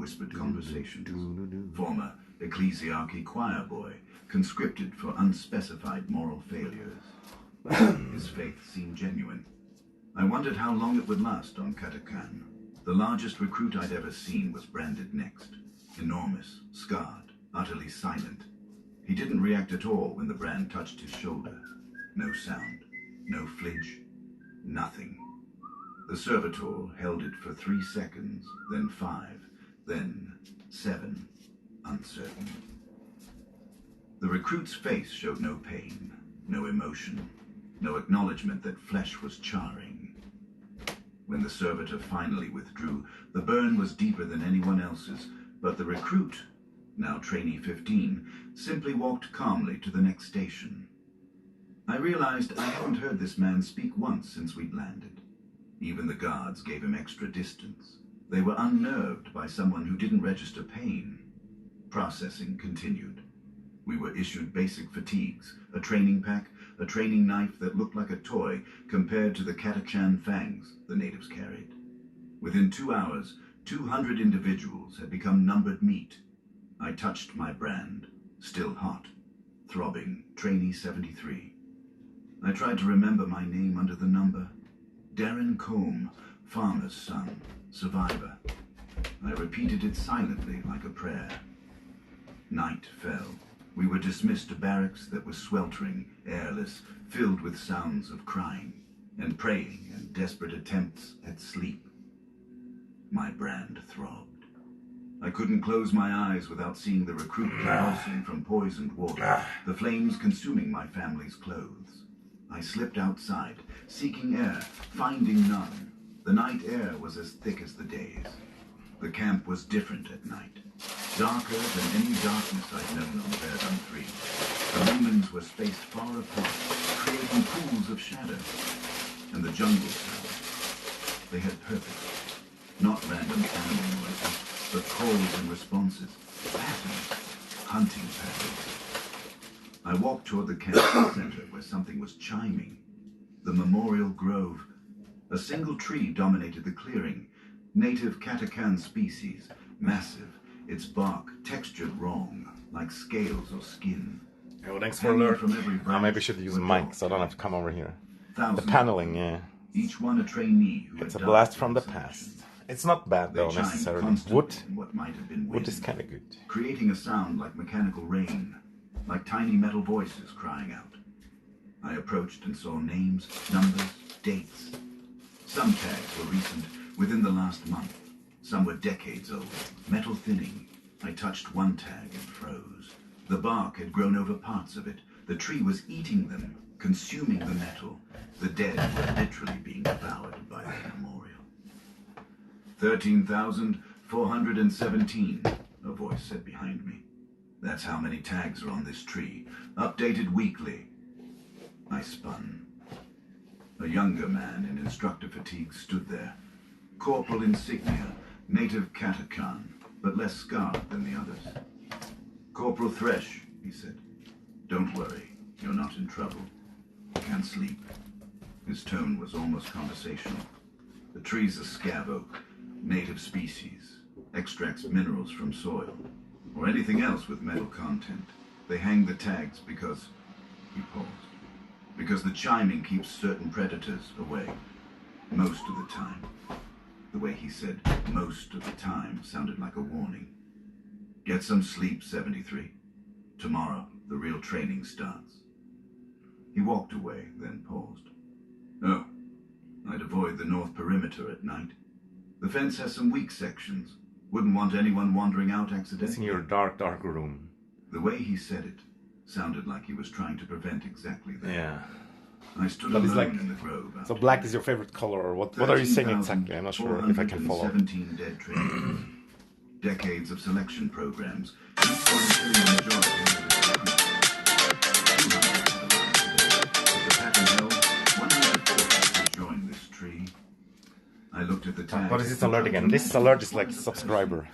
whispered conversations. Former ecclesiarchy choir boy, conscripted for unspecified moral failures. His faith seemed genuine. I wondered how long it would last on Katakan. The largest recruit I'd ever seen was branded next. Enormous, scarred, utterly silent. He didn't react at all when the brand touched his shoulder. No sound, no flinch, nothing. The servitor held it for 3 seconds, then 5, then 7, uncertain. The recruit's face showed no pain, no emotion, no acknowledgement that flesh was charring. When the servitor finally withdrew, the burn was deeper than anyone else's, but the recruit, now trainee 15, simply walked calmly to the next station. I realized I hadn't heard this man speak once since we'd landed. Even the guards gave him extra distance. They were unnerved by someone who didn't register pain. Processing continued. We were issued basic fatigues, a training pack, a training knife that looked like a toy compared to the Catachan fangs the natives carried. Within 2 hours, 200 individuals had become numbered meat. I touched my brand, still hot, throbbing, trainee 73. I tried to remember my name under the number. Darren Combe, farmer's son, survivor. I repeated it silently like a prayer. Night fell. We were dismissed to barracks that was sweltering, airless, filled with sounds of crying and praying and desperate attempts at sleep. My brand throbbed. I couldn't close my eyes without seeing the recruit convulsing from poisoned water, the flames consuming my family's clothes. I slipped outside, seeking air, finding none. The night air was as thick as the days. The camp was different at night, darker than any darkness I'd known on Verdun 3. The lumens were spaced far apart, creating pools of shadow. And the jungle sounds, they had purpose. Not random animal noises, but calls and responses, patterns, hunting patterns. I walked toward the camp center where something was chiming. The Memorial Grove. A single tree dominated the clearing. Native Katakan species, massive, its bark textured wrong, like scales or skin. Oh, thanks for alert. Maybe I should use a mic so I don't have to come over here. The paneling, yeah. Each one a trainee who it's a blast from the past. It's not bad though, necessarily. Wood is kind of good. Creating a sound like mechanical rain, like tiny metal voices crying out. I approached and saw names, numbers, dates. Some tags were recent, within the last month. Some were decades old, metal thinning. I touched one tag and froze. The bark had grown over parts of it. The tree was eating them, consuming the metal. The dead were literally being devoured by the memorial. 13,417, a voice said behind me. That's how many tags are on this tree, updated weekly. I spun. A younger man in instructor fatigue stood there. Corporal insignia, native Katakan, but less scarred than the others. Corporal Thresh, he said. Don't worry, you're not in trouble. You can't sleep. His tone was almost conversational. The tree's a scav oak, native species, extracts minerals from soil, or anything else with metal content. They hang the tags because, he paused, because the chiming keeps certain predators away, most of the time. The way he said most of the time sounded like a warning. Get some sleep, 73. Tomorrow, the real training starts. He walked away, then paused. Oh, I'd avoid the north perimeter at night. The fence has some weak sections. Wouldn't want anyone wandering out accidentally. It's in your dark room. The way he said it sounded like he was trying to prevent exactly that. Yeah. I stood alone in the grove. So black is your favorite color, or what are you saying exactly? I'm not sure if I can follow. 17 dead trainers. Decades of selection programs. Each one killing the majority of the recruits. 200 the pattern held 140 to join this tree. I looked at the tag. What is this alert again? This alert is like subscriber.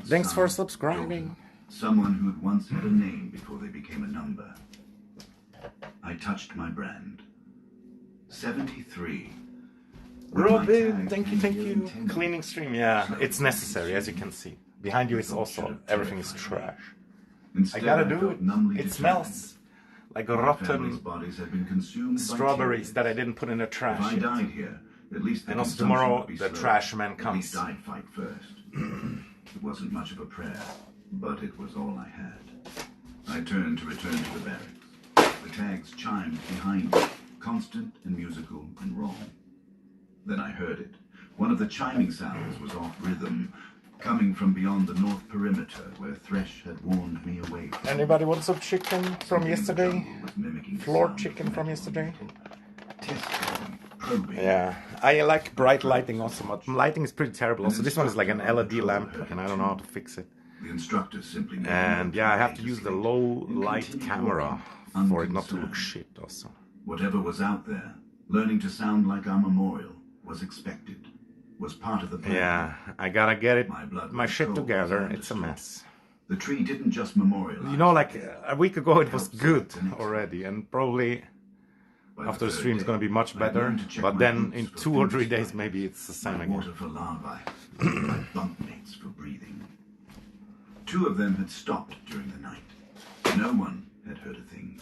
Thanks for subscribing. Someone who'd once had a name before they became a number. I touched my brand. 73. Robin, thank you. Cleaning stream, yeah, it's necessary, as you can see. Behind you is also, everything is trash. I gotta do it. It smells like rotten strawberries that I didn't put in the trash. If I died here, at least and also tomorrow the trash man At comes. least I'd fight first. It wasn't much of a prayer, but it was all I had. I turned to return to the barracks. The tags chimed behind me, constant and musical and wrong. Then I heard it. One of the chiming sounds was off rhythm, coming from beyond the north perimeter where Thresh had warned me away. Anybody want some chicken from yesterday? Floor chicken from yesterday? Yeah, I like bright lighting also, but lighting is pretty terrible also. This one is like an LED lamp and I don't know how to fix it. The instructor simply and yeah, I have to use the low light camera for it not to look shit also. Whatever was out there, learning to sound like our memorial was expected, was part of the plan. Yeah, I gotta get it, my shit together, it's a mess. The tree didn't just memorialize. You know, like a week ago it was good already, and probably after the stream it's gonna be much better, but then in 2 or 3 days maybe it's the same again. Water for larvae, my bunkmates for breathing. 2 of them had stopped during the night. No one had heard a thing.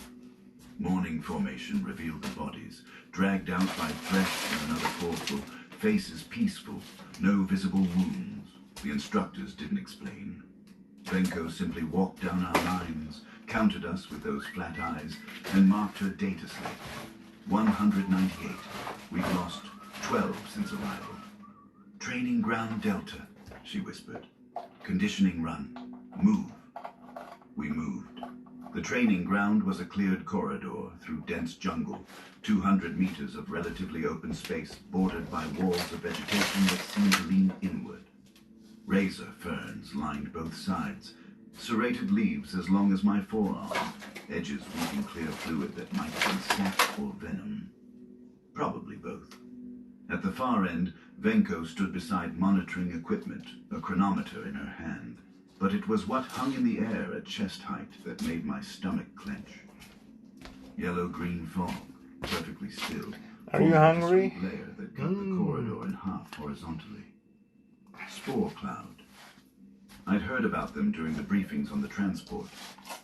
Morning formation revealed the bodies, dragged out by Thresh and another portal, faces peaceful, no visible wounds. The instructors didn't explain. Venko simply walked down our lines, counted us with those flat eyes, and marked her data slate. 198. We've lost 12 since arrival. Training ground Delta, she whispered. Conditioning run. Move. We moved. The training ground was a cleared corridor through dense jungle, 200 meters of relatively open space bordered by walls of vegetation that seemed to lean inward. Razor ferns lined both sides, serrated leaves as long as my forearm, edges weaving clear fluid that might have been sap or venom. Probably both. At the far end, Venko stood beside monitoring equipment, a chronometer in her hand. But it was what hung in the air at chest height that made my stomach clench. Yellow-green fog, perfectly still. Are you hungry? A layer that cut the corridor in half horizontally. Spore cloud. I'd heard about them during the briefings on the transport.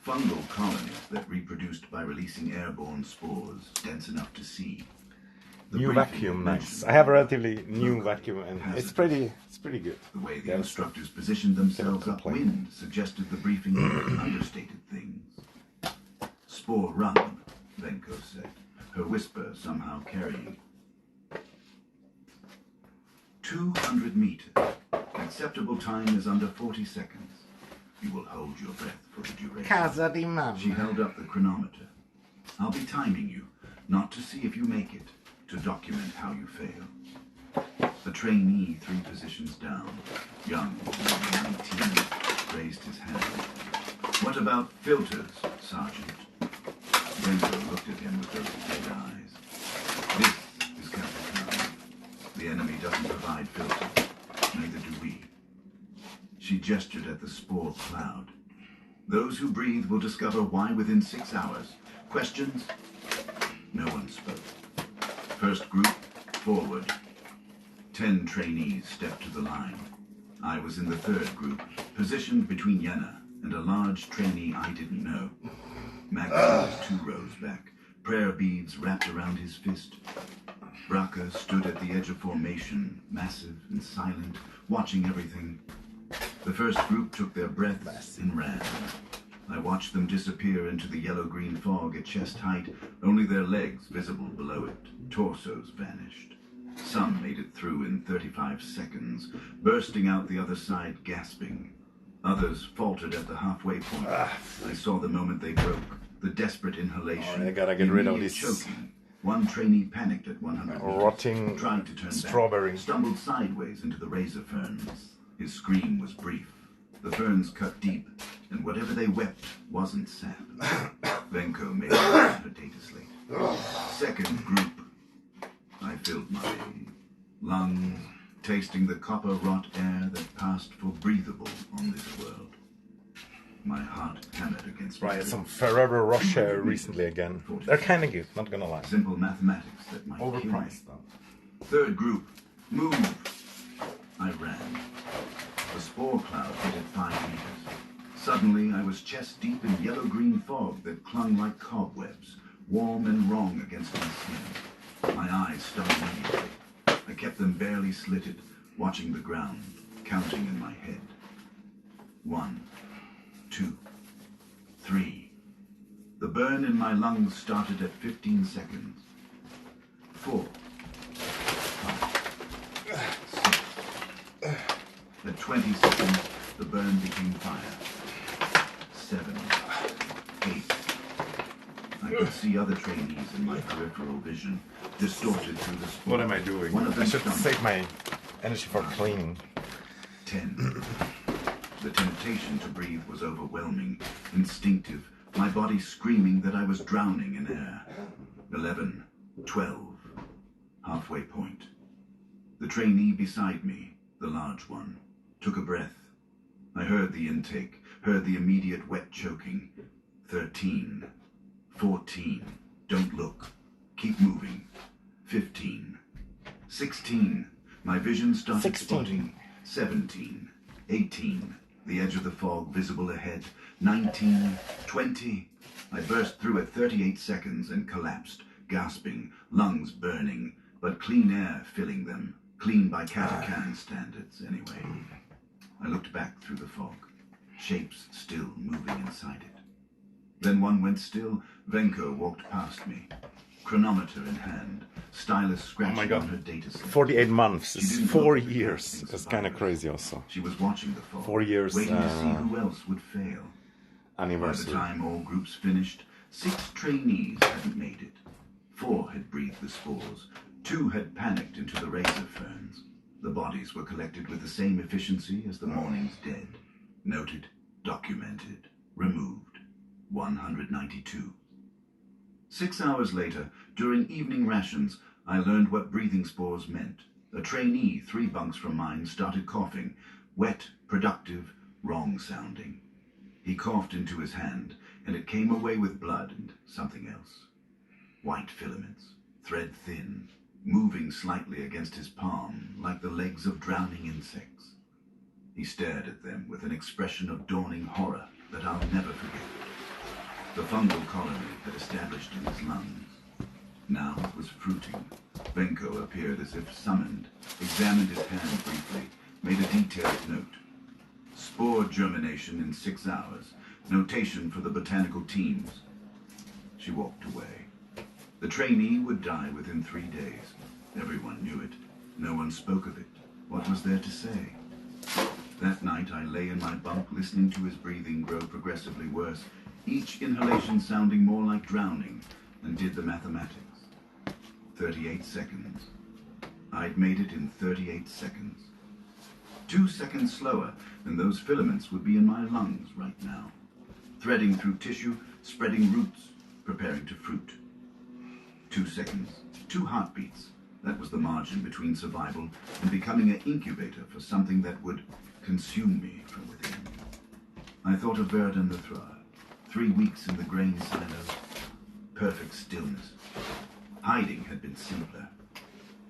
Fungal colonies that reproduced by releasing airborne spores, dense enough to see. New vacuum, nice. I have a relatively new vacuum and it's pretty good. The way the instructors positioned themselves upwind suggested the briefing understated things. Spore run, Venko said, her whisper somehow carrying. 200 meters. Acceptable time is under 40 seconds. You will hold your breath for the duration. Casa di Mamma. She held up the chronometer. I'll be timing you, not to see if you make it, to document how you fail. The trainee 3 positions down, young, 19, raised his hand. What about filters, Sergeant? Venko looked at him with those dead eyes. This is Captain Khan. The enemy doesn't provide filters, neither do we. She gestured at the spore cloud. Those who breathe will discover why within 6 hours. Questions? No one spoke. First group, forward. 10 trainees stepped to the line. I was in the 3rd group, positioned between Yenna and a large trainee I didn't know. Max was 2 rows back, prayer beads wrapped around his fist. Braka stood at the edge of formation, massive and silent, watching everything. The first group took their breaths and ran. I watched them disappear into the yellow-green fog at chest height, only their legs visible below it. Torsos vanished. Some made it through in 35 seconds, bursting out the other side gasping. Others faltered at the halfway point. I saw the moment they broke, the desperate inhalation. I gotta get rid of this choking. One trainee panicked at 100 rotting tried to turn strawberry. Back, stumbled sideways into the razor ferns. His scream was brief. The ferns cut deep, and whatever they wept wasn't sap. Venko made her data slate. Second group. I filled my lungs, tasting the copper rot air that passed for breathable on this world. My heart hammered against my some Ferrero Rocher recently again. They're kind of good, not gonna lie. Simple mathematics that might overpriced though. Third group. Move. I ran. The spore cloud hit at 5 meters. Suddenly, I was chest-deep in yellow-green fog that clung like cobwebs, warm and wrong against my skin. My eyes stung immediately. I kept them barely slitted, watching the ground, counting in my head. 1, 2, 3. The burn in my lungs started at 15 seconds. 4, 5, 6. At 20 seconds, the burn became fire. 7, 8. I could see other trainees in my peripheral vision, distorted through the spore. What am I doing? I should save my energy for cleaning. 10. The temptation to breathe was overwhelming, instinctive, my body screaming that I was drowning in air. 11, 12. Halfway point. The trainee beside me, the large one, took a breath. I heard the intake, heard the immediate wet choking. 13, 14. Don't look. Keep moving. 15, 16. My vision started spotting. 17, 18. The edge of the fog visible ahead. 19, 20. I burst through at 38 seconds and collapsed, gasping, lungs burning, but clean air filling them. Clean by Katakan standards, anyway. I looked back through the fog, shapes still moving inside it. Then one went still. Venko walked past me, chronometer in hand, stylus scratching on her data slip. 48 months. It's 4 years. That's kind of crazy also. She was watching the fog, 4 years waiting to see who else would fail. Anniversary. By the time all groups finished, 6 trainees hadn't made it. 4 had breathed the spores. 2 had panicked into the razor ferns. The bodies were collected with the same efficiency as the morning's dead. Noted, documented, removed. 192. 6 hours later, during evening rations, I learned what breathing spores meant. A trainee 3 bunks from mine started coughing. Wet, productive, wrong-sounding. He coughed into his hand, and it came away with blood and something else. White filaments, thread thin, moving slightly against his palm, like the legs of drowning insects. He stared at them with an expression of dawning horror that I'll never forget. The fungal colony had established in his lungs. Now it was fruiting. Venko appeared as if summoned, examined his hand briefly, made a detailed note. Spore germination in 6 hours. Notation for the botanical teams. She walked away. The trainee would die within 3 days. Everyone knew it. No one spoke of it. What was there to say? That night I lay in my bunk listening to his breathing grow progressively worse, each inhalation sounding more like drowning, and did the mathematics. 38 seconds. I'd made it in 38 seconds. 2 seconds slower, and those filaments would be in my lungs right now, threading through tissue, spreading roots, preparing to fruit. 2 seconds, 2 heartbeats. That was the margin between survival and becoming an incubator for something that would consume me from within. I thought of Verdun the Thrar. 3 weeks in the grain silos. Perfect stillness. Hiding had been simpler.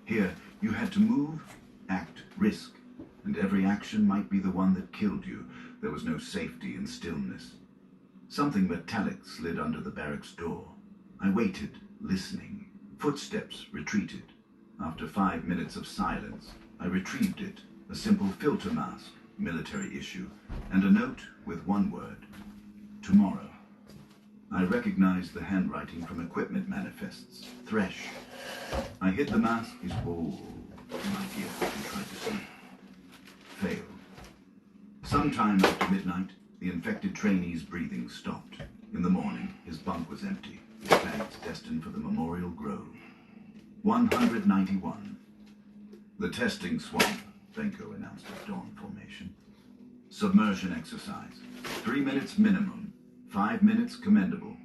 Here, you had to move, act, risk, and every action might be the one that killed you. There was no safety in stillness. Something metallic slid under the barracks door. I waited, listening. Footsteps retreated. After 5 minutes of silence, I retrieved it, a simple filter mask, military issue, and a note with one word: tomorrow. I recognized the handwriting from equipment manifests. Thresh. I hid the mask, his ball in my ear, and tried to sleep. Failed. Sometime after midnight, the infected trainee's breathing stopped. In the morning, his bunk was empty, his bags destined for the Memorial Grove. 191. The testing swamp, Venko announced at dawn formation. Submersion exercise. 3 minutes minimum. 5 minutes commendable.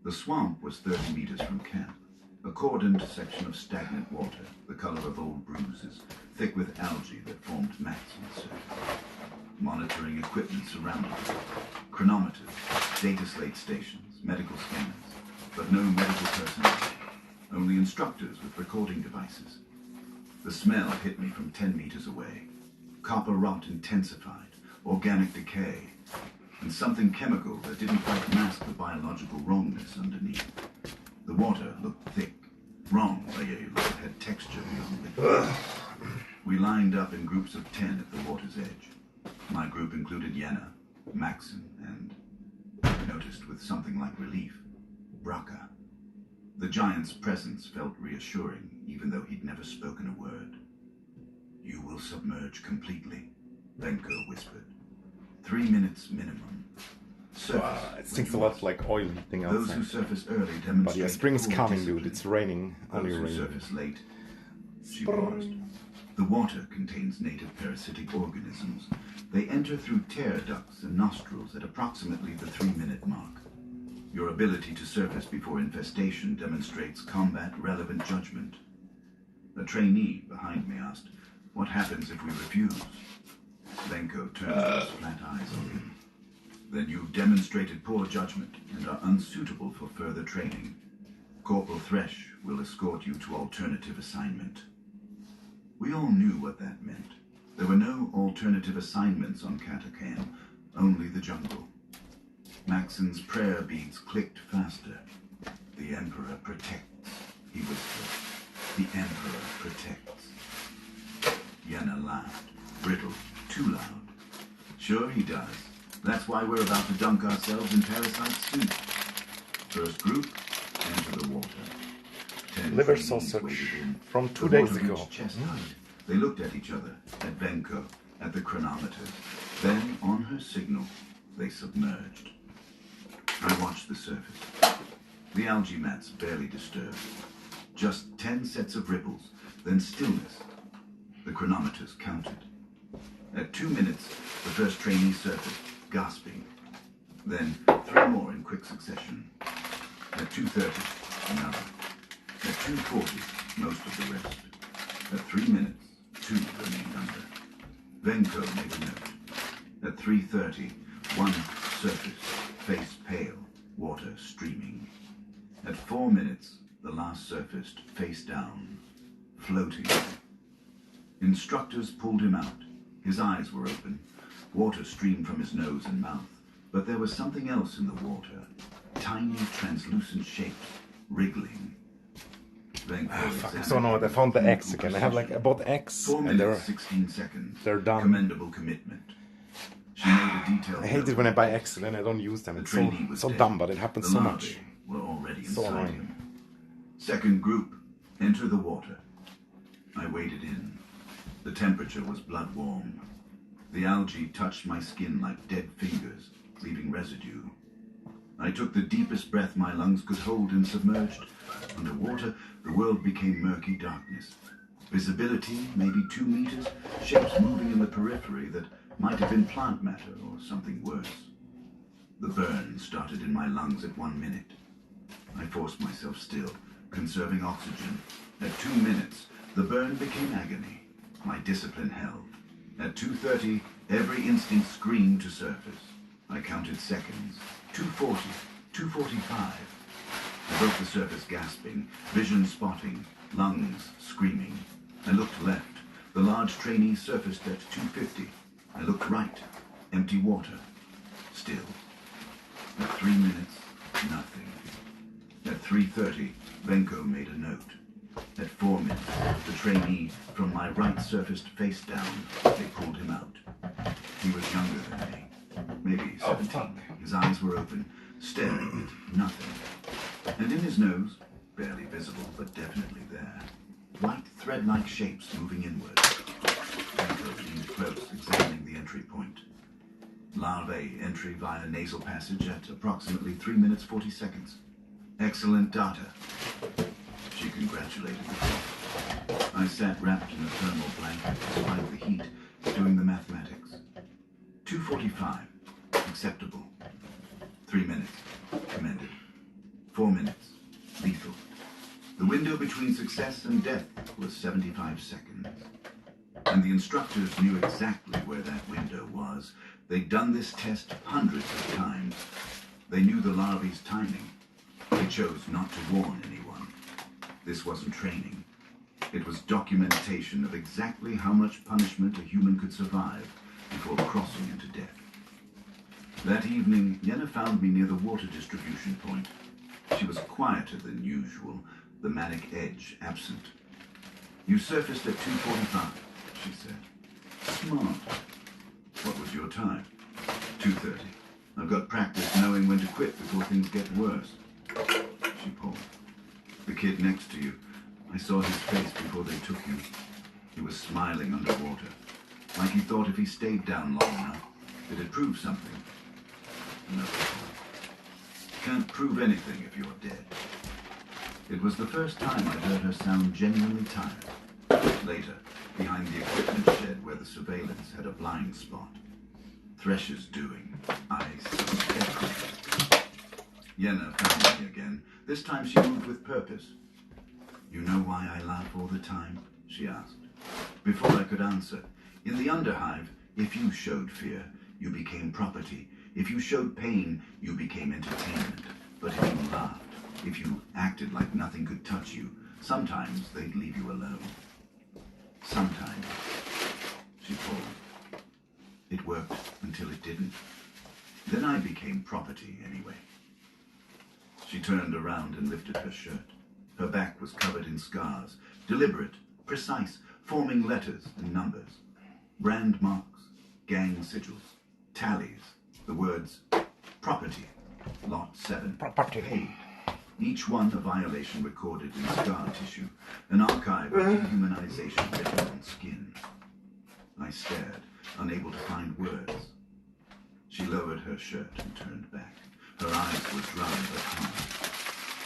The swamp was 30 meters from camp. A cordoned section of stagnant water, the color of old bruises, thick with algae that formed mats on the surface. Monitoring equipment surrounded it. Chronometers, data slate stations, medical scanners, but no medical personnel. Only instructors with recording devices. The smell hit me from 10 meters away. copper rot intensified, organic decay, and something chemical that didn't quite mask the biological wrongness underneath. The water looked thick, wrong, like it had texture beyond liquid. We lined up in groups of 10 at the water's edge. My group included Yenna, Maxson, and, I noticed with something like relief, Bracca. The giant's presence felt reassuring, even though he'd never spoken a word. "You will submerge completely," Venko whispered. 3 minutes minimum. It stinks a lot like oil thing outside. Those who surface early demonstrate. But yeah, spring's coming, dude. It's raining. Only Those who raining. surface late. She paused. The water contains native parasitic organisms. They enter through tear ducts and nostrils at approximately the 3-minute mark. Your ability to surface before infestation demonstrates combat-relevant judgment. A trainee behind me asked, "What happens if we refuse?" Venko turned those flat eyes on him. "Then you've demonstrated poor judgment and are unsuitable for further training. Corporal Thresh will escort you to alternative assignment." We all knew what that meant. There were no alternative assignments on Katakam, only the jungle. Maxson's prayer beads clicked faster. "The Emperor protects," he whispered. "The Emperor protects." Yenna laughed, brittle, too loud. "Sure he does. That's why we're about to dunk ourselves in parasite soup. First group, enter the water." 10 Liver trainees sausage waded in. from 2 The days water ago. reached chest height. They looked at each other, at Venko, at the chronometers. Then, on her signal, they submerged. I watched the surface. The algae mats barely disturbed. Just 10 sets of ripples, then stillness. The chronometers counted. At 2 minutes, the first trainee surfaced, gasping. Then 3 more in quick succession. At 2:30, another. At 2:40, most of the rest. At 3 minutes, 2 remained under. Venko made a note. At 3:30, 1 surfaced, face pale, water streaming. At 4 minutes, the last surfaced, face down, floating. Instructors pulled him out. His eyes were open. Water streamed from his nose and mouth. But there was something else in the water. Tiny, translucent shapes, wriggling. Fuck, I don't know what. I found the eggs again. I have like about eggs, 4 and minutes, 16 seconds. they're done. Commendable commitment. She made a detailed I hate it when I buy eggs and then I don't use them. It's so dumb, but it happens so much. Were already So inside annoying. him. Second group, enter the water. I waded in. The temperature was blood warm. The algae touched my skin like dead fingers, leaving residue. I took the deepest breath my lungs could hold and submerged. Underwater, the world became murky darkness. Visibility, maybe 2 meters, shapes moving in the periphery that might have been plant matter or something worse. The burn started in my lungs at 1 minute. I forced myself still, conserving oxygen. At 2 minutes, the burn became agony. My discipline held. At 2:30, every instinct screamed to surface. I counted seconds. 2:40, 2:45. I broke the surface gasping, vision spotting, lungs screaming. I looked left. The large trainee surfaced at 2:50. I looked right. Empty water. Still. At 3 minutes, nothing. At 3:30, Venko made a note. At 4 minutes, the trainee from my right surfaced face down. They pulled him out. He was younger than me. Maybe 17. His eyes were open, staring at nothing. And in his nose, barely visible, but definitely there, light thread-like shapes moving inward. Venko leaned close, examining the entry point. Larvae entry via nasal passage at approximately 3 minutes 40 seconds. Excellent data. She congratulated me. I sat wrapped in a thermal blanket despite the heat, doing the mathematics. 2:45, acceptable. 3 minutes, commended. 4 minutes, lethal. The window between success and death was 75 seconds. And the instructors knew exactly where that window was. They'd done this test hundreds of times. They knew the larvae's timing. They chose not to warn anyone. This wasn't training. It was documentation of exactly how much punishment a human could survive before crossing into death. That evening, Yenna found me near the water distribution point. She was quieter than usual, the manic edge absent. "You surfaced at 2:45, she said. "Smart. What was your time?" 2:30. "I've got practice knowing when to quit before things get worse." She paused. "The kid next to you. I saw his face before they took him. He was smiling underwater, like he thought if he stayed down long enough, it'd prove something." Another pause. "Can't prove anything if you're dead." It was the first time I'd heard her sound genuinely tired. Later, behind the equipment shed where the surveillance had a blind spot. "Thresher's doing, I suspect." Yenna found me again. This time she moved with purpose. "You know why I laugh all the time?" she asked. Before I could answer, "In the Underhive, if you showed fear, you became property. If you showed pain, you became entertainment. But if you laughed, if you acted like nothing could touch you, sometimes they'd leave you alone. Sometimes." She paused. "It worked until it didn't. Then I became property anyway." She turned around and lifted her shirt. Her back was covered in scars, deliberate, precise, forming letters and numbers. Brand marks, gang sigils, tallies, the words, "Property, Lot 7, Property. Paid." Each one a violation recorded in scar tissue, an archive of dehumanization written on skin. I stared, unable to find words. She lowered her shirt and turned back. Her eyes were dry but hard.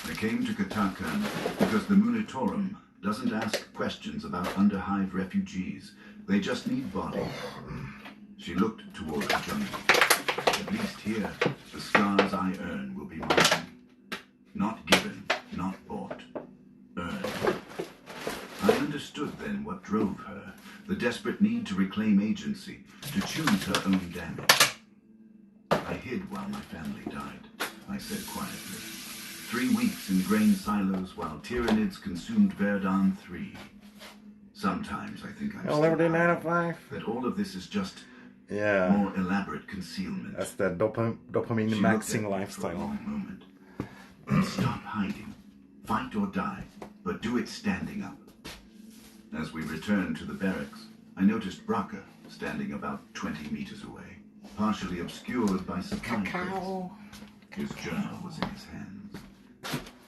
"I came to Katakan because the Munitorum doesn't ask questions about Underhive refugees. They just need bodies." She looked toward the jungle. "At least here, the scars I earn will be mine. Not given, not bought. Earned." I understood then what drove her, the desperate need to reclaim agency, to choose her own damage. "I hid while my family died," I said quietly. 3 weeks in grain silos while Tyranids consumed Verdun 3. Sometimes I think I'm You'll never do 9 to 5. that all of this is just Yeah. more elaborate concealment. That's the dopamine She maxing looked at me for a lifestyle. long moment. "And stop hiding. Fight or die, but do it standing up." As we returned to the barracks, I noticed Braca standing about 20 meters away, partially obscured by supply crates. His journal was in his hands.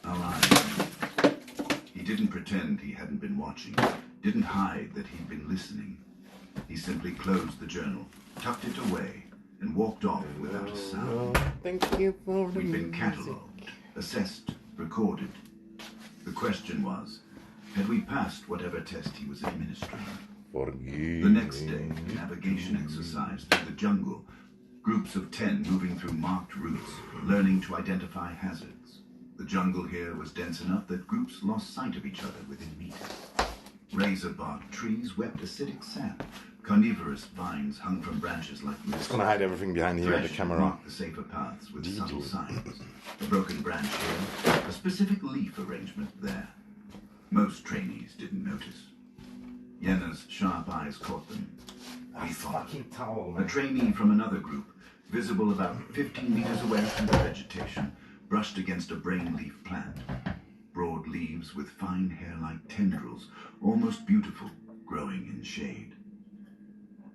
Our eyes met. He didn't pretend he hadn't been watching, didn't hide that he'd been listening. He simply closed the journal, tucked it away, and walked off without a sound. Thank you for the We'd been music. catalogued, assessed, recorded. The question was, had we passed whatever test he was administering? Forgive The next day, navigation exercise through the jungle. Groups of 10 moving through marked routes, learning to identify hazards. The jungle here was dense enough that groups lost sight of each other within meters. Razor-bark trees wept acidic sap. Carnivorous vines hung from branches like roots. Just gonna hide everything behind here in the camera. Marked the safer paths with subtle signs. A broken branch here, a specific leaf arrangement there. Most trainees didn't notice. Yenna's sharp eyes caught them. We followed. Towel, A trainee from another group, visible about 15 meters away from the vegetation, brushed against a brain leaf plant. Broad leaves with fine hair-like tendrils, almost beautiful, growing in shade.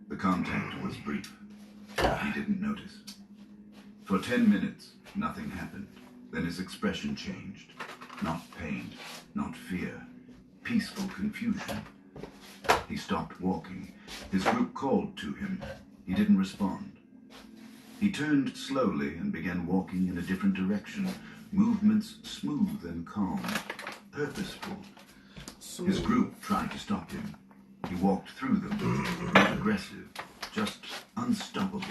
The contact was brief. He didn't notice. For 10 minutes, nothing happened. Then his expression changed. Not pain, not fear. Peaceful confusion. He stopped walking. His group called to him. He didn't respond. He turned slowly and began walking in a different direction. Movements smooth and calm. Purposeful. His group tried to stop him. He walked through them, not aggressive, just unstoppable.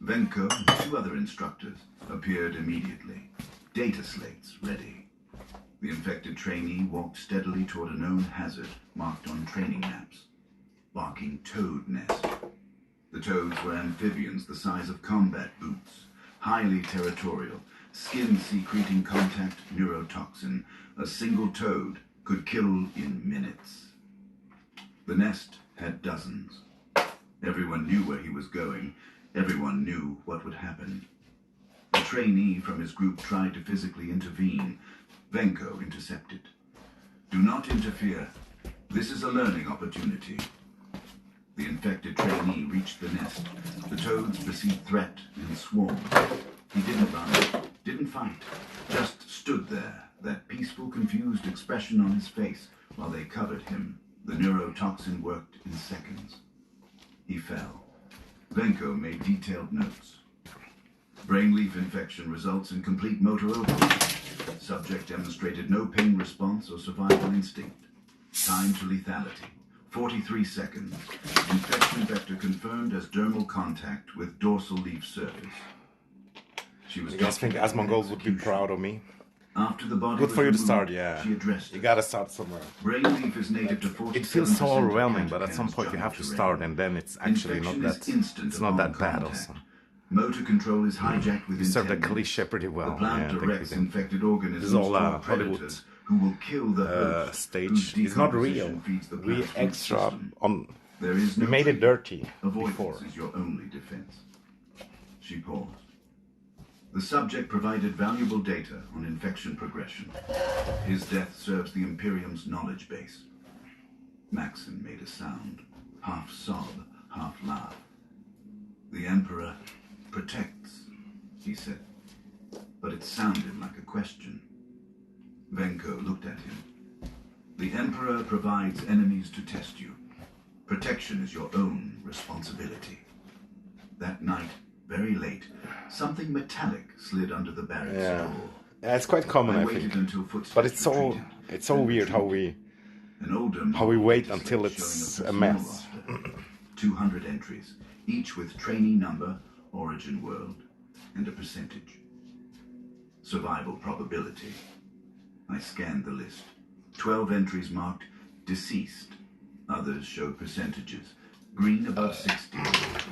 Venko and 2 other instructors appeared immediately, data slates ready. The infected trainee walked steadily toward a known hazard marked on training maps. Barking toad nest. The toads were amphibians the size of combat boots, highly territorial, skin secreting contact neurotoxin. A single toad could kill in minutes. The nest had dozens. Everyone knew where he was going. Everyone knew what would happen. A trainee from his group tried to physically intervene. Venko intercepted. Do not interfere. This is a learning opportunity. The infected trainee reached the nest. The toads perceived threat and swarmed. He didn't run, didn't fight, just stood there, that peaceful, confused expression on his face while they covered him. The neurotoxin worked in seconds. He fell. Venko made detailed notes. Brainleaf infection results in complete motor overload. Subject demonstrated no pain response or survival instinct. Time to lethality, 43 seconds. Infection vector confirmed as dermal contact with dorsal leaf surface. You guys think Asmongold would be proud of me? After the body Good for you to removed, start, yeah. You gotta start somewhere. Brainleaf is native to 47% it feels so overwhelming, but at some point you have to start, and then it's actually Infection not that. It's not that bad, also. Motor control is hijacked with You served the cliche pretty well. The plant Yeah, directs infected organisms this is all toward Hollywood predators who will kill the host, stage. whose It's not real. decomposition feeds the We plant's root extra system. on. There is We no made it dirty Avoidance before. is your only defense. She paused. The subject provided valuable data on infection progression. His death serves the Imperium's knowledge base. Maxon made a sound, half sob, half laugh. The Emperor protects, he said, but it sounded like a question. Venko looked at him. The Emperor provides enemies to test you. Protection is your own responsibility. That night, very late, something metallic slid under the barracks door. Yeah, it's quite common, I waited think. until footsteps But it's so weird how we wait until it's a mess. 200 entries, each with trainee number, origin world, and a percentage. Survival probability. I scanned the list. 12 entries marked deceased. Others showed percentages. Green above 60,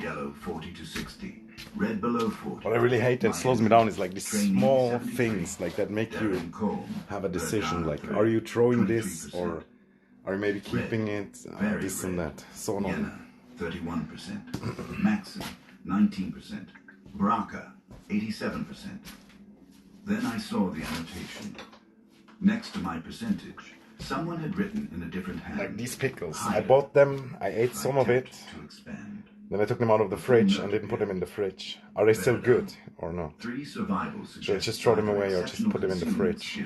yellow 40 to 60, red below 40. What I really hate that slows me down is like these small things like that make you have a decision, like are you throwing this or are you maybe keeping it, this and that, so on. Vienna, 31%, Maxim, 19%, Braca, 87%. Then I saw the annotation. Next to my percentage, someone had written in a different hand. Like these pickles. I bought them, I ate some of it, then I took them out of the fridge and didn't put them in the fridge. Are they still good or not? 3 survival Should I just throw them away or just put them in the fridge?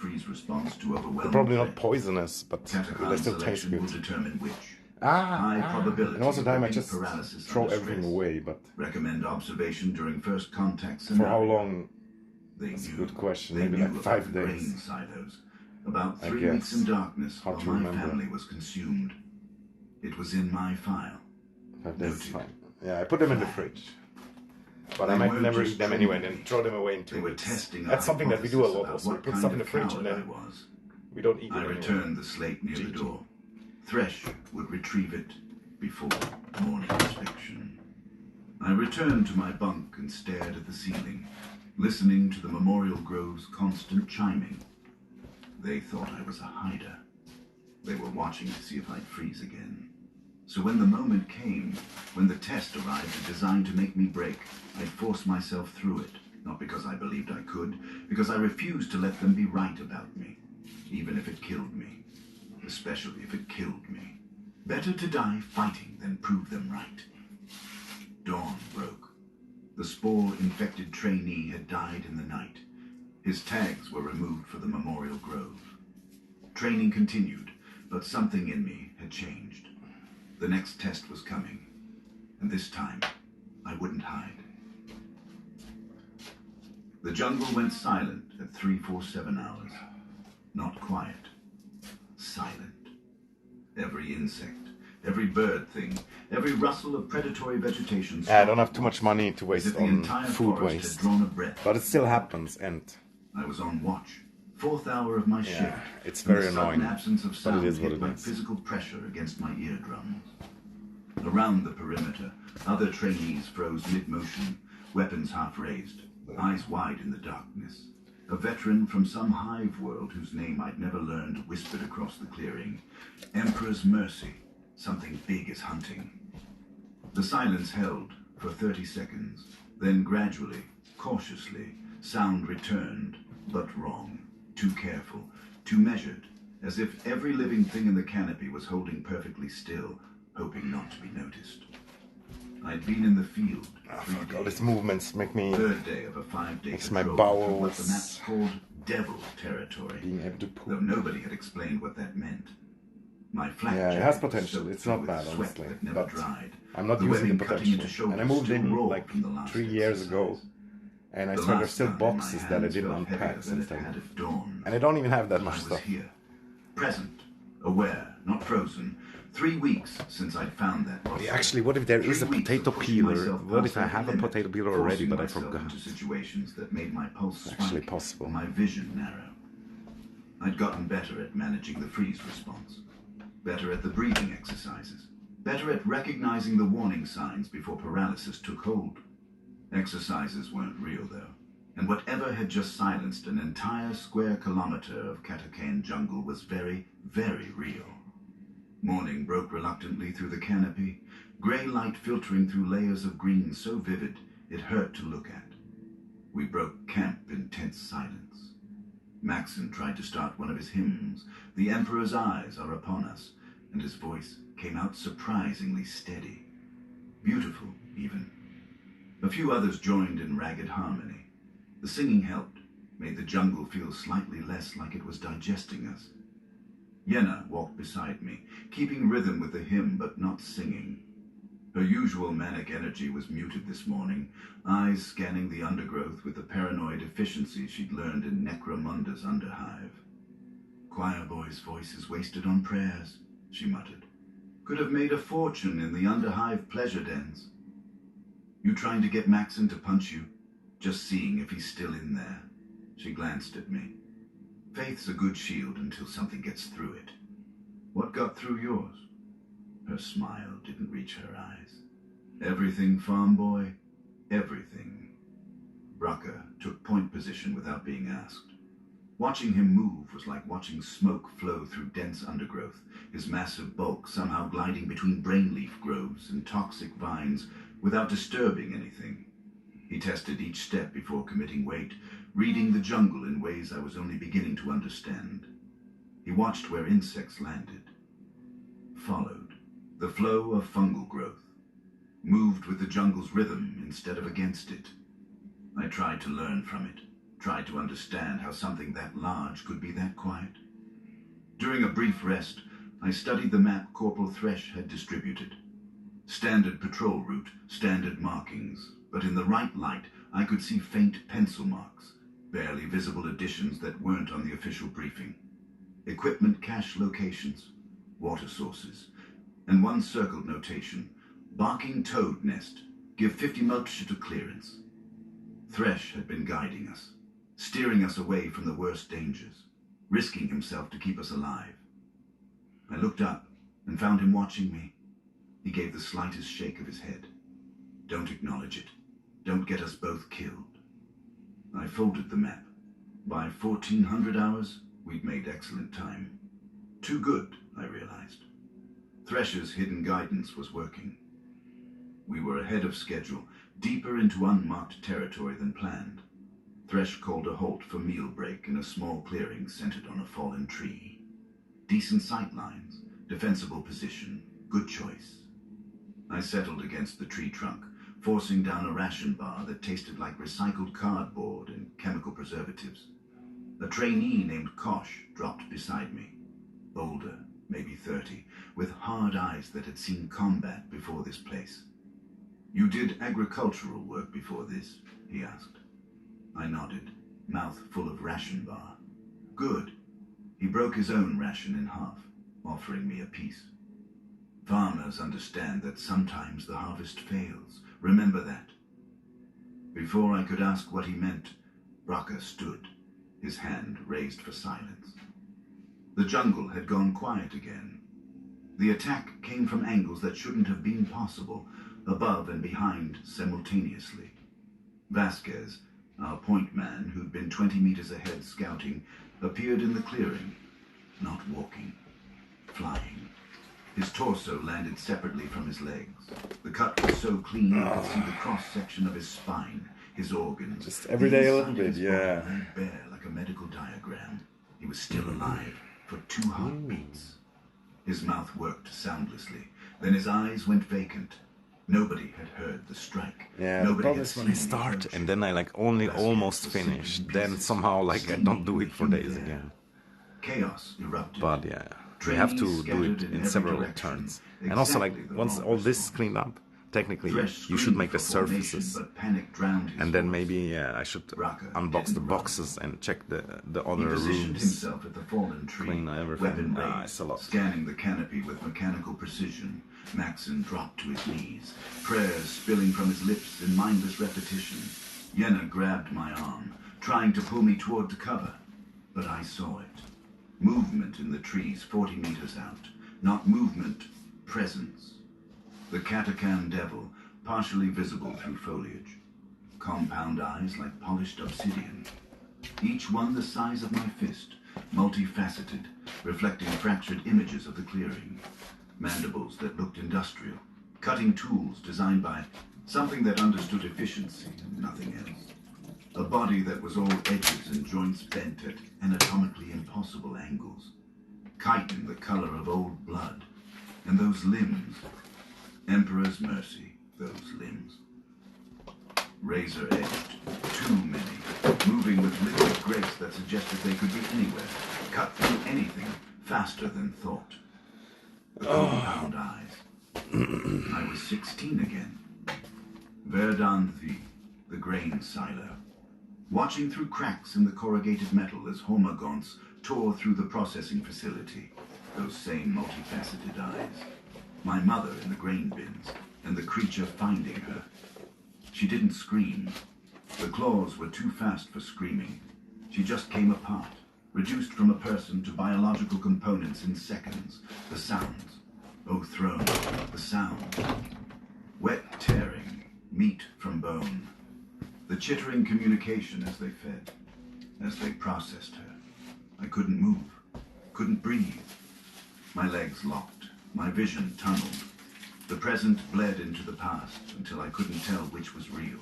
They're probably not poisonous, but they still taste good. And also time I just throw everything away, but recommend observation during first contact for how long? That's a good question. Maybe like 5 days. About 3 weeks in darkness while my family was consumed. It was in my file. 5 days is fine. Yeah, I put them in the fridge. But I might never eat them anyway and then throw them away in 2 weeks. That's something that we do a lot also. We put stuff in the fridge and then we don't eat it anymore. I returned the slate near the door. Thresh would retrieve it before morning inspection. I returned to my bunk and stared at the ceiling, listening to the Memorial Grove's constant chiming. They thought I was a hider. They were watching to see if I'd freeze again. So when the moment came, when the test arrived designed to make me break, I'd force myself through it, not because I believed I could, because I refused to let them be right about me, even if it killed me, especially if it killed me. Better to die fighting than prove them right. Dawn broke. The spore-infected trainee had died in the night. His tags were removed for the Memorial Grove. Training continued, but something in me had changed. The next test was coming, and this time, I wouldn't hide. The jungle went silent at 347 hours. Not quiet. Silent. Every insect, every bird thing, every rustle of predatory vegetation. I don't have too much money to waste on food waste, but it still happens, and I was on watch. 4th hour of my shift. It's very annoying, absence of sound but it is what it like is. Physical pressure against my eardrums. Around the perimeter, other trainees froze mid-motion, weapons half raised, eyes wide in the darkness. a veteran from some hive world whose name I'd never learned whispered across the clearing. Emperor's Mercy. Something big is hunting. The silence held for 30 seconds. Then gradually, cautiously, sound returned, but wrong. Too careful, too measured, as if every living thing in the canopy was holding perfectly still, hoping not to be noticed. I'd been in the field. All these movements make me... Third day of a 5-day makes my patrol bowels... through what the map's called Devil Territory. Being able to poop. Though nobody had explained what that meant. My flak it has potential. It's not bad, honestly. But dried. I'm not using the potential. And I moved in like 3 years ago. And I swear there's still boxes that I didn't unpack since then. And I don't even have that much stuff. Here, present, aware, not frozen. 3 weeks since I'd found that bottle. Actually, what if there is a potato peeler? What if I have a potato peeler already, but I forgot? Situations that made my pulse it's actually possible. My vision narrow. I'd gotten better at managing the freeze response. Better at the breathing exercises. Better at recognizing the warning signs before paralysis took hold. Exercises weren't real, though. And whatever had just silenced an entire square kilometer of Catacane jungle was very, very real. Morning broke reluctantly through the canopy, grey light filtering through layers of green so vivid it hurt to look at. We broke camp in tense silence. Maxon tried to start one of his hymns, "The Emperor's Eyes Are Upon Us," and his voice came out surprisingly steady. Beautiful, even. A few others joined in ragged harmony. The singing helped, made the jungle feel slightly less like it was digesting us. Yenna walked beside me, keeping rhythm with the hymn but not singing. Her usual manic energy was muted this morning, eyes scanning the undergrowth with the paranoid efficiency she'd learned in Necromunda's underhive. "Choir boy's voice is wasted on prayers," she muttered. "Could have made a fortune in the underhive pleasure dens." "You trying to get Maxon to punch you? Just seeing if he's still in there." She glanced at me. "Faith's a good shield until something gets through it. What got through yours?" Her smile didn't reach her eyes. "Everything, farm boy, everything." Braca took point position without being asked. Watching him move was like watching smoke flow through dense undergrowth, his massive bulk somehow gliding between brainleaf groves and toxic vines without disturbing anything. He tested each step before committing weight, reading the jungle in ways I was only beginning to understand. He watched where insects landed. Followed the flow of fungal growth. Moved with the jungle's rhythm instead of against it. I tried to learn from it. Tried to understand how something that large could be that quiet. During a brief rest, I studied the map Corporal Thresh had distributed. Standard patrol route, standard markings, but in the right light I could see faint pencil marks, barely visible additions that weren't on the official briefing. Equipment cache locations, water sources, and one circled notation, "Barking toad nest, give 50 moksha to clearance." Thresh had been guiding us, steering us away from the worst dangers, risking himself to keep us alive. I looked up and found him watching me. He gave the slightest shake of his head. "Don't acknowledge it. Don't get us both killed." I folded the map. By 1400 hours, we'd made excellent time. Too good, I realized. Thresh's hidden guidance was working. We were ahead of schedule, deeper into unmarked territory than planned. Thresh called a halt for meal break in a small clearing centered on a fallen tree. Decent sight lines, defensible position, good choice. I settled against the tree trunk, forcing down a ration bar that tasted like recycled cardboard and chemical preservatives. A trainee named Kosh dropped beside me. Older, maybe 30, with hard eyes that had seen combat before this place. "You did agricultural work before this?" he asked. I nodded, mouth full of ration bar. "Good." He broke his own ration in half, offering me a piece. "Farmers understand that sometimes the harvest fails. Remember that." Before I could ask what he meant, Braca stood, his hand raised for silence. The jungle had gone quiet again. The attack came from angles that shouldn't have been possible, above and behind simultaneously. Vasquez, Our point man, who'd been 20 meters ahead scouting, appeared in the clearing, not walking, flying. His torso landed separately from his legs. The cut was so clean you could see the cross-section of his spine, his organs. Just every day a little bit, yeah. Laid bare like a medical diagram. He was still alive for 2 heartbeats. His mouth worked soundlessly. Then his eyes went vacant. Nobody had heard the strike. Yeah, the problem is when I start and then I like only almost finish. Then somehow like I don't do it for days again. Chaos erupted. But yeah, we have to do it in several turns. And also like once all this is cleaned up, technically you should make the surfaces. And then maybe I should unbox the boxes and check the other rooms. Clean everything. It's a lot. Scanning the canopy with mechanical precision. Maxon dropped to his knees, prayers spilling from his lips in mindless repetition. Yenna grabbed my arm, trying to pull me toward the cover, but I saw it. Movement in the trees 40 meters out. Not movement, presence. The Katakan devil, partially visible through foliage. Compound eyes like polished obsidian. Each one the size of my fist, multifaceted, reflecting fractured images of the clearing. Mandibles that looked industrial, cutting tools designed by something that understood efficiency and nothing else. A body that was all edges and joints bent at anatomically impossible angles. Chitin the color of old blood. And those limbs. Emperor's mercy, those limbs. Razor-edged, too many, moving with liquid grace that suggested they could be anywhere, cut through anything, faster than thought. The compound eyes. I was 16 again. Verdanthe, the grain silo. Watching through cracks in the corrugated metal as Hormagaunts tore through the processing facility. Those same multifaceted eyes. My mother in the grain bins, and the creature finding her. She didn't scream. The claws were too fast for screaming. She just came apart. Reduced from a person to biological components in seconds. The sounds. Oh, throne, the sound. Wet tearing, meat from bone. The chittering communication as they fed, as they processed her. I couldn't move, couldn't breathe. My legs locked, my vision tunneled. The present bled into the past until I couldn't tell which was real.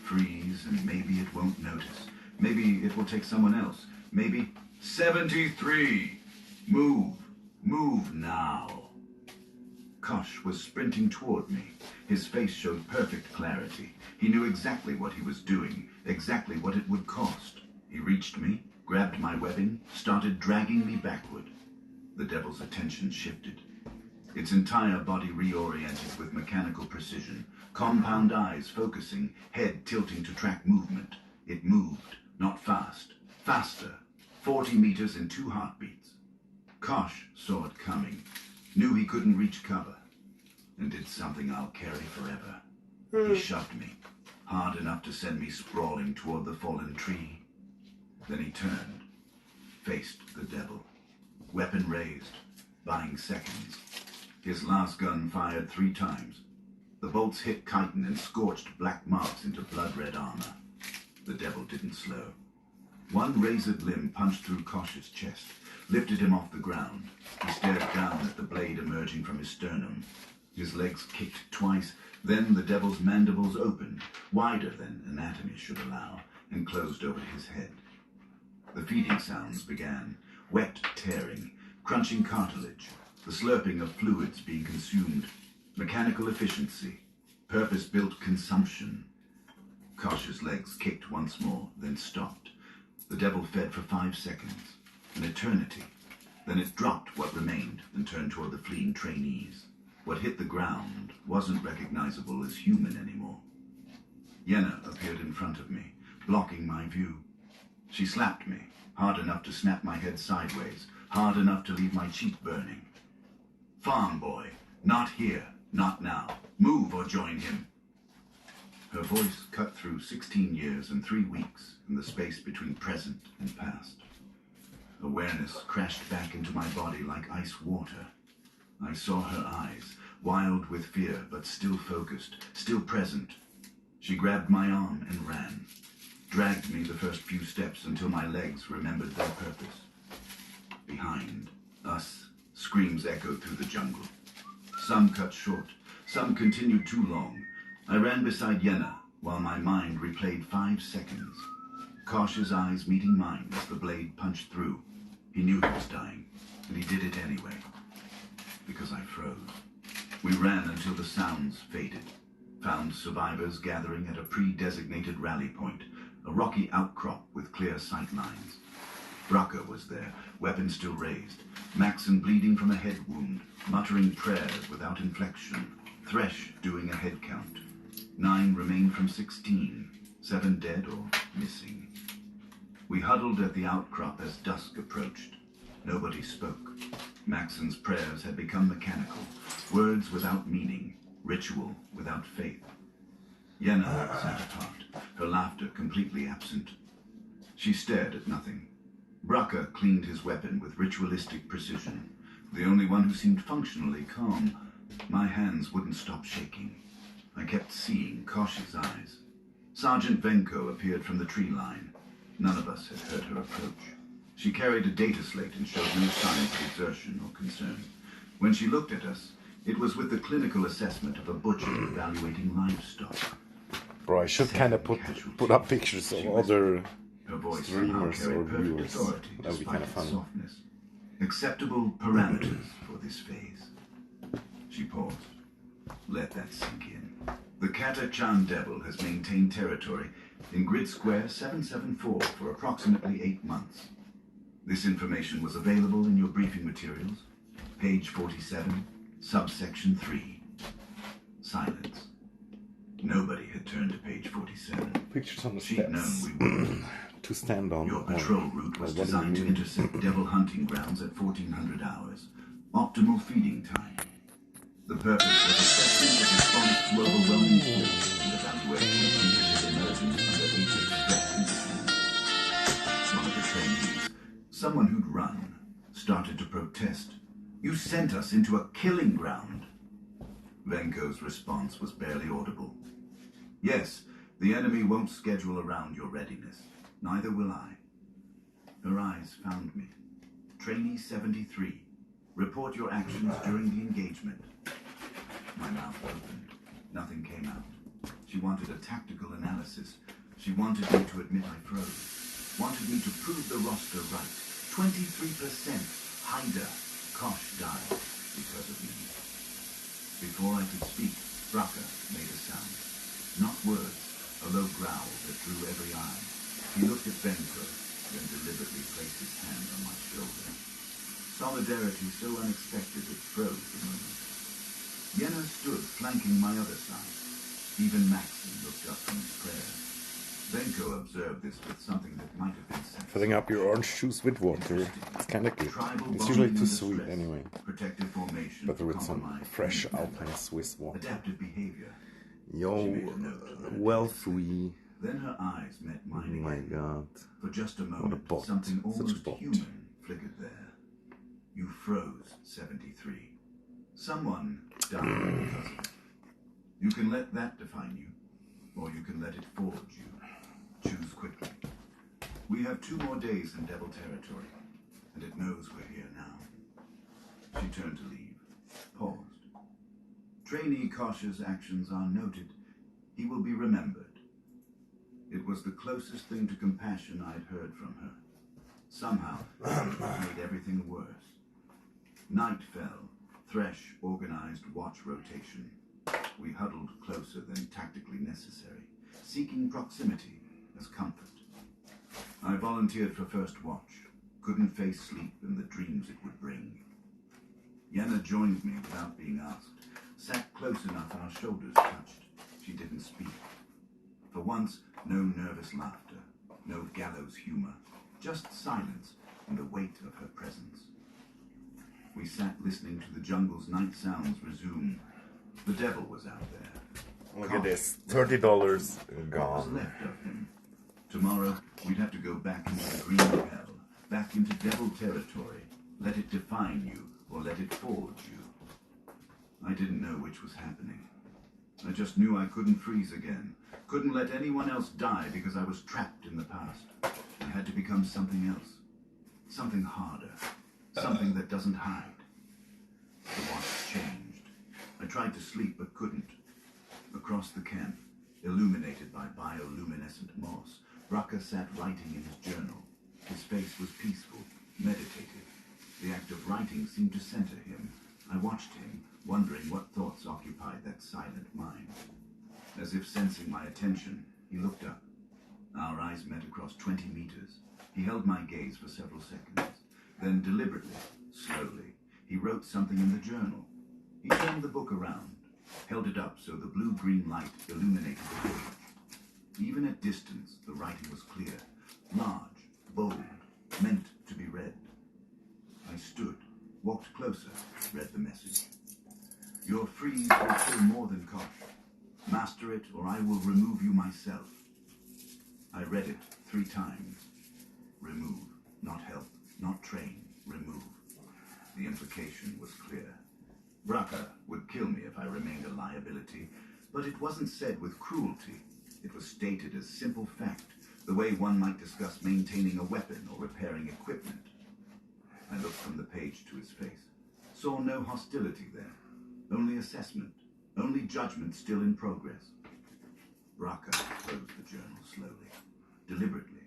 Freeze, and maybe it won't notice. Maybe it will take someone else. Maybe 73. Move. Move now. Kosh was sprinting toward me. His face showed perfect clarity. He knew exactly what he was doing, exactly what it would cost. He reached me, grabbed my webbing, started dragging me backward. The devil's attention shifted. Its entire body reoriented with mechanical precision. Compound eyes focusing, head tilting to track movement. It moved, not fast. Faster. 40 meters in 2 heartbeats. Kosh saw it coming. Knew he couldn't reach cover. And did something I'll carry forever. He shoved me. Hard enough to send me sprawling toward the fallen tree. Then he turned. Faced the devil. Weapon raised. Buying seconds. His last gun fired 3 times. The bolts hit chitin and scorched black marks into blood-red armor. The devil didn't slow. One razored limb punched through Kosh's chest, lifted him off the ground. He stared down at the blade emerging from his sternum. His legs kicked twice, then the devil's mandibles opened, wider than anatomy should allow, and closed over his head. The feeding sounds began, wet tearing, crunching cartilage, the slurping of fluids being consumed, mechanical efficiency, purpose-built consumption. Kosh's legs kicked once more, then stopped. The devil fed for 5 seconds, an eternity. Then it dropped what remained and turned toward the fleeing trainees. What hit the ground wasn't recognizable as human anymore. Yenna appeared in front of me, blocking my view. She slapped me, hard enough to snap my head sideways, hard enough to leave my cheek burning. Farm boy, not here, not now. Move or join him. Her voice cut through 16 years and 3 weeks in the space between present and past. Awareness crashed back into my body like ice water. I saw her eyes, wild with fear, but still focused, still present. She grabbed my arm and ran. dragged me the first few steps until my legs remembered their purpose. Behind us, screams echoed through the jungle. Some cut short, some continued too long. I ran beside Yenna, while my mind replayed 5 seconds. Kosh's eyes meeting mine as the blade punched through. He knew he was dying, and he did it anyway. Because I froze. We ran until the sounds faded. Found survivors gathering at a pre-designated rally point, a rocky outcrop with clear sight lines. Bracca was there, weapon still raised. Maxson bleeding from a head wound, muttering prayers without inflection. Thresh doing a head count. 9 remained from 16, 7 dead or missing. We huddled at the outcrop as dusk approached. Nobody spoke. Maxson's prayers had become mechanical, words without meaning, ritual without faith. Yenna sat apart, her laughter completely absent. She stared at nothing. Bracca cleaned his weapon with ritualistic precision, the only one who seemed functionally calm. My hands wouldn't stop shaking. I kept seeing Kosh's eyes. Sergeant Venko appeared from the tree line. None of us had heard her approach. She carried a data slate and showed no signs of exertion or concern. When she looked at us, it was with the clinical assessment of a butcher evaluating livestock. Bro, I should kind of put up pictures of other streamers or viewers. That would be kind of fun. Softness. Acceptable parameters for this phase. She paused. Let that sink in. The Kata-chan Devil has maintained territory in Grid Square 774 for approximately 8 months. This information was available in your briefing materials. Page 47, subsection 3. Silence. Nobody had turned to page 47. Pictures on the She'd known steps. we would. To stand on. Your patrol route was designed to intercept devil hunting grounds at 1400 hours. Optimal feeding time. The purpose was assessment of response to overwhelming force and evaluation of condition emergence under Apex threat conditions. One of the trainees, someone who'd run, started to protest. You sent us into a killing ground. Venko's response was barely audible. Yes, the enemy won't schedule around your readiness. Neither will I. Her eyes found me. Trainee 73. Report your actions during the engagement. My mouth opened. Nothing came out. She wanted a tactical analysis. She wanted me to admit I froze. Wanted me to prove the roster right. 23%. Haida. Kosh died because of me. Before I could speak, Bracca made a sound. Not words, a low growl that drew every eye. He looked at Venko, then deliberately placed his hand on my shoulder. Solidarity so unexpected it froze the moment. Yenna stood flanking my other side. Even Maxson looked up from his prayers. Venko observed this with something that might have been said. Filling up your orange juice with water. It's kind of good. It's usually too sweet anyway. Protective formation. But with some fresh Alpine Swiss water. Adaptive behavior. Yo, well free. Then her eyes met mine. Oh my god. For just a moment, what a bot. something almost Such a bot. human flickered there. You froze, 73. Someone died because of it. You can let that define you, or you can let it forge you. Choose quickly. We have 2 more days in Devil territory, and it knows we're here now. She turned to leave, paused. Trainee Kosh's actions are noted. He will be remembered. It was the closest thing to compassion I'd heard from her. Somehow, it made everything worse. Night fell. Thresh organized watch rotation. We huddled closer than tactically necessary, seeking proximity as comfort. I volunteered for first watch, couldn't face sleep and the dreams it would bring. Yenna joined me without being asked, sat close enough our shoulders touched. She didn't speak. For once, no nervous laughter, no gallows humor, just silence and the weight of her presence. We sat listening to the jungle's night sounds resume. The devil was out there. Look at this, $30 What was gone. left of him? Tomorrow, we'd have to go back into the green hell, back into devil territory. Let it define you, or let it forge you. I didn't know which was happening. I just knew I couldn't freeze again. Couldn't let anyone else die because I was trapped in the past. I had to become something else. Something harder. Something that doesn't hide. The watch changed. I tried to sleep but couldn't. Across the camp, illuminated by bioluminescent moss, Braca sat writing in his journal. His face was peaceful, meditative. The act of writing seemed to center him. I watched him, wondering what thoughts occupied that silent mind. As if sensing my attention, he looked up. Our eyes met across 20 meters. He held my gaze for several seconds. Then deliberately, slowly, he wrote something in the journal. He turned the book around, held it up so the blue-green light illuminated the page. Even at distance, the writing was clear, large, bold, meant to be read. I stood, walked closer, read the message. Your freeze will kill more than Kosh. Master it, or I will remove you myself. I read it 3 times. Remove, not help, not train, remove. The implication was clear. Braca would kill me if I remained a liability, but it wasn't said with cruelty. It was stated as simple fact, the way one might discuss maintaining a weapon or repairing equipment. I looked from the page to his face, saw no hostility there, only assessment, only judgment still in progress. Braca closed the journal slowly, deliberately,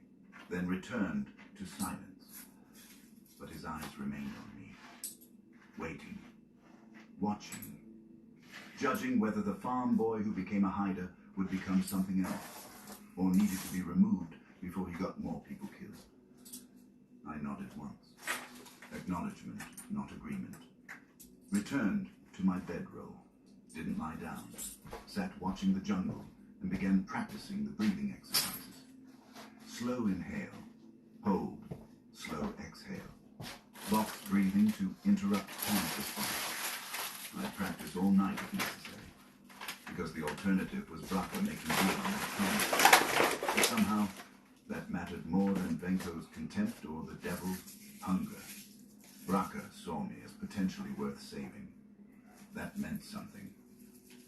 then returned to silence. But his eyes remained on me, waiting, watching, judging whether the farm boy who became a hider would become something else, or needed to be removed before he got more people killed. I nodded once. Acknowledgement, not agreement. Returned to my bedroll. Didn't lie down. Sat watching the jungle and began practicing the breathing exercises. Slow inhale. Hold. Slow exhale. Box breathing to interrupt panic response. I practiced all night if necessary, because the alternative was Braca making good on that promise. But somehow, that mattered more than Venko's contempt or the devil's hunger. Braca saw me as potentially worth saving. That meant something.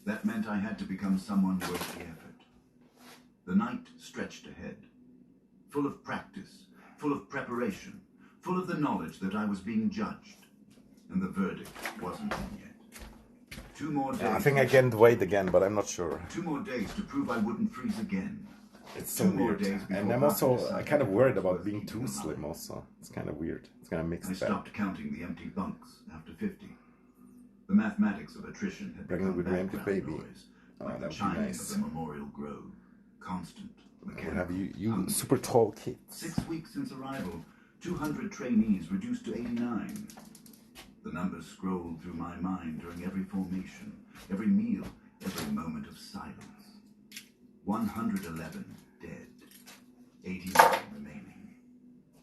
That meant I had to become someone worth the effort. The night stretched ahead, full of practice, full of preparation, full of the knowledge that I was being judged, and the verdict wasn't in yet. 2 more days. I think I can wait again, but I'm not sure. 2 more days to prove I wouldn't freeze again. It's so weird. And I'm also kind of worried about being too slim also. It's kind of weird. It's kind of mixed I stopped counting the empty bunks after 50. The mathematics of attrition had pregnant with an empty background baby. noise, Oh, like that the would be chiming nice. of the Memorial Grove. Constant, We'll mechanical, have you hungry. super tall kids. 6 weeks since arrival, 200 trainees reduced to 89. The numbers scrolled through my mind during every formation, every meal, every moment of silence. 111 dead, 89 remaining.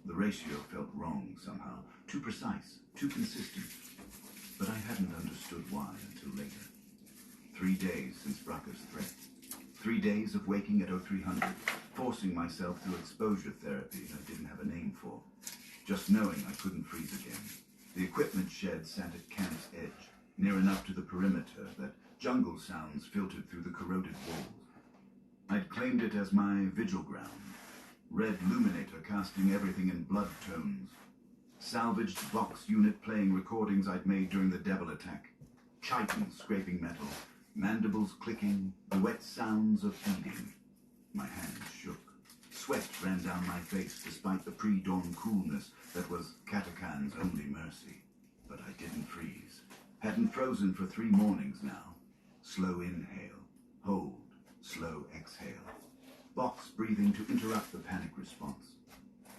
The ratio felt wrong somehow, too precise, too consistent. But I hadn't understood why until later. 3 days since Braca's threat. 3 days of waking at 0300, forcing myself through exposure therapy I didn't have a name for. Just knowing I couldn't freeze again. The equipment shed sat at camp's edge, near enough to the perimeter that jungle sounds filtered through the corroded walls. I'd claimed it as my vigil ground. Red luminator casting everything in blood tones. Salvaged box unit playing recordings I'd made during the devil attack. Chitin scraping metal. Mandibles clicking. The wet sounds of feeding. My hands shook. Sweat ran down my face despite the pre-dawn coolness that was Katakan's only mercy. But I didn't freeze. Hadn't frozen for 3 mornings now. Slow inhale. Hold. Slow exhale. Box breathing to interrupt the panic response.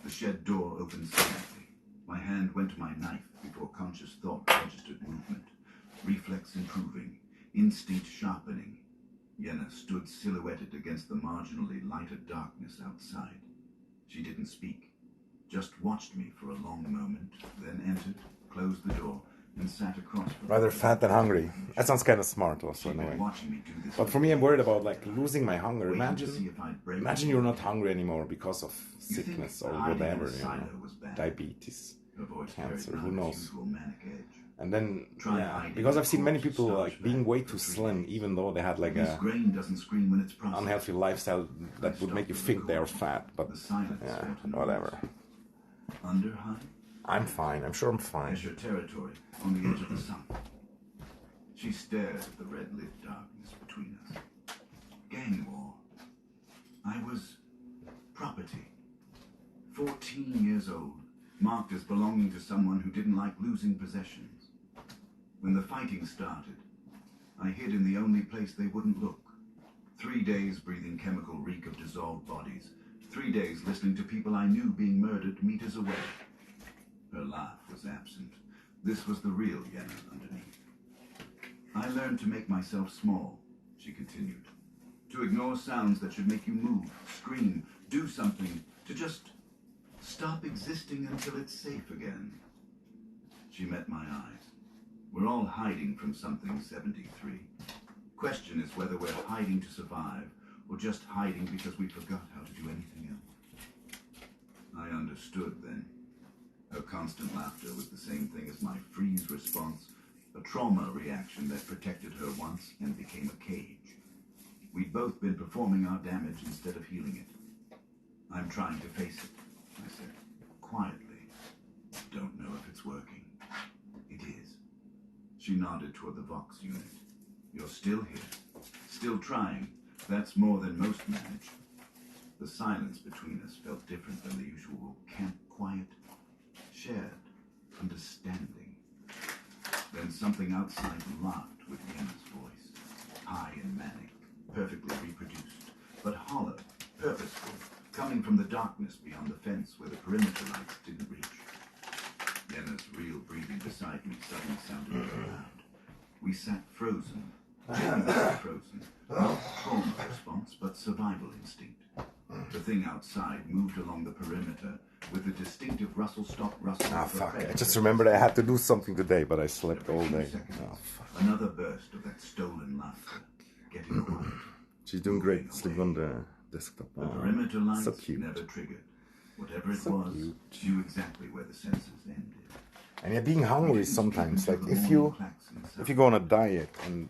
The shed door opened silently. My hand went to my knife before conscious thought registered movement. Reflex improving. Instinct sharpening. Yenna stood silhouetted against the marginally lighter darkness outside. She didn't speak, just watched me for a long moment, then entered, closed the door, and sat across from Rather fat than hungry. That sounds kind of smart also in a way. But for me, I'm worried about like losing my hunger. Imagine you're not hungry anymore because of sickness or whatever, you know, diabetes, cancer, who knows. And then, yeah, because I've seen many people like being way too slim, even though they had like a unhealthy lifestyle that would make you think they are fat. But yeah, whatever. I'm fine. I'm sure I'm fine. Escher territory on the edge of the sun. She stared at the red-lit darkness between us. Gang war. I was property. 14 years old, marked as belonging to someone who didn't like losing possessions. When the fighting started, I hid in the only place they wouldn't look. 3 days breathing chemical reek of dissolved bodies. 3 days listening to people I knew being murdered meters away. Her laugh was absent. This was the real Yenna underneath. I learned to make myself small, she continued. To ignore sounds that should make you move, scream, do something, to just stop existing until it's safe again. She met my eyes. We're all hiding from something, 73. Question is whether we're hiding to survive, or just hiding because we forgot how to do anything else. I understood then. Her constant laughter was the same thing as my freeze response, a trauma reaction that protected her once and became a cage. We'd both been performing our damage instead of healing it. I'm trying to face it, I said, quietly. Don't know if it's working. It is. She nodded toward the Vox unit. You're still here, still trying. That's more than most manage. The silence between us felt different than the usual camp quiet. Shared understanding. Then something outside laughed with Yenna's voice. High and manic, perfectly reproduced, but hollow, purposeful, coming from the darkness beyond the fence where the perimeter lights didn't reach. Yenna's real breathing beside me suddenly sounded loud. We sat frozen, genuinely frozen. Not trauma response, but survival instinct. The thing outside moved along the perimeter with a distinctive rustle-stop rustle. Ah, fuck. I just remembered I had to do something today, but I slept all day. Oh, fuck. Another burst of that stolen laughter. Getting quiet. She's doing great. Sleeping on the desktop. The perimeter lights so cute. never triggered. Whatever it was, knew exactly where the senses ended. And yeah, being hungry sometimes, like if you go on a diet and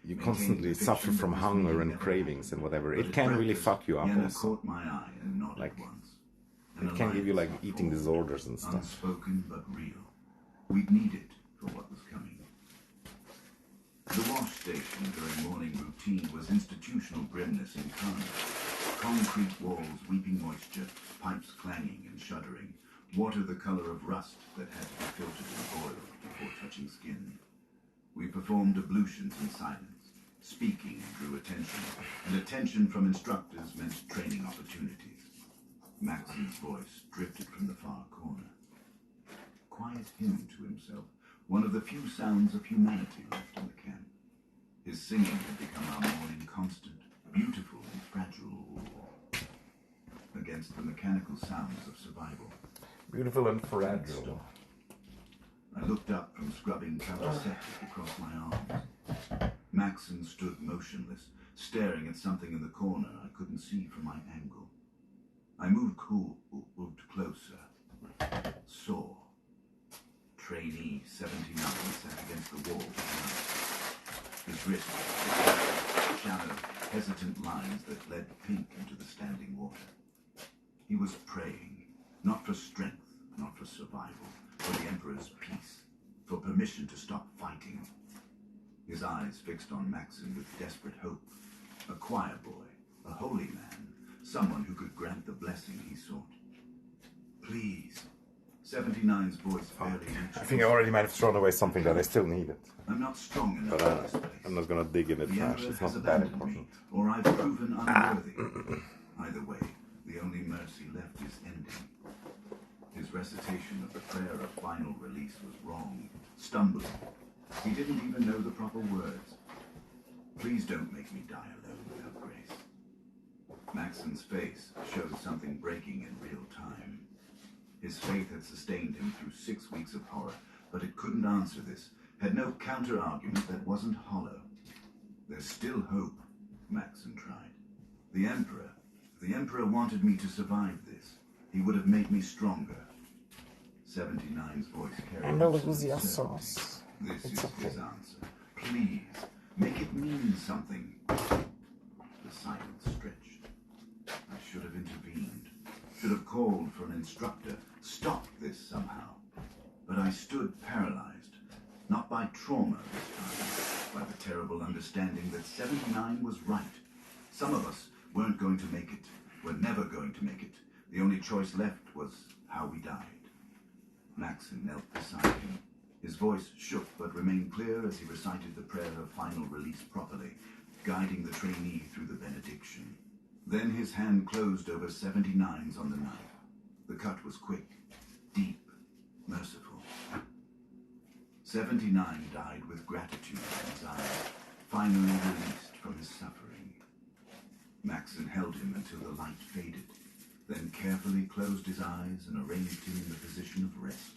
you constantly suffer from hunger and cravings and whatever, it can really fuck you up also. Like, it can give you like eating disorders and stuff. Unspoken but real. We'd need it for what was coming. The wash station during morning routine was institutional grimness incarnate. Concrete walls weeping moisture, pipes clanging and shuddering. Water the color of rust that had to be filtered and boiled before touching skin. We performed ablutions in silence. Speaking drew attention, and attention from instructors meant training opportunities. Maxon's voice drifted from the far corner. Quiet hymn to himself, one of the few sounds of humanity left in the camp. His singing had become our morning constant, beautiful and fragile, against the mechanical sounds of survival. Beautiful and fragile. I looked up from scrubbing contraceptive across my arms. Maxon stood motionless, staring at something in the corner I couldn't see from my angle. I moved closer. Saw. Trainee 79 sat against the wall behind. His wrist, shallow, hesitant lines that led pink into the standing water. He was praying. Not for strength, not for survival, for the Emperor's peace, for permission to stop fighting. His eyes fixed on Maxon with desperate hope. A choir boy, a holy man, someone who could grant the blessing he sought. Please. 79's voice barely reached. I think I already might have thrown away something that I still needed. I'm not strong enough for this place. I'm not gonna dig in it trash. It's not that important. Or I've proven unworthy. Either way, the only mercy left is ending. His recitation of the prayer of final release was wrong, stumbling. He didn't even know the proper words. Please don't make me die alone without grace. Maxon's face showed something breaking in real time. His faith had sustained him through 6 weeks of horror, but it couldn't answer this, had no counter-argument that wasn't hollow. There's still hope, Maxon tried. The Emperor wanted me to survive this. He would have made me stronger. 79's voice carried. And Olivia sauce. This is his answer. Please, make it mean something. The silence stretched. I should have intervened. Should have called for an instructor. Stopped this somehow. But I stood paralyzed. Not by trauma this time. By the terrible understanding that 79 was right. Some of us weren't going to make it. Were never going to make it. The only choice left was how we died. Maxon knelt beside him. His voice shook but remained clear as he recited the prayer of final release properly, guiding the trainee through the benediction. Then his hand closed over 79's on the knife. The cut was quick, deep, merciful. 79 died with gratitude in his eyes, finally released from his suffering. Maxon held him until the light faded, then carefully closed his eyes and arranged him in the position of rest.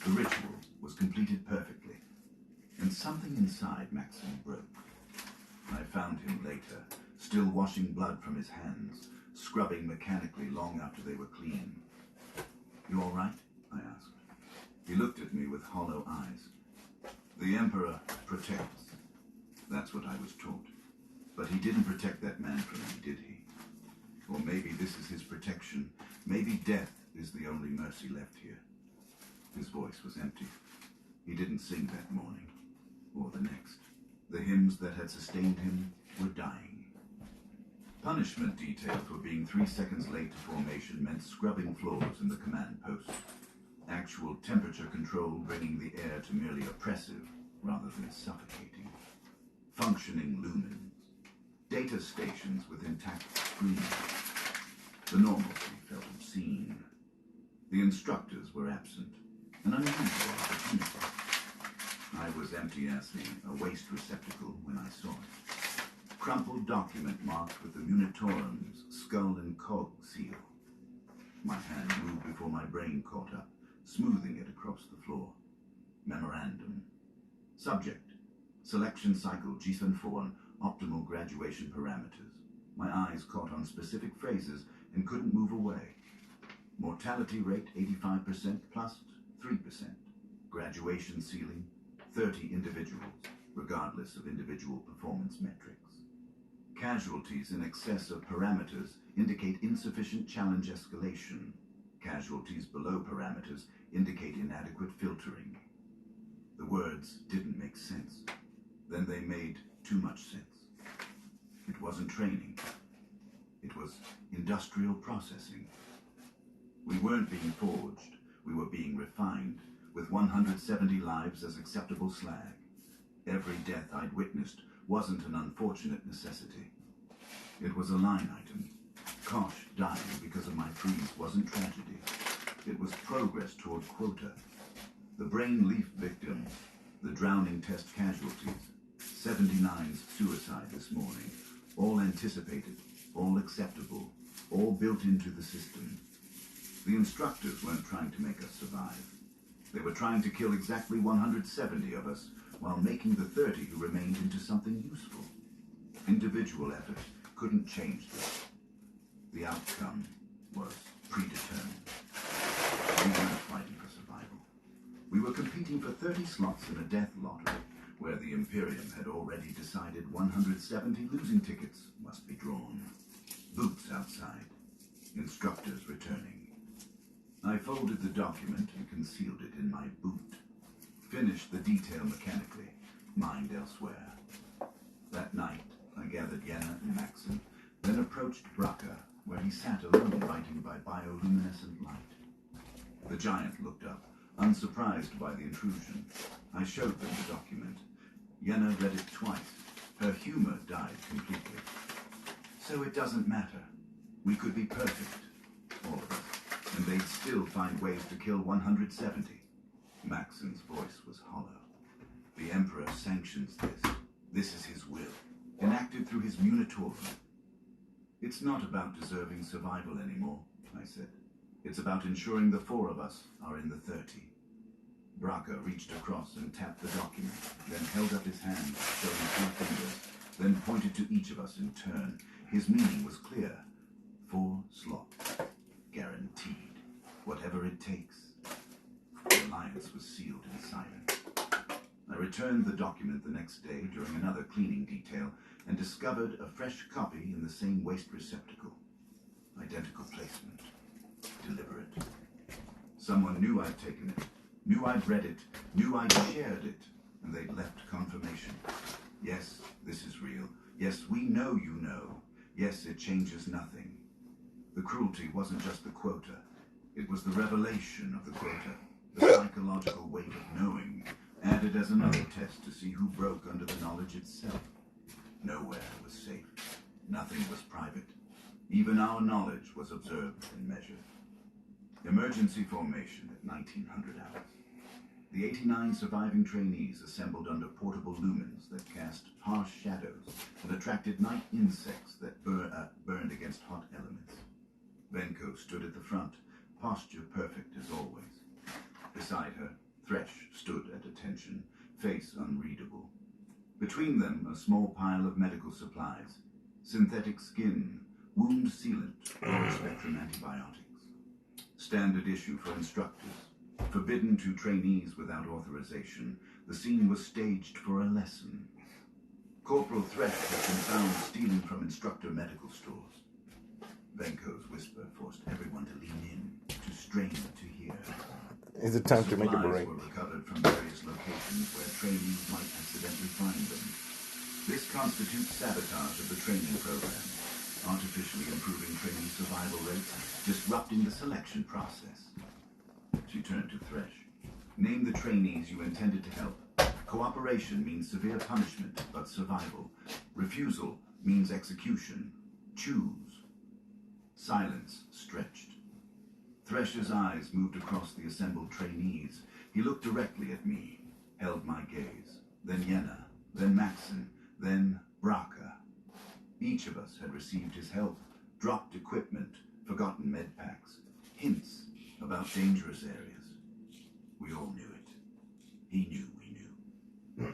The ritual was completed perfectly, and something inside Maxon broke. I found him later, still washing blood from his hands, scrubbing mechanically long after they were clean. "You all right?" I asked. He looked at me with hollow eyes. "The Emperor protects." That's what I was taught. But he didn't protect that man from me, did he? Or maybe this is his protection. Maybe death is the only mercy left here. His voice was empty. He didn't sing that morning, or the next. The hymns that had sustained him were dying. Punishment detail for being 3 seconds late to formation meant scrubbing floors in the command post. Actual temperature control bringing the air to merely oppressive rather than suffocating. Functioning lumens. Data stations with intact screens. The normalcy felt obscene. The instructors were absent. An unusual opportunity. I was empty as a waste receptacle when I saw it. Crumpled document marked with the Munitorum's skull and cog seal. My hand moved before my brain caught up, smoothing it across the floor. Memorandum. Subject. Selection cycle G4 optimal graduation parameters. My eyes caught on specific phrases and couldn't move away. Mortality rate 85% plus 3%. Graduation ceiling 30 individuals, regardless of individual performance metrics. Casualties in excess of parameters indicate insufficient challenge escalation. Casualties below parameters indicate inadequate filtering. The words didn't make sense. Then they made too much sense. It wasn't training. It was industrial processing. We weren't being forged. We were being refined, with 170 lives as acceptable slag. Every death I'd witnessed wasn't an unfortunate necessity. It was a line item. Kosh dying because of my freeze wasn't tragedy. It was progress toward quota. The brain leaf victims, the drowning test casualties, 79's suicide this morning, all anticipated, all acceptable, all built into the system. The instructors weren't trying to make us survive. They were trying to kill exactly 170 of us while making the 30 who remained into something useful. Individual effort couldn't change this. The outcome was predetermined. We weren't fighting for survival. We were competing for 30 slots in a death lottery where the Imperium had already decided 170 losing tickets must be drawn. Boots outside. Instructors returning. I folded the document and concealed it in my boot. Finished the detail mechanically, mind elsewhere. That night, I gathered Yenna and Maxon, then approached Braca, where he sat alone writing by bioluminescent light. The giant looked up, unsurprised by the intrusion. I showed them the document. Yenna read it twice. Her humor died completely. So it doesn't matter. We could be perfect, all of us. And they'd still find ways to kill 170. Maxon's voice was hollow. The Emperor sanctions this. This is his will, enacted through his Munitorum. It's not about deserving survival anymore, I said. It's about ensuring the 4 of us are in the 30. Braca reached across and tapped the document, then held up his hand, showing 2 fingers, then pointed to each of us in turn. His meaning was clear. 4 slots. Guaranteed. Whatever it takes. compliance was sealed in silence. I returned the document the next day during another cleaning detail and discovered a fresh copy in the same waste receptacle. Identical placement. Deliberate. Someone knew I'd taken it, knew I'd read it, knew I'd shared it, and they'd left confirmation. Yes, this is real. Yes, we know you know. Yes, it changes nothing. The cruelty wasn't just the quota. It was the revelation of the quota, the psychological weight of knowing, added as another test to see who broke under the knowledge itself. Nowhere was safe. Nothing was private. Even our knowledge was observed and measured. Emergency formation at 1900 hours. The 89 surviving trainees assembled under portable lumens that cast harsh shadows and attracted night insects that burned against hot elements. Venko stood at the front, posture perfect as always. Beside her, Thresh stood at attention, face unreadable. Between them, a small pile of medical supplies, synthetic skin, wound sealant, broad-spectrum antibiotics. Standard issue for instructors. Forbidden to trainees without authorization, the scene was staged for a lesson. Corporal Thresh had been found stealing from instructor medical stores. Venko's whisper forced everyone to lean in, to strain to hear. Is it time to make a break? Supplies were recovered from various locations where trainees might accidentally find them. This constitutes sabotage of the training program, artificially improving trainee survival rates, disrupting the selection process. She turned to Thresh. Name the trainees you intended to help. Cooperation means severe punishment, but survival. Refusal means execution. Choose. Silence stretched. Thresh's eyes moved across the assembled trainees. He looked directly at me, held my gaze. Then Yenna, then Maxson, then Braka. Each of us had received his help, dropped equipment, forgotten med packs, hints about dangerous areas. We all knew it. He knew we knew.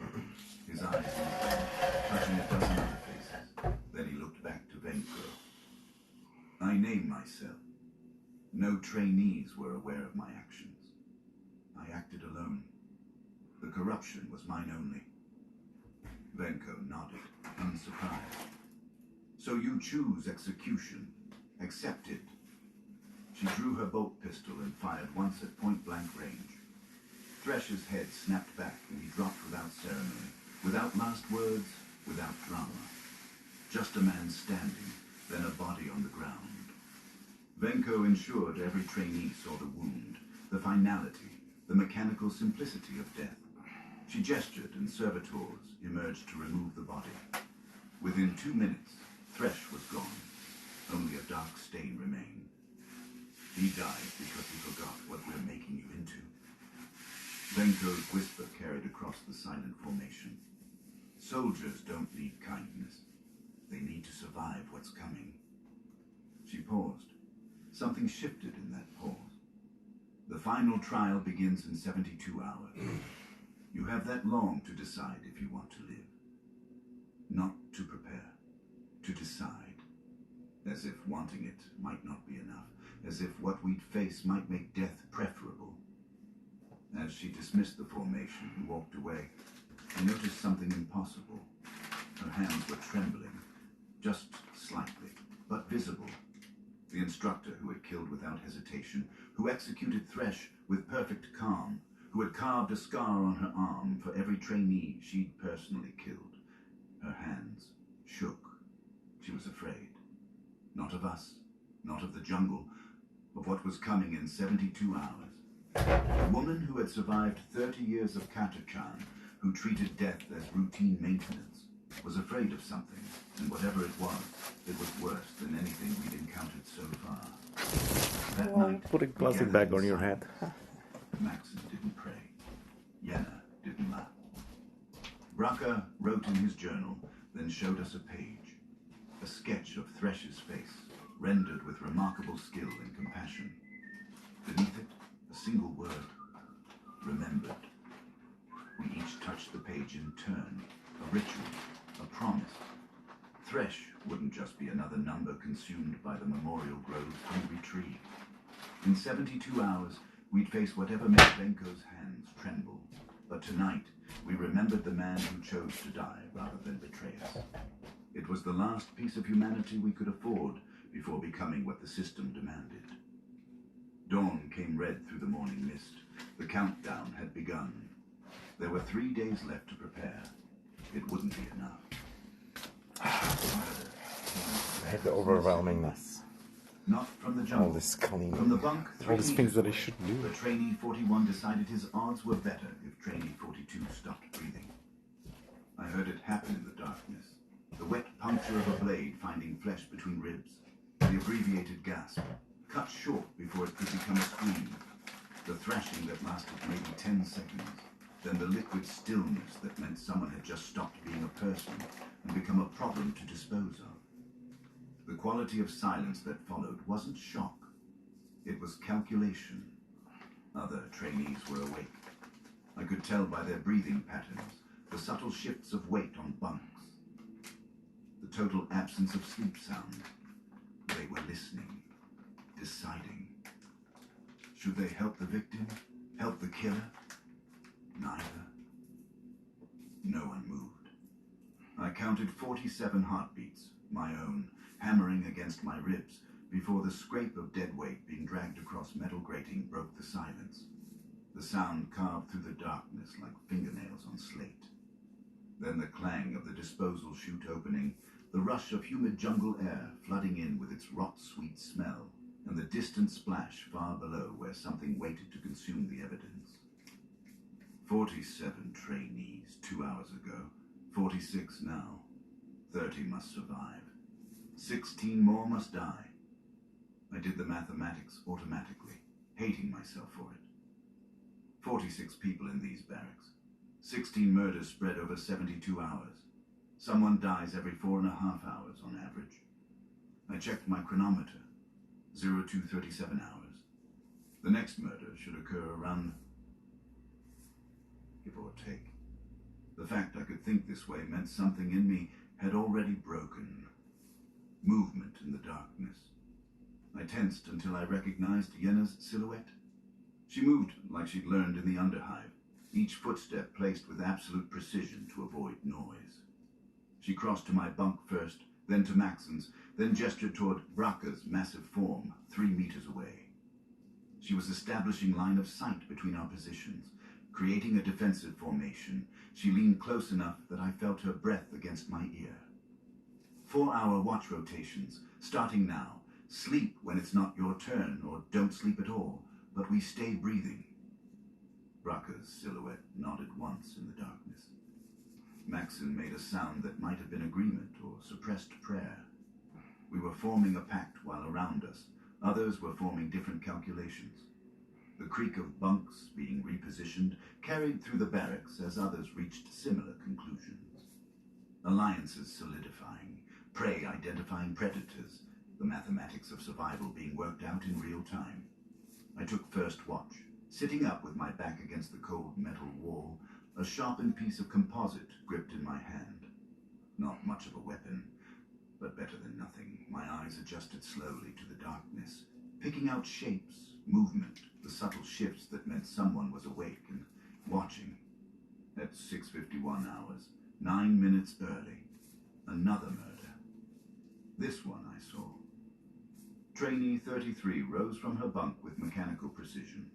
His eyes moved, touching a dozen other faces. Then he looked back to Venko. I named myself. No trainees were aware of my actions. I acted alone. The corruption was mine only. Venko nodded, unsurprised. So you choose execution. Accepted. She drew her bolt pistol and fired once at point-blank range. Thresh's head snapped back and he dropped without ceremony, without last words, without drama. Just a man standing, then a body on the ground. Venko ensured every trainee saw the wound, the finality, the mechanical simplicity of death. She gestured and servitors emerged to remove the body. Within 2 minutes, Thresh was gone. Only a dark stain remained. He died because he forgot what we're making you into. Venko's whisper carried across the silent formation. Soldiers don't need kindness. They need to survive what's coming. She paused. Something shifted in that pause. The final trial begins in 72 hours. You have that long to decide if you want to live. Not to prepare, to decide. As if wanting it might not be enough. As if what we'd face might make death preferable. As she dismissed the formation and walked away, I noticed something impossible. Her hands were trembling, just slightly, but visible. The instructor who had killed without hesitation, who executed Thresh with perfect calm, who had carved a scar on her arm for every trainee she'd personally killed. Her hands shook. She was afraid. Not of us, not of the jungle, of what was coming in 72 hours. A woman who had survived 30 years of Katachan, who treated death as routine maintenance, was afraid of something, and whatever it was worse than anything we'd encountered so far. That night, put a plastic bag on your head. Maxson didn't pray. Yenna didn't laugh. Braka wrote in his journal, then showed us a page. A sketch of Thresh's face, rendered with remarkable skill and compassion. Beneath it, a single word. Remembered. We each touched the page in turn. A ritual. A promise. Thresh wouldn't just be another number consumed by the Memorial Grove to be retrieved. In 72 hours, We'd face whatever made Benko's hands tremble. But tonight, we remembered the man who chose to die rather than betray us. It was the last piece of humanity we could afford before becoming what the system demanded. Dawn came red through the morning mist. The countdown had begun. There were 3 days left to prepare. It wouldn't be enough. I hate the overwhelmingness. Not from the jungle. All this cleaning. From the bunk, all these things that I shouldn't do. The trainee 41 decided his odds were better if trainee 42 stopped breathing. I heard it happen in the darkness. The wet puncture of a blade finding flesh between ribs. The abbreviated gasp, cut short before it could become a scream. The thrashing that lasted maybe 10 seconds. Then the liquid stillness that meant someone had just stopped being a person and become a problem to dispose of. The quality of silence that followed wasn't shock. It was calculation. Other trainees were awake. I could tell by their breathing patterns, the subtle shifts of weight on bunks, the total absence of sleep sound. They were listening, deciding. Should they help the victim? Help the killer? Neither. No one moved. I counted 47 heartbeats, my own, hammering against my ribs, before the scrape of dead weight being dragged across metal grating broke the silence. The sound carved through the darkness like fingernails on slate. Then the clang of the disposal chute opening, the rush of humid jungle air flooding in with its rot-sweet smell, and the distant splash far below where something waited to consume the evidence. 47 trainees 2 hours ago, 46 now. 30 must survive. 16 more must die. I did the mathematics automatically, hating myself for it. 46 people in these barracks. 16 murders spread over 72 hours. Someone dies every 4.5 hours on average. I checked my chronometer. 0237 hours. The next murder should occur around, give or take. The fact I could think this way meant something in me had already broken. Movement in the darkness. I tensed until I recognized Yenna's silhouette. She moved like she'd learned in the underhive, each footstep placed with absolute precision to avoid noise. She crossed to my bunk first, then to Maxon's, then gestured toward Bracca's massive form 3 meters away. She was establishing line of sight between our positions, creating a defensive formation. She leaned close enough that I felt her breath against my ear. 4-hour watch rotations, starting now. Sleep when it's not your turn, or don't sleep at all, but we stay breathing. Bracca's silhouette nodded once in the darkness. Maxon made a sound that might have been agreement or suppressed prayer. We were forming a pact while around us. Others were forming different calculations. The creak of bunks being repositioned carried through the barracks as others reached similar conclusions. Alliances solidifying, prey identifying predators, the mathematics of survival being worked out in real time. I took first watch, sitting up with my back against the cold metal wall, a sharpened piece of composite gripped in my hand. Not much of a weapon, but better than nothing. My eyes adjusted slowly to the darkness, picking out shapes, movement, the subtle shifts that meant someone was awake and watching. At 6:51 hours, 9 minutes early, another murder. This one I saw. Trainee 33 rose from her bunk with mechanical precision.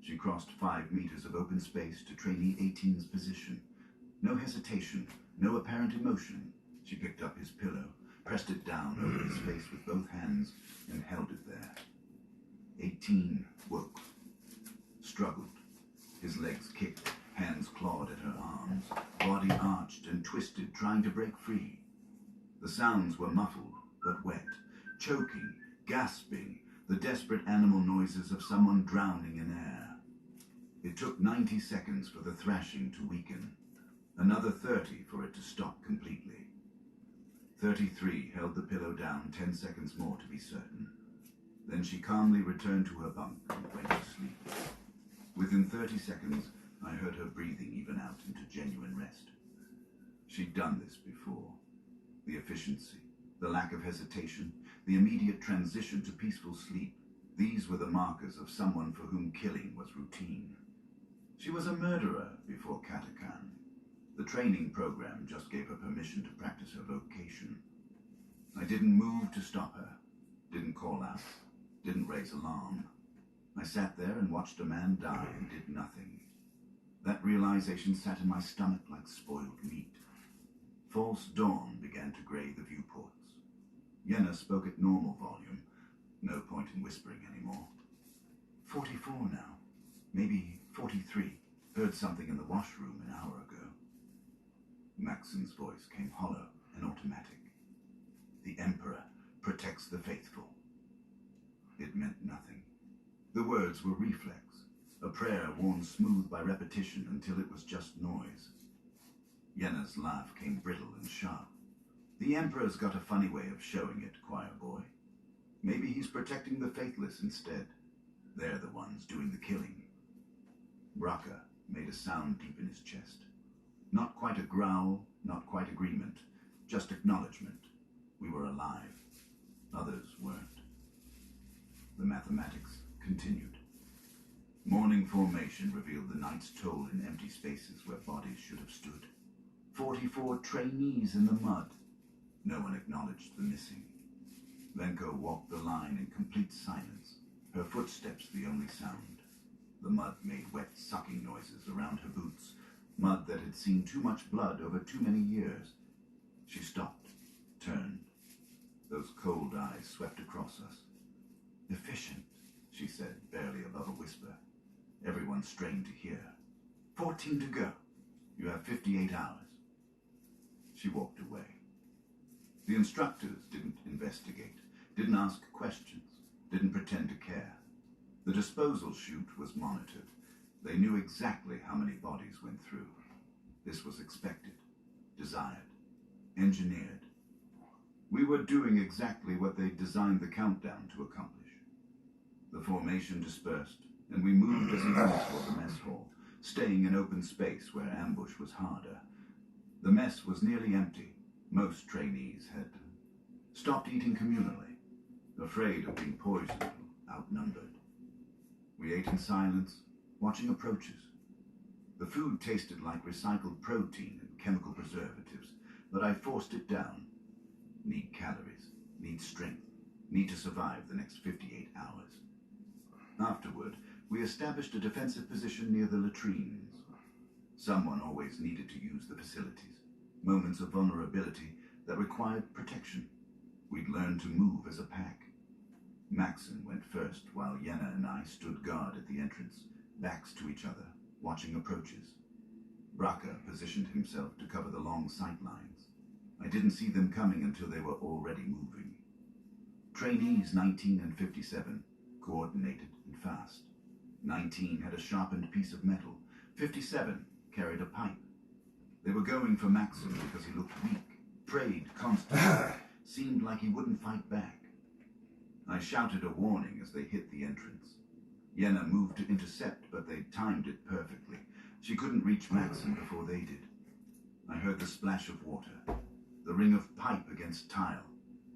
She crossed 5 meters of open space to trainee 18's position. No hesitation, no apparent emotion. She picked up his pillow, pressed it down over his face with both hands, and held it there. 18 woke, struggled. His legs kicked, hands clawed at her arms, body arched and twisted, trying to break free. The sounds were muffled, but wet, choking, gasping, the desperate animal noises of someone drowning in air. It took 90 seconds for the thrashing to weaken, another 30 for it to stop completely. 33 held the pillow down 10 seconds more to be certain. Then she calmly returned to her bunk and went to sleep. Within 30 seconds, I heard her breathing even out into genuine rest. She'd done this before. The efficiency, the lack of hesitation, the immediate transition to peaceful sleep. These were the markers of someone for whom killing was routine. She was a murderer before Katakan. The training program just gave her permission to practice her vocation. I didn't move to stop her, didn't call out, didn't raise alarm. I sat there and watched a man die and did nothing. That realization sat in my stomach like spoiled meat. False dawn began to gray the viewports. Yenna spoke at normal volume. No point in whispering anymore. 44 now. Maybe 43. Heard something in the washroom an hour ago. Maxon's voice came hollow and automatic. The Emperor protects the faithful. It meant nothing. The words were reflex, a prayer worn smooth by repetition until it was just noise. Yenna's laugh came brittle and sharp. The Emperor's got a funny way of showing it, choir boy. Maybe he's protecting the faithless instead. They're the ones doing the killing. Bracca made a sound deep in his chest. Not quite a growl, not quite agreement, just acknowledgement. We were alive. Others weren't. The mathematics continued. Morning formation revealed the night's toll in empty spaces where bodies should have stood. 44 trainees in the mud. No one acknowledged the missing. Venko walked the line in complete silence, her footsteps the only sound. The mud made wet sucking noises around her boots, mud that had seen too much blood over too many years. She stopped, turned. Those cold eyes swept across us. Efficient, she said, barely above a whisper. Everyone strained to hear. 14 to go. You have 58 hours. She walked away. The instructors didn't investigate, didn't ask questions, didn't pretend to care. The disposal chute was monitored. They knew exactly how many bodies went through. This was expected, desired, engineered. We were doing exactly what they designed the countdown to accomplish. The formation dispersed, and we moved as equals toward the mess hall, staying in open space where ambush was harder. The mess was nearly empty. Most trainees had stopped eating communally, afraid of being poisoned or outnumbered. We ate in silence, watching approaches. The food tasted like recycled protein and chemical preservatives, but I forced it down. Need calories, need strength, need to survive the next 58 hours. Afterward, we established a defensive position near the latrines. Someone always needed to use the facilities, moments of vulnerability that required protection. We'd learned to move as a pack. Maxon went first while Yenna and I stood guard at the entrance, backs to each other, watching approaches. Bracca positioned himself to cover the long sight lines. I didn't see them coming until they were already moving. Trainees 19 and 57, coordinated and fast. 19 had a sharpened piece of metal. 57 carried a pipe. They were going for Maxon because he looked weak, prayed constantly, seemed like he wouldn't fight back. I shouted a warning as they hit the entrance. Yenna moved to intercept, but they timed it perfectly. She couldn't reach Maxon before they did. I heard the splash of water, the ring of pipe against tile,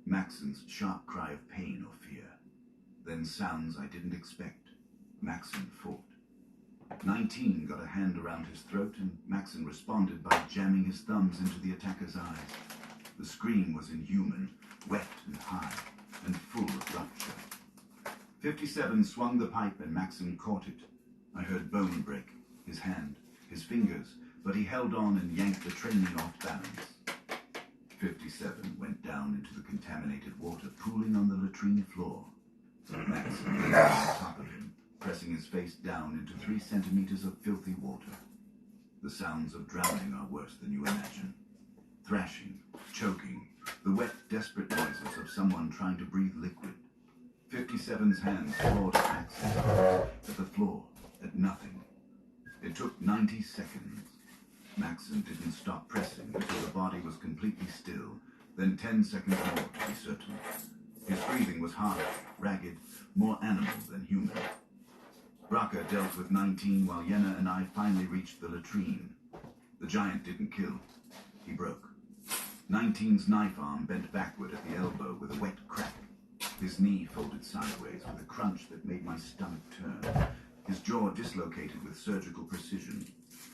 Maxon's sharp cry of pain or fear. Then sounds I didn't expect. Maxon fought. 19 got a hand around his throat, and Maxon responded by jamming his thumbs into the attacker's eyes. The scream was inhuman, wet and high, and full of rupture. 57 swung the pipe, and Maxon caught it. I heard bone break, his hand, his fingers, but he held on and yanked the training off balance. 57 went down into the contaminated water pooling on the latrine floor. Maxon lay on top of him, pressing his face down into 3 centimeters of filthy water. The sounds of drowning are worse than you imagine. Thrashing, choking, the wet, desperate noises of someone trying to breathe liquid. 57's hands clawed at Maxon, at the floor, at nothing. It took 90 seconds. Maxon didn't stop pressing until the body was completely still, then 10 seconds more to be certain. His breathing was harder, ragged, more animal than human. Bracca dealt with 19 while Yenna and I finally reached the latrine. The giant didn't kill. He broke. 19's knife arm bent backward at the elbow with a wet crack. His His knee folded sideways with a crunch that made my stomach turn. His jaw dislocated with surgical precision.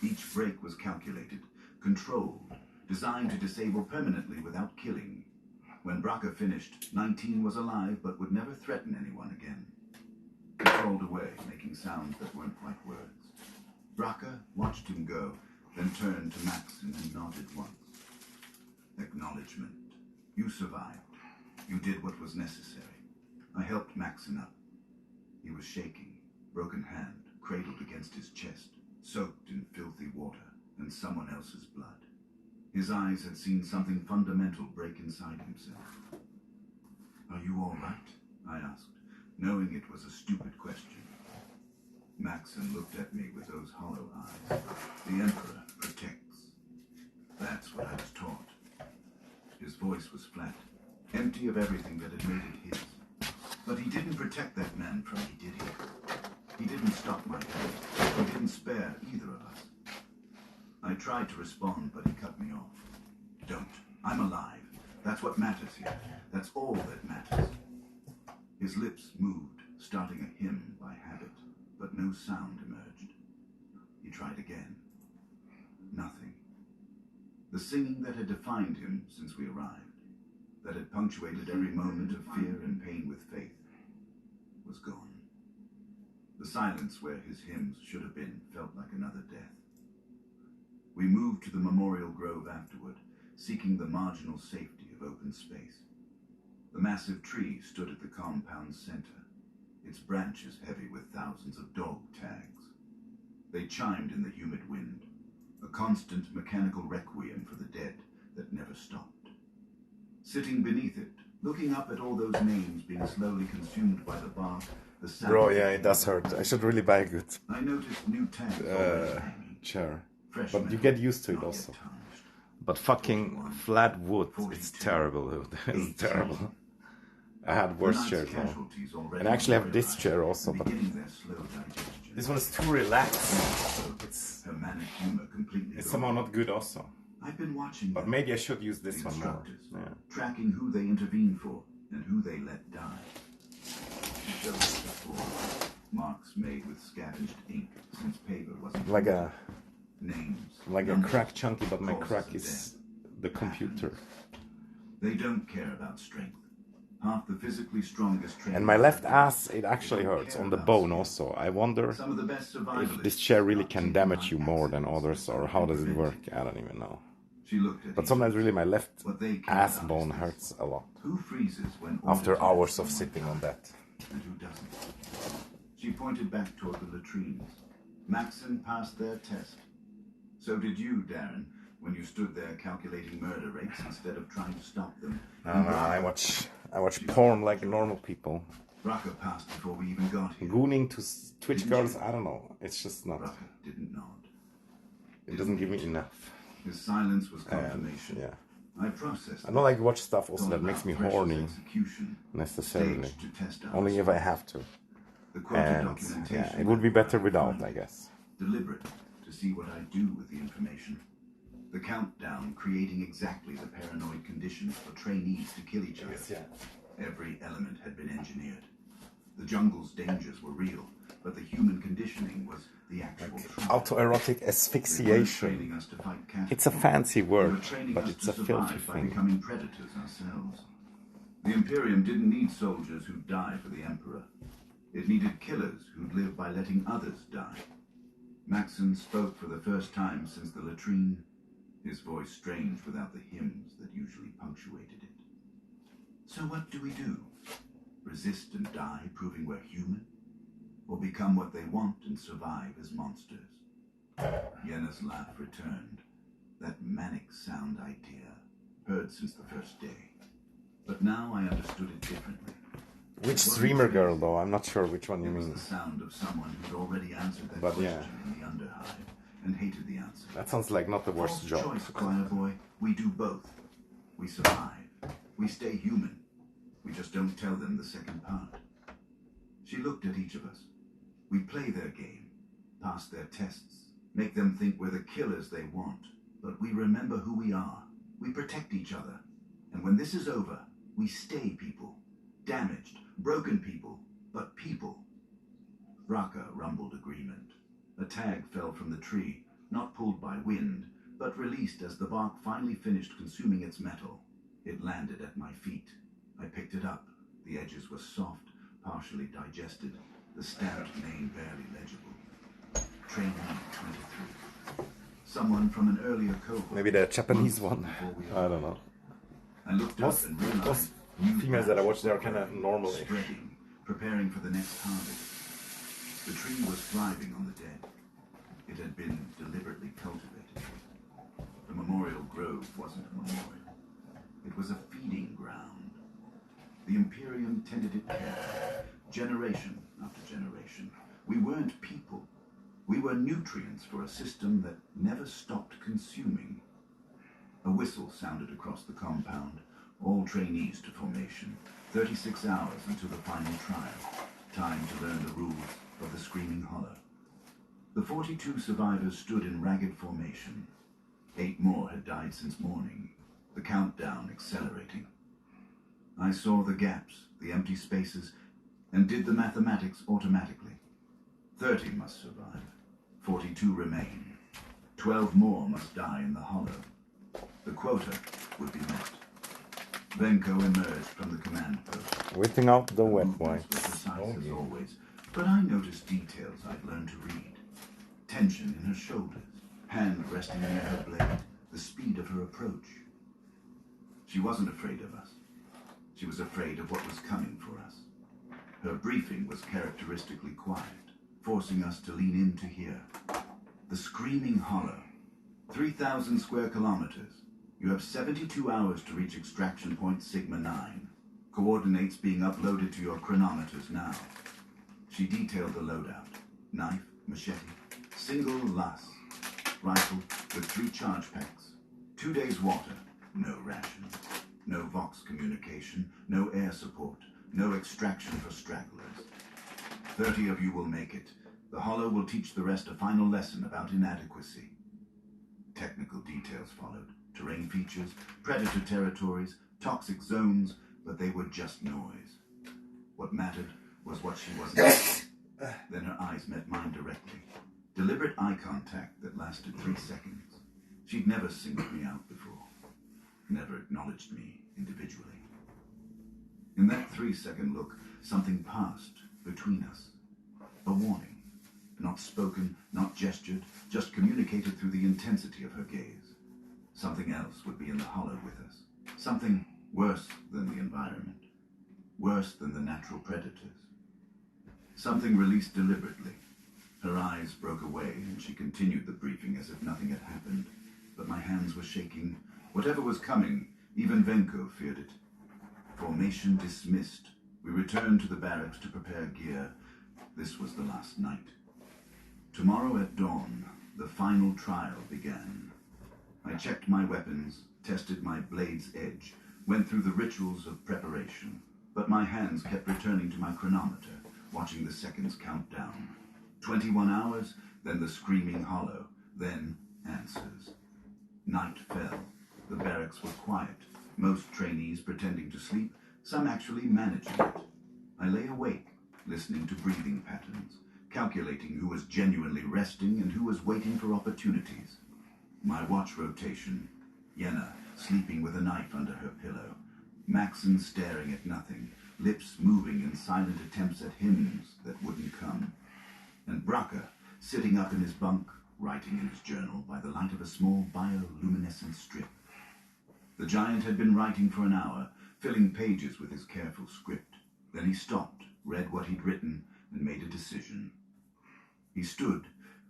Each break was calculated, controlled, designed to disable permanently without killing. When Braca finished, 19 was alive but would never threaten anyone again. He crawled away, making sounds that weren't quite words. Braca watched him go, then turned to Maxson and nodded once. Acknowledgement. You survived. You did what was necessary. I helped Maxson up. He was shaking, broken hand, cradled against his chest, soaked in filthy water and someone else's blood. His eyes had seen something fundamental break inside himself. Are you all right? I asked, knowing it was a stupid question. Maxson looked at me with those hollow eyes. The Emperor protects. That's what I was taught. His voice was flat, empty of everything that had made it his. But he didn't protect that man from me, did he? He didn't stop my head. He didn't spare either of us. I tried to respond, but he cut me off. Don't. I'm alive. That's what matters here. That's all that matters. His lips moved, starting a hymn by habit, but no sound emerged. He tried again. Nothing. The singing that had defined him since we arrived, that had punctuated every moment of fear and pain with faith, was gone. The silence where his hymns should have been felt like another death. We moved to the memorial grove afterward, seeking the marginal safety of open space. The massive tree stood at the compound's center, its branches heavy with thousands of dog tags. They chimed in the humid wind, a constant mechanical requiem for the dead that never stopped. Sitting beneath it, looking up at all those names being slowly consumed by the bark, the sound. Bro, yeah, it does hurt. I should really buy a good I noticed new tags already hanging. chair. Fresh But you metal, get used to it not also. yet tarnished. But fucking 41, flat wood, 42, it's terrible, dude. It's 18. terrible. I had The worse night's chairs now. casualties already And I actually have this materialized, chair also, but beginning their slow digestion. this one is too relaxed. It's Her manic humor completely gone. somehow not good also. I've been watching But them, maybe I should use this the one more. instructors, Yeah. tracking who they intervene for and who they let die. She showed us the floor, marks made with scavenged ink since paper wasn't Like a names, like a numbers, crack chunky, but my causes crack of is death. the computer. They don't care about strength. Half the physically strongest trainers And my left are dead. ass, it actually They don't hurts care on the about bone skill. also. I wonder Some of the best if survivalists this chair really got can taken damage by you more than accidents others, or that how could does be it work? prevented. I don't even know. She looked at But each sometimes of us. really my left What they care ass about bone is this. hurts a lot Who freezes when after orders hours someone of sitting on that. and who doesn't? She pointed back toward the latrines. Maxson passed their test. So did you, Darren, when you stood there calculating murder rates instead of trying to stop them. I don't know, I watch porn like normal people. Braca passed before we even got here. Gooning to Twitch girls, I don't know. It's just not. Braca didn't nod. It doesn't give me enough. His silence was confirmation. Yeah. I processed I don't like to watch stuff also thought that makes about me Thresh's horny execution, necessarily. staged to test our Only if I have to. The quoted And documentation yeah, it would be better that without, found I guess. Deliberate to see what I do with the information. The countdown creating exactly the paranoid conditions for trainees to kill each other. Every element had been engineered. The jungle's dangers were real, but the human conditioning was the actual truth. Autoerotic They weren't asphyxiation. training us to fight cats. It's a fancy They were word, training but us it's to a filthy survive by thing. becoming predators ourselves. The Imperium didn't need soldiers who'd die for the Emperor. It needed killers who'd live by letting others die. Maxson spoke for the first time since the latrine, his voice strange without the hymns that usually punctuated it. So what do we do? Resist and die, proving we're human? Or become what they want and survive as monsters? Yenna's laugh returned, that manic sound idea, heard since the first day. But now I understood it differently. Which streamer girl, though? I'm not sure which one you It was mean. the sound of someone who'd already answered that But question yeah. in the Underhive and hated the answer. That sounds like not the worst False job. choice, choir boy. We do both. We survive. We stay human. We just don't tell them the second part. She looked at each of us. We play their game, pass their tests, make them think we're the killers they want. But we remember who we are. We protect each other. And when this is over, we stay people. damaged, broken people, but people. Braca rumbled agreement. A tag fell from the tree, not pulled by wind, but released as the bark finally finished consuming its metal. It landed at my feet. I picked it up. The edges were soft, partially digested, the stamped name barely legible. Trainee 23. Someone from an earlier cohort. Maybe the Japanese one. I don't know. I looked up and realized most females that I watch, they are kind of normal. Spreading, preparing for the next harvest. The tree was thriving on the dead. It had been deliberately cultivated. The memorial grove wasn't a memorial. It was a feeding ground. The Imperium tended it carefully, generation after generation. We weren't people. We were nutrients for a system that never stopped consuming. A whistle sounded across the compound. All trainees to formation. 36 hours until the final trial. Time to learn the rules of the Screaming Hollow. The 42 survivors stood in ragged formation. 8 more had died since morning, the countdown accelerating. I saw the gaps, the empty spaces, and did the mathematics automatically. 30 must survive. 42 remain. 12 more must die in the hollow. The quota would be met. Venko emerged from the command post. Whipping out the wet Movements wipes. were precise as always, but I noticed details I'd learned to read. Tension in her shoulders, hand resting near her blade, the speed of her approach. She wasn't afraid of us. She was afraid of what was coming for us. Her briefing was characteristically quiet, forcing us to lean in to hear. The Screaming Hollow. 3,000 square kilometers. You have 72 hours to reach extraction point Sigma 9. Coordinates being uploaded to your chronometers now. She detailed the loadout. Knife, machete, single lass. Rifle with 3 charge packs. 2 days water, no rations. No Vox communication, no air support, no extraction for stragglers. 30 of you will make it. The Hollow will teach the rest a final lesson about inadequacy. Technical details followed. Terrain features, predator territories, toxic zones, but they were just noise. What mattered was what she wasn't. Then her eyes met mine directly. Deliberate eye contact that lasted 3 seconds. She'd never singled me out before. Never acknowledged me individually. In that 3-second look, something passed between us. A warning. Not spoken, not gestured, just communicated through the intensity of her gaze. Something else would be in the hollow with us. Something worse than the environment. Worse than the natural predators. Something released deliberately. Her eyes broke away and she continued the briefing as if nothing had happened. But my hands were shaking. Whatever was coming, even Venko feared it. Formation dismissed. We returned to the barracks to prepare gear. This was the last night. Tomorrow at dawn, the final trial began. I checked my weapons, tested my blade's edge, went through the rituals of preparation, but my hands kept returning to my chronometer, watching the seconds count down. 21 hours, then the Screaming Hollow, then answers. Night fell. The barracks were quiet, most trainees pretending to sleep, some actually managing it. I lay awake, listening to breathing patterns, calculating who was genuinely resting and who was waiting for opportunities. My watch rotation. Yenna sleeping with a knife under her pillow. Maxon staring at nothing, lips moving in silent attempts at hymns that wouldn't come. And Braca sitting up in his bunk, writing in his journal by the light of a small bioluminescent strip. The giant had been writing for an hour, filling pages with his careful script. Then he stopped, read what he'd written, and made a decision. He stood,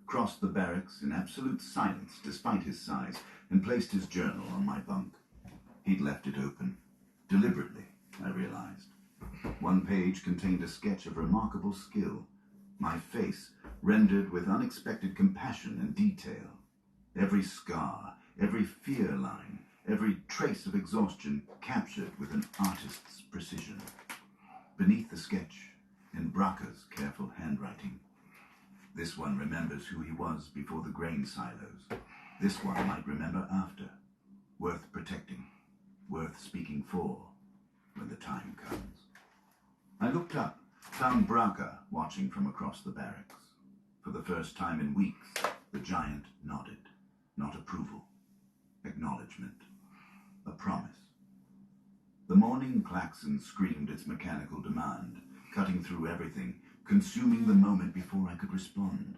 crossed the barracks in absolute silence despite his size, and placed his journal on my bunk. He'd left it open. Deliberately, I realized. One page contained a sketch of remarkable skill. My face, rendered with unexpected compassion and detail. Every scar, every fear line, every trace of exhaustion captured with an artist's precision. Beneath the sketch, in Braca's careful handwriting. This one remembers who he was before the grain silos. This one might remember after. Worth protecting. Worth speaking for when the time comes. looked up, found Braka watching from across the barracks. For the first time in weeks, the giant nodded. Not approval. Acknowledgement. A promise. The morning klaxon screamed its mechanical demand, cutting through everything, consuming the moment before I could respond.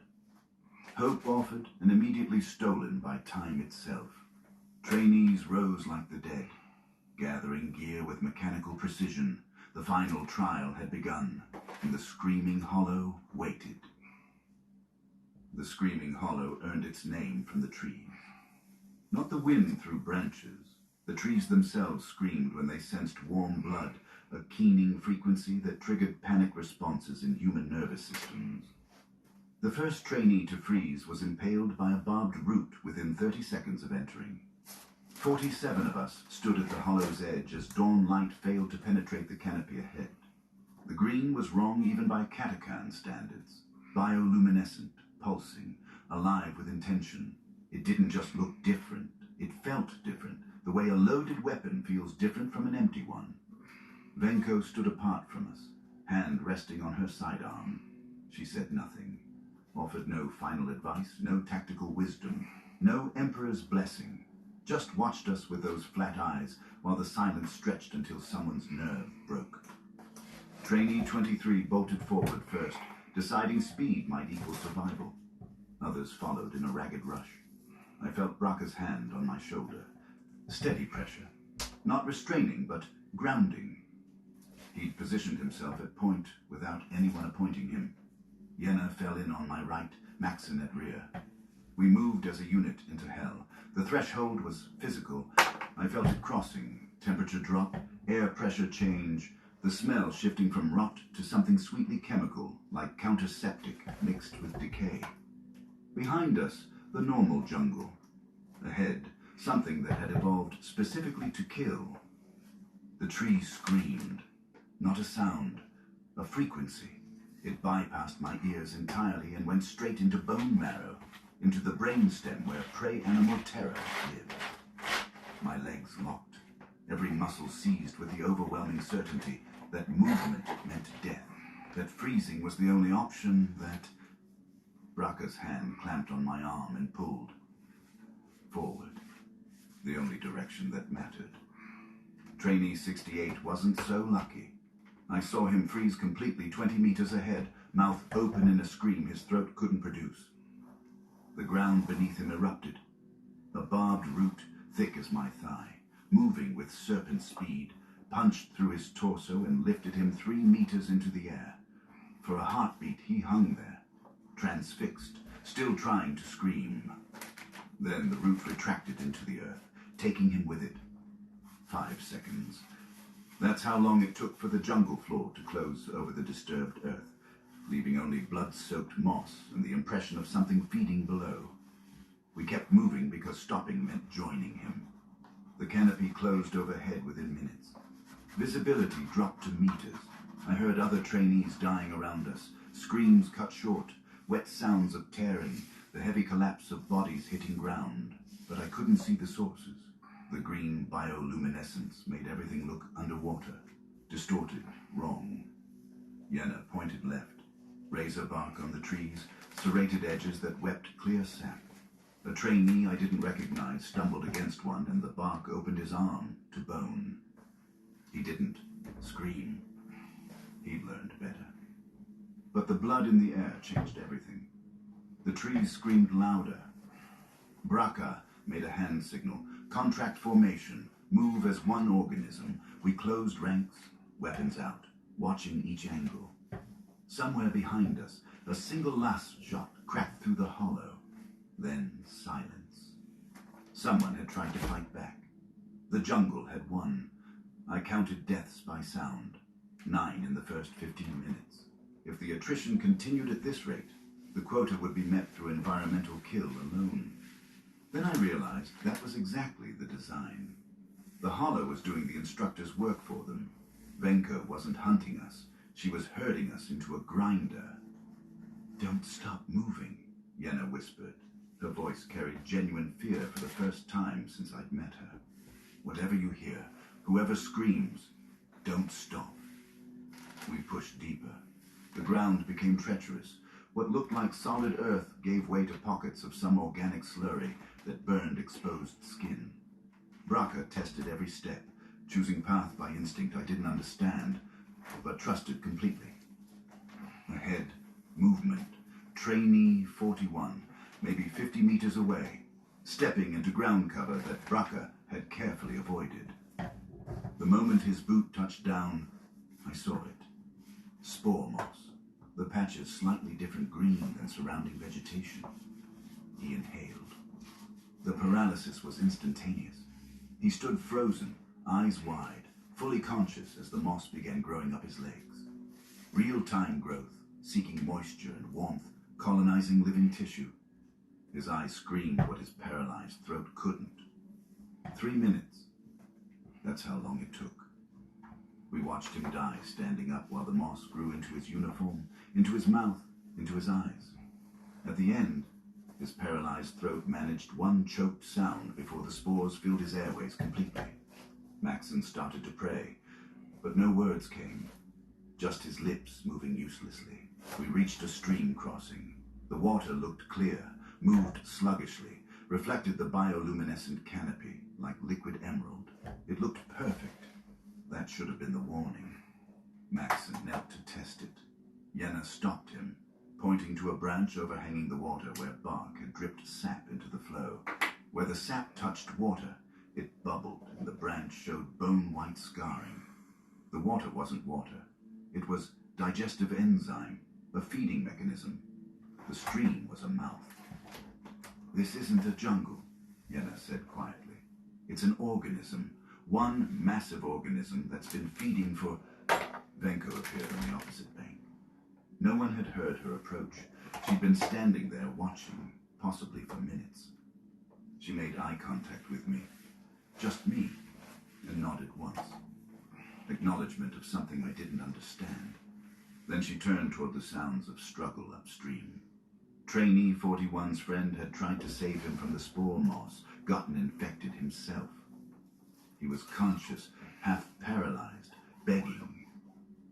Hope offered and immediately stolen by time itself. Trainees rose like the dead, gathering gear with mechanical precision. The final trial had begun, and the Screaming Hollow waited. The Screaming Hollow earned its name from the trees. Not the wind through branches. The trees themselves screamed when they sensed warm blood, a keening frequency that triggered panic responses in human nervous systems. The first trainee to freeze was impaled by a barbed root within 30 seconds of entering. 47 of us stood at the hollow's edge as dawn light failed to penetrate the canopy ahead. The green was wrong even by Katakan standards. Bioluminescent, pulsing, alive with intention. It didn't just look different, it felt different, the way a loaded weapon feels different from an empty one. Venko stood apart from us, hand resting on her sidearm. She said nothing, offered no final advice, no tactical wisdom, no emperor's blessing. Just watched us with those flat eyes while the silence stretched until someone's nerve broke. Trainee 23 bolted forward first, deciding speed might equal survival. Others followed in a ragged rush. I felt Braka's hand on my shoulder. Steady pressure. Not restraining, but grounding. He'd positioned himself at point without anyone appointing him. Yenna fell in on my right, Maxon at rear. We moved as a unit into hell. The threshold was physical. I felt it crossing. Temperature drop, air pressure change, the smell shifting from rot to something sweetly chemical, like counterseptic mixed with decay. Behind us, the normal jungle. Ahead, something that had evolved specifically to kill. The tree screamed. Not a sound, a frequency. It bypassed my ears entirely and went straight into bone marrow, into the brainstem where prey animal terror lived. My legs locked, every muscle seized with the overwhelming certainty that movement meant death, that freezing was the only option, that... Braka's hand clamped on my arm and pulled. Forward. The only direction that mattered. Trainee 68 wasn't so lucky. I saw him freeze completely 20 meters ahead, mouth open in a scream his throat couldn't produce. The ground beneath him erupted. A barbed root, thick as my thigh, moving with serpent speed, punched through his torso and lifted him 3 meters into the air. For a heartbeat, he hung there, transfixed, still trying to scream. Then the root retracted into the earth, taking him with it. 5 seconds. That's how long it took for the jungle floor to close over the disturbed earth, leaving only blood-soaked moss and the impression of something feeding below. We kept moving because stopping meant joining him. The canopy closed overhead within minutes. Visibility dropped to meters. I heard other trainees dying around us, screams cut short, wet sounds of tearing, the heavy collapse of bodies hitting ground. But I couldn't see the sources. The green bioluminescence made everything look underwater, distorted, wrong. Yenna pointed left. Razor bark on the trees, serrated edges that wept clear sap. A trainee I didn't recognize stumbled against one, and the bark opened his arm to bone. He didn't scream. He'd learned better. But the blood in the air changed everything. The trees screamed louder. Braka made a hand signal. Contract formation. Move as one organism. We closed ranks, weapons out, watching each angle. Somewhere behind us, a single last shot cracked through the hollow. Then silence. Someone had tried to fight back. The jungle had won. I counted deaths by sound. 9 in the first 15 minutes. If the attrition continued at this rate, the quota would be met through environmental kill alone. Then I realized that was exactly the design. The Hollow was doing the instructor's work for them. Venko wasn't hunting us. She was herding us into a grinder. "Don't stop moving," Yenna whispered. Her voice carried genuine fear for the first time since I'd met her. "Whatever you hear, whoever screams, don't stop." We pushed ground became treacherous. What looked like solid earth gave way to pockets of some organic slurry that burned exposed skin. Braca tested every step, choosing path by instinct I didn't understand, but trusted completely. Ahead, movement. Trainee 41, maybe 50 meters away, stepping into ground cover that Braca had carefully avoided. The moment his boot touched down, I saw it. Spore moss, the patches slightly different green than surrounding vegetation. He inhaled. The paralysis was instantaneous. He stood frozen, eyes wide, fully conscious as the moss began growing up his legs. Real-time growth, seeking moisture and warmth, colonizing living tissue. His eyes screamed what his paralyzed throat couldn't. 3 minutes. That's how long it took. We watched him die standing up while the moss grew into his uniform, into his mouth, into his eyes. At the end, his paralyzed throat managed one choked sound before the spores filled his airways completely. Maxson started to pray, but no words came, just his lips moving uselessly. We reached a stream crossing. The water looked clear, moved sluggishly, reflected the bioluminescent canopy like liquid emerald. It looked perfect. That should have been the warning. Maxson knelt to test it. Yenna stopped him, pointing to a branch overhanging the water where bark had dripped sap into the flow. Where the sap touched water, it bubbled and the branch showed bone-white scarring. The water wasn't water. It was digestive enzyme, a feeding mechanism. The stream was a mouth. This isn't a jungle, Yenna said quietly. It's an organism, one massive organism that's been feeding for... Venko appeared on the opposite bank. No one had heard her approach. She'd been standing there watching, possibly for minutes. She made eye contact with me, just me, and nodded once. Acknowledgement of something I didn't understand. Then she turned toward the sounds of struggle upstream. Trainee 41's friend had tried to save him from the spore moss, gotten infected himself. He was conscious, half paralyzed, begging.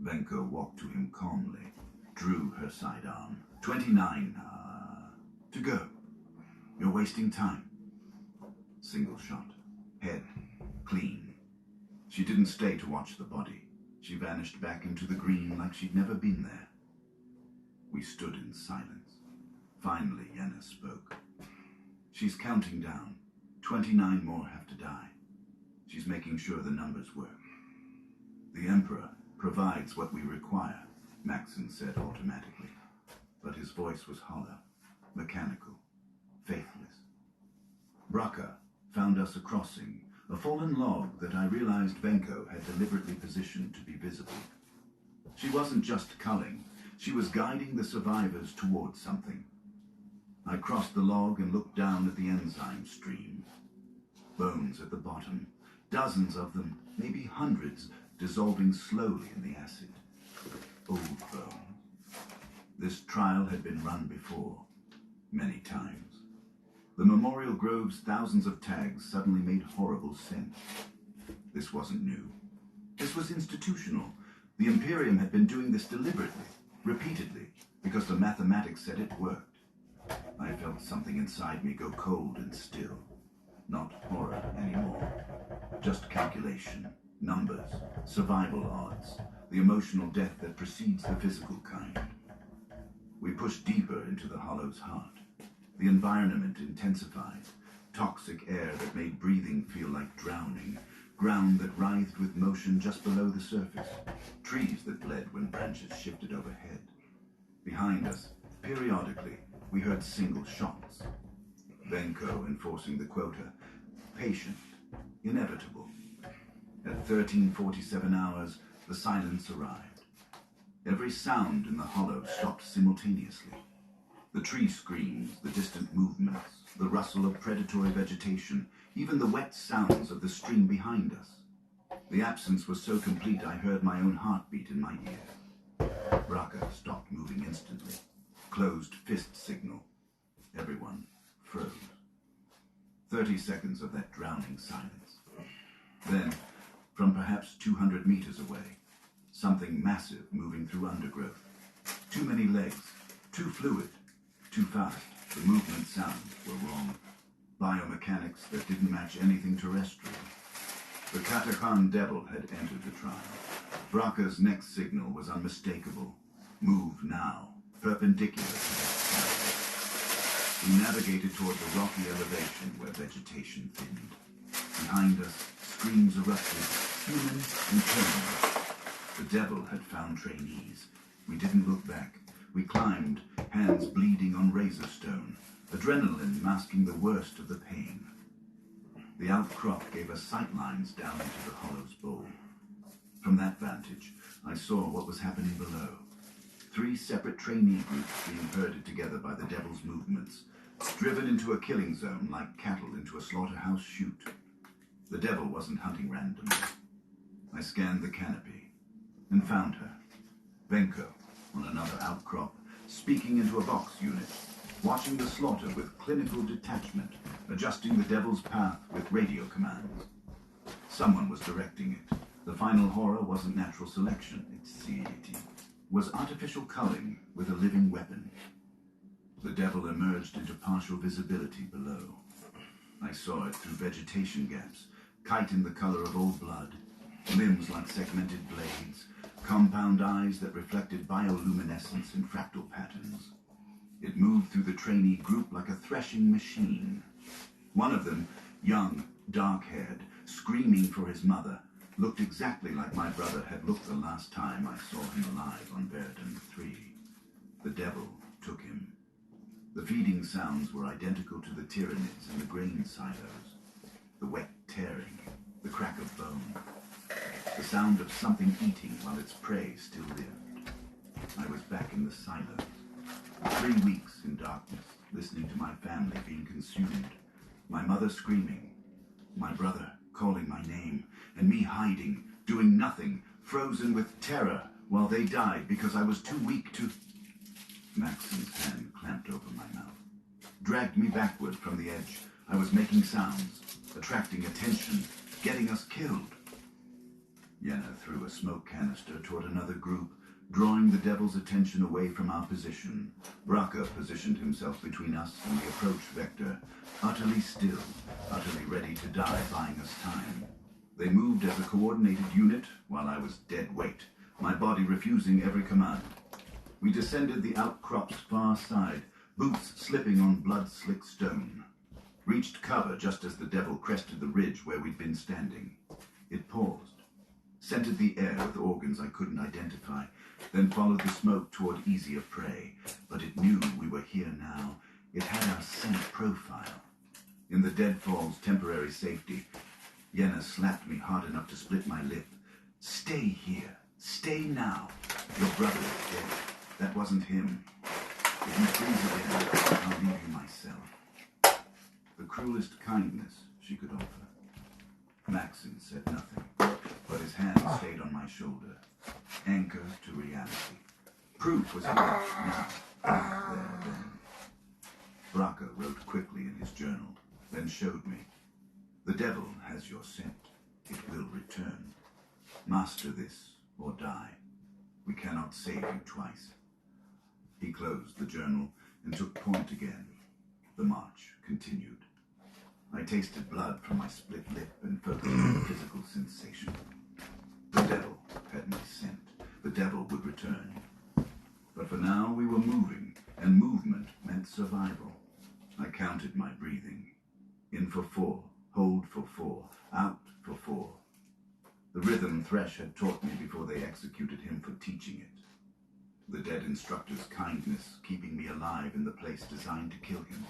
Venko walked to him calmly, drew her sidearm. 29, to go. You're wasting time. Single shot. Head. Clean. She didn't stay to watch the body. She vanished back into the green like she'd never been there. We stood in silence. Finally, Yenna spoke. She's counting down. 29 more have to die. She's making sure the numbers work. The Emperor provides what we require, Maxson said automatically. But his voice was hollow, mechanical, faithless. Braca found us a crossing, a fallen log that I realized Venko had deliberately positioned to be visible. She wasn't just culling, she was guiding the survivors towards something. I crossed the log and looked down at the enzyme stream. Bones at the bottom, dozens of them, maybe hundreds, dissolving slowly in the acid. Old bones. This trial had been run before, many times. The Memorial Grove's thousands of tags suddenly made horrible sense. This wasn't new. This was institutional. The Imperium had been doing this deliberately, repeatedly, because the mathematics said it worked. I felt something inside me go cold and still. Not horror anymore. Just calculation, numbers, survival odds, the emotional death that precedes the physical kind. We pushed deeper into the hollow's heart. The environment intensified. Toxic air that made breathing feel like drowning. Ground that writhed with motion just below the surface. Trees that bled when branches shifted overhead. Behind us, periodically, we heard single shots. Venko enforcing the quota. Patient. Inevitable. At 13:47 hours, the silence arrived. Every sound in the hollow stopped simultaneously. The tree screams, the distant movements, the rustle of predatory vegetation, even the wet sounds of the stream behind us. The absence was so complete I heard my own heartbeat in my ear. Braca stopped moving instantly. Closed fist signal. Everyone froze. 30 seconds of that drowning silence. Then, from perhaps 200 meters away, something massive moving through undergrowth. Too many legs, too fluid, too fast. The movement sounds were wrong. Biomechanics that didn't match anything terrestrial. The Katakhan devil had entered the trial. Bracca's next signal was unmistakable. Move now, perpendicular to that sky. We navigated toward the rocky elevation where vegetation thinned. Behind us, screams erupted, human and trained. The devil had found trainees. We didn't look back. We climbed, hands bleeding on razor stone, adrenaline masking the worst of the pain. The outcrop gave us sightlines down into the hollow's bowl. From that vantage, I saw what was happening below. 3 separate trainee groups being herded together by the devil's movements, driven into a killing zone like cattle into a slaughterhouse chute. The devil wasn't hunting randomly. I scanned the canopy and found her. Venko, on another outcrop, speaking into a box unit, watching the slaughter with clinical detachment, adjusting the devil's path with radio commands. Someone was directing it. The final horror wasn't natural selection, it was artificial culling with a living weapon. The devil emerged into partial visibility below. I saw it through vegetation gaps, chitin the color of old blood, limbs like segmented blades, compound eyes that reflected bioluminescence in fractal patterns. It moved through the trainee group like a threshing machine. One of them, young, dark-haired, screaming for his mother, looked exactly like my brother had looked the last time I saw him alive on Verdun 3. The devil took him. The feeding sounds were identical to the tyranids in the grain silos. The wet tearing, the crack of bone, the sound of something eating while its prey still lived. I was back in the silos. 3 weeks in darkness, listening to my family being consumed, my mother screaming, my brother calling my name, and me hiding, doing nothing, frozen with terror while they died because I was too weak to... Maxon's hand clamped over my mouth, dragged me backward from the edge. I was making sounds, attracting attention, getting us killed. Yenna threw a smoke canister toward another group, drawing the devil's attention away from our position. Bracca positioned himself between us and the approach vector, utterly still, utterly ready to die, buying us time. They moved as a coordinated unit while I was dead weight, my body refusing every command. We descended the outcrop's far side, boots slipping on blood-slick stone. Reached cover just as the devil crested the ridge where we'd been standing. It paused, scented the air with organs I couldn't identify, then followed the smoke toward easier prey. But it knew we were here now. It had our scent profile. In the deadfall's temporary safety, Yenna slapped me hard enough to split my lip. Stay here. Stay now. Your brother is dead. That wasn't him. If you freeze again, I'll leave you myself. The cruelest kindness she could offer. Maxon said nothing, but his hand stayed on my shoulder. Anchor to reality. Proof was here now, not there then. Bracca wrote quickly in his journal, then showed me. The devil has your scent. It will return. Master this, or die. We cannot save you twice. He closed the journal and took point again. The march continued. I tasted blood from my split lip and focused on the physical sensation. The devil had my scent. The devil would return. But for now we were moving, and movement meant survival. I counted my breathing. In for 4, hold for 4, out for 4. The rhythm Thresh had taught me before they executed him for teaching it. The dead instructor's kindness keeping me alive in the place designed to kill him.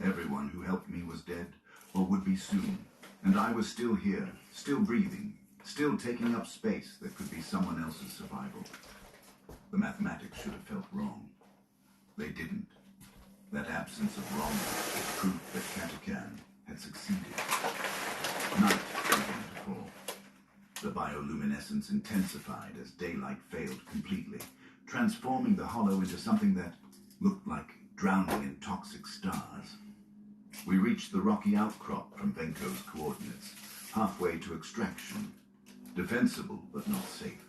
Everyone who helped me was dead, or would be soon, and I was still here, still breathing, still taking up space that could be someone else's survival. The mathematics should have felt wrong. They didn't. That absence of wrongness was proof that Katakhan had succeeded. Night began to fall. The bioluminescence intensified as daylight failed completely, transforming the hollow into something that looked like drowning in toxic stars. We reached the rocky outcrop from Venko's coordinates, halfway to extraction. Defensible, but not safe.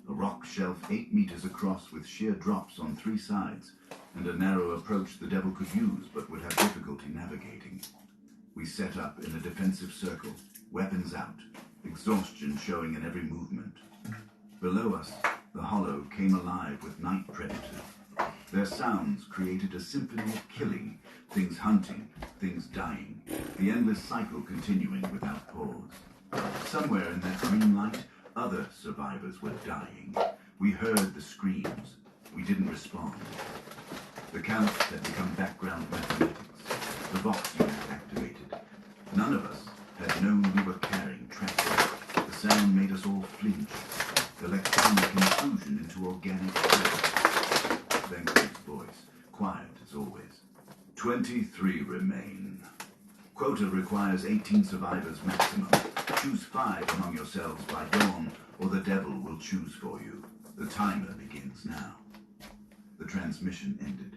a rock shelf 8 meters across with sheer drops on 3 sides, and a narrow approach the devil could use but would have difficulty navigating. We set up in a defensive circle, weapons out, exhaustion showing in every movement. Below us, the hollow came alive with night predators. Their sounds created a symphony of killing, things hunting, things dying, the endless cycle continuing without pause. Somewhere in that green light, other survivors were dying. We heard the screams. We didn't respond. The counts had become background mathematics. The Vox unit activated. None of us had known we were carrying trackers. The sound made us all flinch. Electronic intrusion into organic chaos. Bentley's voice, quiet as always. 23 remain. Quota requires 18 survivors maximum. Choose 5 among yourselves by dawn, or the devil will choose for you. The timer begins now. The transmission ended.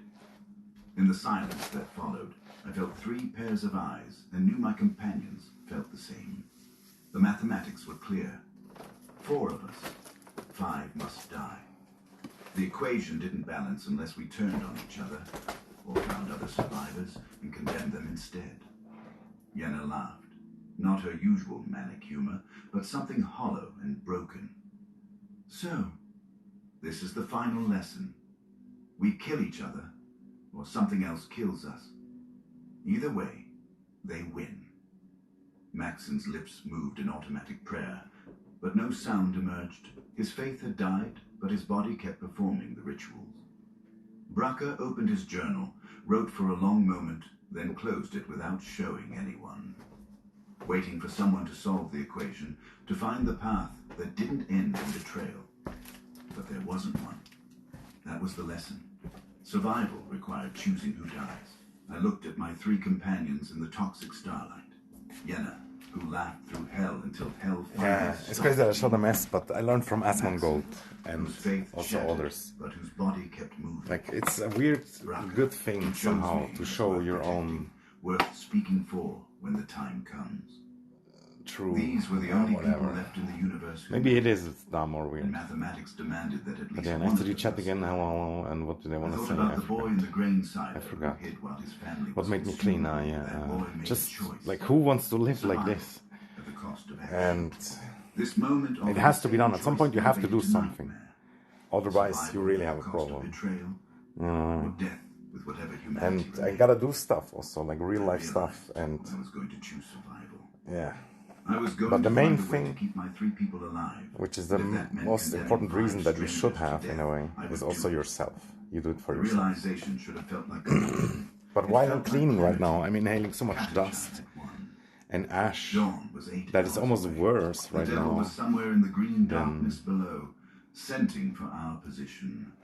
In the silence that followed, I felt 3 pairs of eyes and knew my companions felt the same. The mathematics were clear. 4 of us. 5 must die. The equation didn't balance unless we turned on each other, or found other survivors and condemned them instead. Yenna laughed. Not her usual manic humor, but something hollow and broken. So, this is the final lesson. We kill each other, or something else kills us. Either way, they win. Maxon's lips moved in automatic prayer, but no sound emerged. His faith had died, but his body kept performing the rituals. Braca opened his journal, wrote for a long moment, then closed it without showing anyone. Waiting for someone to solve the equation, to find the path that didn't end in betrayal. But there wasn't one. That was the lesson. Survival required choosing who dies. I looked at my 3 companions in the toxic starlight. Yenna, who laughed through hell until hell finally it's crazy that I showed a mess, but I learned from Asmongold and also others. But whose body kept moving. Like, it's a weird, good thing somehow to show your own worth speaking for when the time comes. True. These were the only people left in the universe who maybe it is dumb or weird. And mathematics demanded that at least but yeah, nice to chat again. Hello, and what do they want to say? I forgot. What made me clean now? Yeah, just like who wants to live like this? And this moment it has to be done. At some point, you have to do something. Otherwise, you really have a problem. And I gotta do stuff also, like real life stuff, and yeah. But the main thing, which is the most important reason that you should have in a way, is also yourself. You do it for yourself. But while I'm cleaning right now, I'm inhaling so much dust and ash that is almost worse right now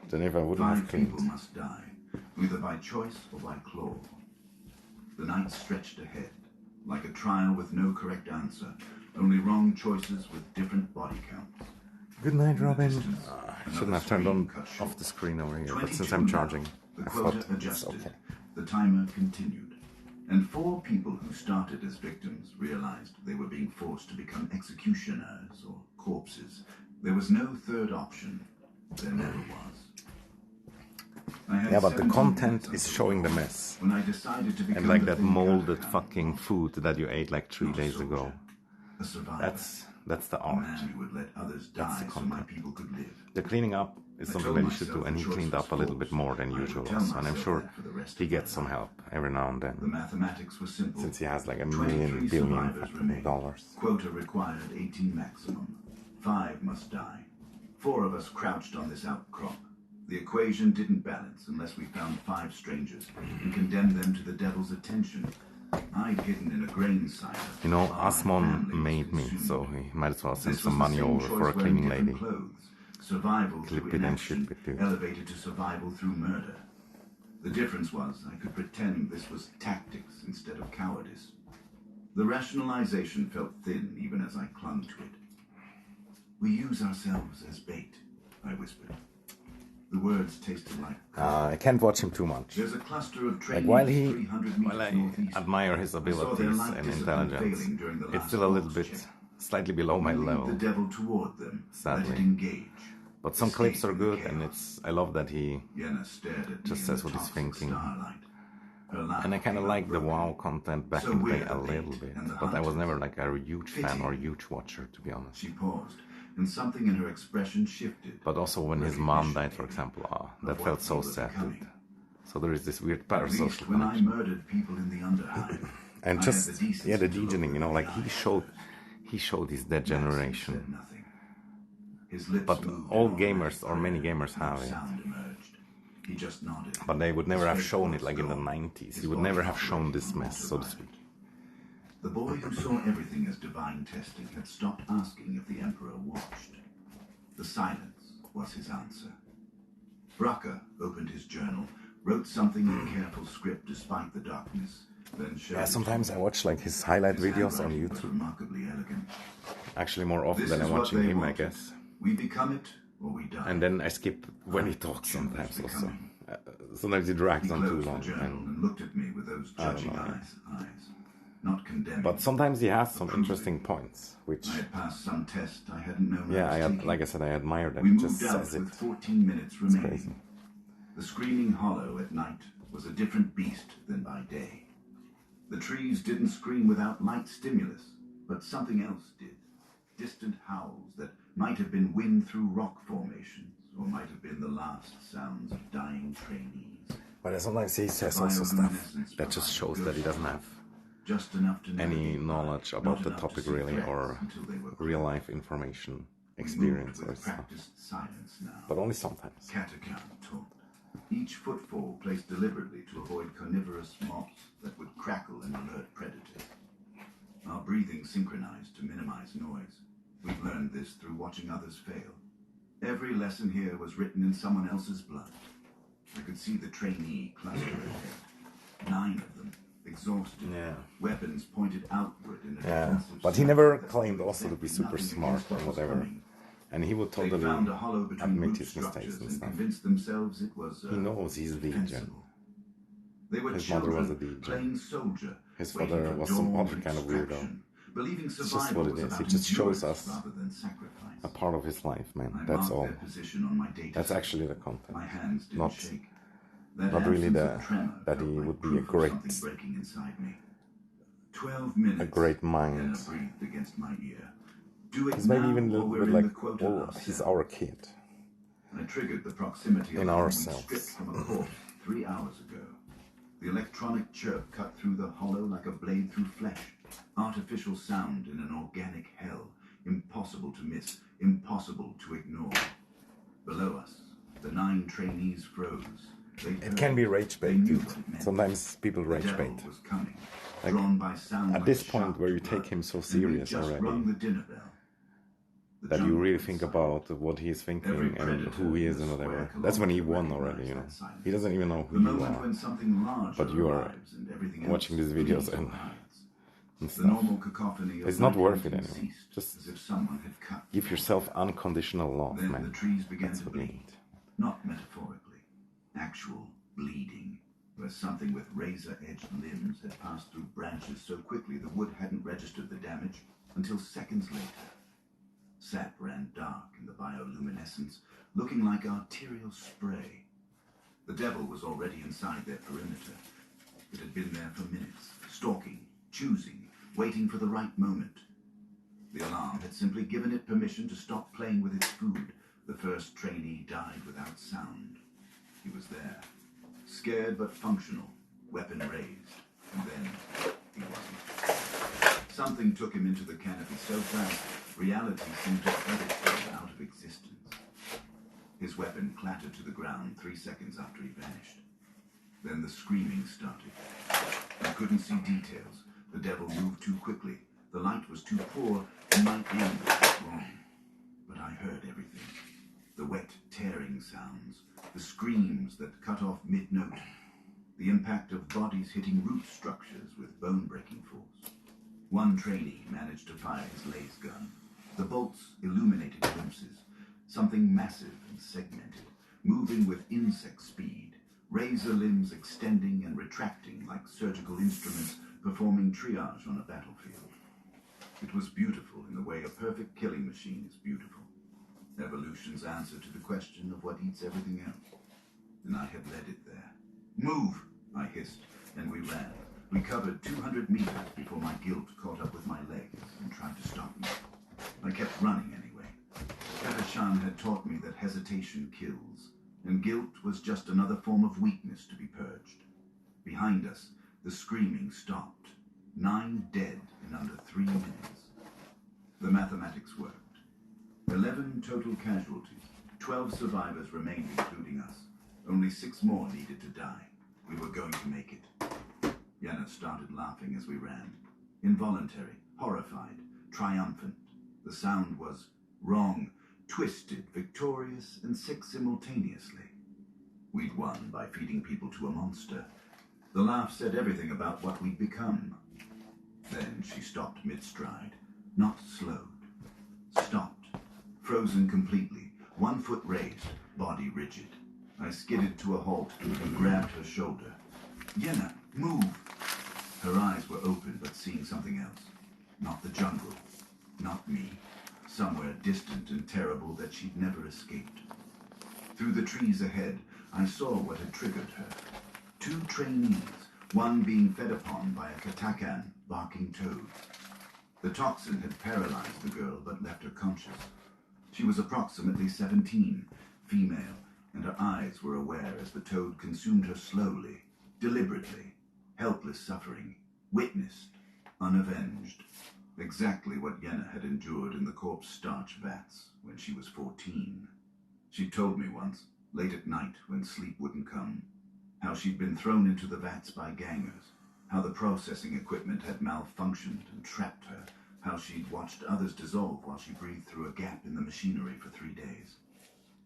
than if I wouldn't have cleaned. Either by choice or by claw. The night stretched ahead, like a trial with no correct answer, only wrong choices with different body counts. Good night, Robin. I shouldn't have turned off the screen over here, but since I'm charging, I thought it's okay. The timer continued, and 4 people who started as victims realized they were being forced to become executioners or corpses. There was no third option. There never was. Yeah, but the content is showing the mess. And like that molded fucking food that you ate like 3 days ago. That's the art. That's the content. The cleaning up is something that you should do, and he cleaned up a little bit more than usual also, and I'm sure he gets some help every now and then. Since he has like $1 billion dollars. Quota required 18 maximum. 5 must die. 4 of us crouched on this outcrop. The equation didn't balance unless we found 5 strangers and condemned them to the devil's attention. I'd hidden in a grain silo. You know, Asmon made me, so he might as well send some money over for a cleaning lady. Survival Clip through it and inaction, ship it too. elevated to survival through murder. The difference was I could pretend this was tactics instead of cowardice. The rationalization felt thin even as I clung to it. We use ourselves as bait, I whispered. The words tasted like I can't watch him too much. There's a cluster of like while I admire his abilities and intelligence, it's still a little bit slightly below my level. The devil toward them, sadly. let it engage. But some clips are good, and I love that he Yenna stared at just me says in the what he's toxic thinking. starlight. Her laugh And I kind of came like the unbroken. WoW content back So in the day we're a the little bait bit, and the but I was hunters. never like a huge fan or Pity. huge watcher, to be honest. She paused, and something in her expression shifted. But also when his mom died, for example, that felt so sad. So there is this weird At least parasocial when I connection. murdered people in the Underhive, And I just, had the decency yeah, the to look degening, you know, them like in the he eye showed his dead first. Maxim generation. said nothing. His lips But moved all in gamers, automatic or many prayer. gamers No have it. sound emerged. He just nodded. But they would never His have face shown was it like in the gone. 90s. His He would body never have shown operated this on mess, so to autopilot. speak. The boy who saw everything as divine testing had stopped asking if the Emperor watched. The silence was his answer. Braca opened his journal, wrote something in careful script despite the darkness, then showed Yeah, it sometimes to I me. watch like his highlight His videos on handwriting was YouTube. remarkably elegant. Actually, more often This than is I'm what watching they him, I wanted. guess. We become it or we die. And then I skip when he talks sometimes also. Sometimes he He drags on too closed the long. journal And, and looked at me with those I don't judging know, yeah. eyes. Not condemning. but sometimes he has some interesting points, which, I had passed some test I hadn't known yeah, I was taking. like I said, I admire that We he moved just out says it. with 14 minutes It's remaining. crazy. The screaming hollow at night was a different beast than by day. The trees didn't scream without light stimulus, but something else did. Distant howls that might have been wind through rock formations, or might have been the last sounds of dying trainees. But sometimes he says also stuff that just shows that he doesn't have Just enough to any navigate knowledge life, about not the enough to topic see really, threats or until they were real life information, We experience moved or with stuff. practiced silence now. But only sometimes. Catacomb talk. Each footfall placed deliberately to avoid carnivorous moths that would crackle and alert predators. Our breathing synchronized to minimize noise. We've learned this through watching others fail. Every lesson here was written in someone else's blood. I could see the trainee cluster ahead. 9 of them, exhausted, Yeah. weapons pointed outward in a Yeah, defensive but he circle never that claimed would also to be protect super nothing smart against or what was whatever. coming. And he would They totally found a hollow between admit root his structures mistakes and and stuff. convinced themselves it was He knows he's the Degen. defensible. They were His mother was a children, Degen. plain soldier. His waiting father for was some dawn other and kind of weirdo. extraction, believing just survival what it was is. about It just shows endurance us rather than sacrifice. a part of his life, man. I That's marked all. their position on my data That's set. actually the content. My hands didn't Not- shake. That not really absence of the- tremor that felt he like would be a proof of great- something breaking inside me. 12 minutes. A great mind. Anna breathed against my ear. Do it He's maybe now even a or little we're bit in like, the quota well, ourselves. he's our kid. I triggered the proximity In alarm ourselves. stripped from a corpse 3 hours ago. The electronic chirp cut through the hollow like a blade through flesh. Artificial sound in an organic hell. Impossible to miss, impossible to ignore. Below us, the 9 trainees froze. They It can be rage They bait, knew dude. what it meant. Sometimes people The rage devil bait. was coming, Like, drawn by sound at like this a point sharp where you blood, take him so and we serious just already, rung the dinner bell. The that you jungle really was think silent. about what he is Every thinking and predator who he is in and the whatever. square That's when he kilometer won already, you know. recognized that silence. He doesn't even know The who you moment are. when something larger But you are arrives and everything watching else these videos flees or and hides. and The stuff. normal cacophony of It's not night worth it hunting anymore. ceased, Just as if someone had cut Give the yourself water. unconditional love, Then the man. trees began That's to what you bleed. need. Not metaphorically, actual bleeding, where something with razor-edged limbs had passed through branches so quickly the wood hadn't registered the damage until seconds later. Sap ran dark in the bioluminescence, looking like arterial spray. The devil was already inside their perimeter. It had been there for minutes, stalking, choosing, waiting for the right moment. The alarm had simply given it permission to stop playing with its food. The first trainee died without sound. He was there, scared but functional, weapon raised, and then he wasn't. Something took him into the canopy so fast, reality seemed to edit him out of existence. His weapon clattered to the ground 3 seconds after he vanished. Then the screaming started. I couldn't see details. The devil moved too quickly. The light was too poor, and my aim was wrong. But I heard everything. The wet, tearing sounds, the screams that cut off mid-note, the impact of bodies hitting root structures with bone-breaking force. One trainee managed to fire his laser gun. The bolts illuminated glimpses, something massive and segmented, moving with insect speed, razor limbs extending and retracting like surgical instruments performing triage on a battlefield. It was beautiful in the way a perfect killing machine is beautiful. Evolution's answer to the question of what eats everything else. And I had led it there. Move, I hissed, and we ran. We covered 200 meters before my guilt caught up with my legs and tried to stop me. I kept running anyway. Katashan had taught me that hesitation kills, and guilt was just another form of weakness to be purged. Behind us, the screaming stopped. 9 dead in under 3 minutes. The mathematics worked. 11 total casualties. 12 survivors remained, including us. Only 6 more needed to die. We were going to make it. Yenna started laughing as we ran. Involuntary, horrified, triumphant. The sound was wrong, twisted, victorious, and sick simultaneously. We'd won by feeding people to a monster. The laugh said everything about what we'd become. Then she stopped mid-stride, not slowed. Stopped, frozen completely, 1 foot raised, body rigid. I skidded to a halt and grabbed her shoulder. Yenna, move! Her eyes were open, but seeing something else. Not the jungle, not me. Somewhere distant and terrible that she'd never escaped. Through the trees ahead, I saw what had triggered her. 2 trainees, one being fed upon by a katakan barking toad. The toxin had paralyzed the girl but left her conscious. She was approximately 17, female, and her eyes were aware as the toad consumed her slowly, deliberately, helpless suffering, witnessed, unavenged. Exactly what Yenna had endured in the corpse starch vats when she was 14. She told me once, late at night when sleep wouldn't come, how she'd been thrown into the vats by gangers, how the processing equipment had malfunctioned and trapped her, how she'd watched others dissolve while she breathed through a gap in the machinery for 3 days.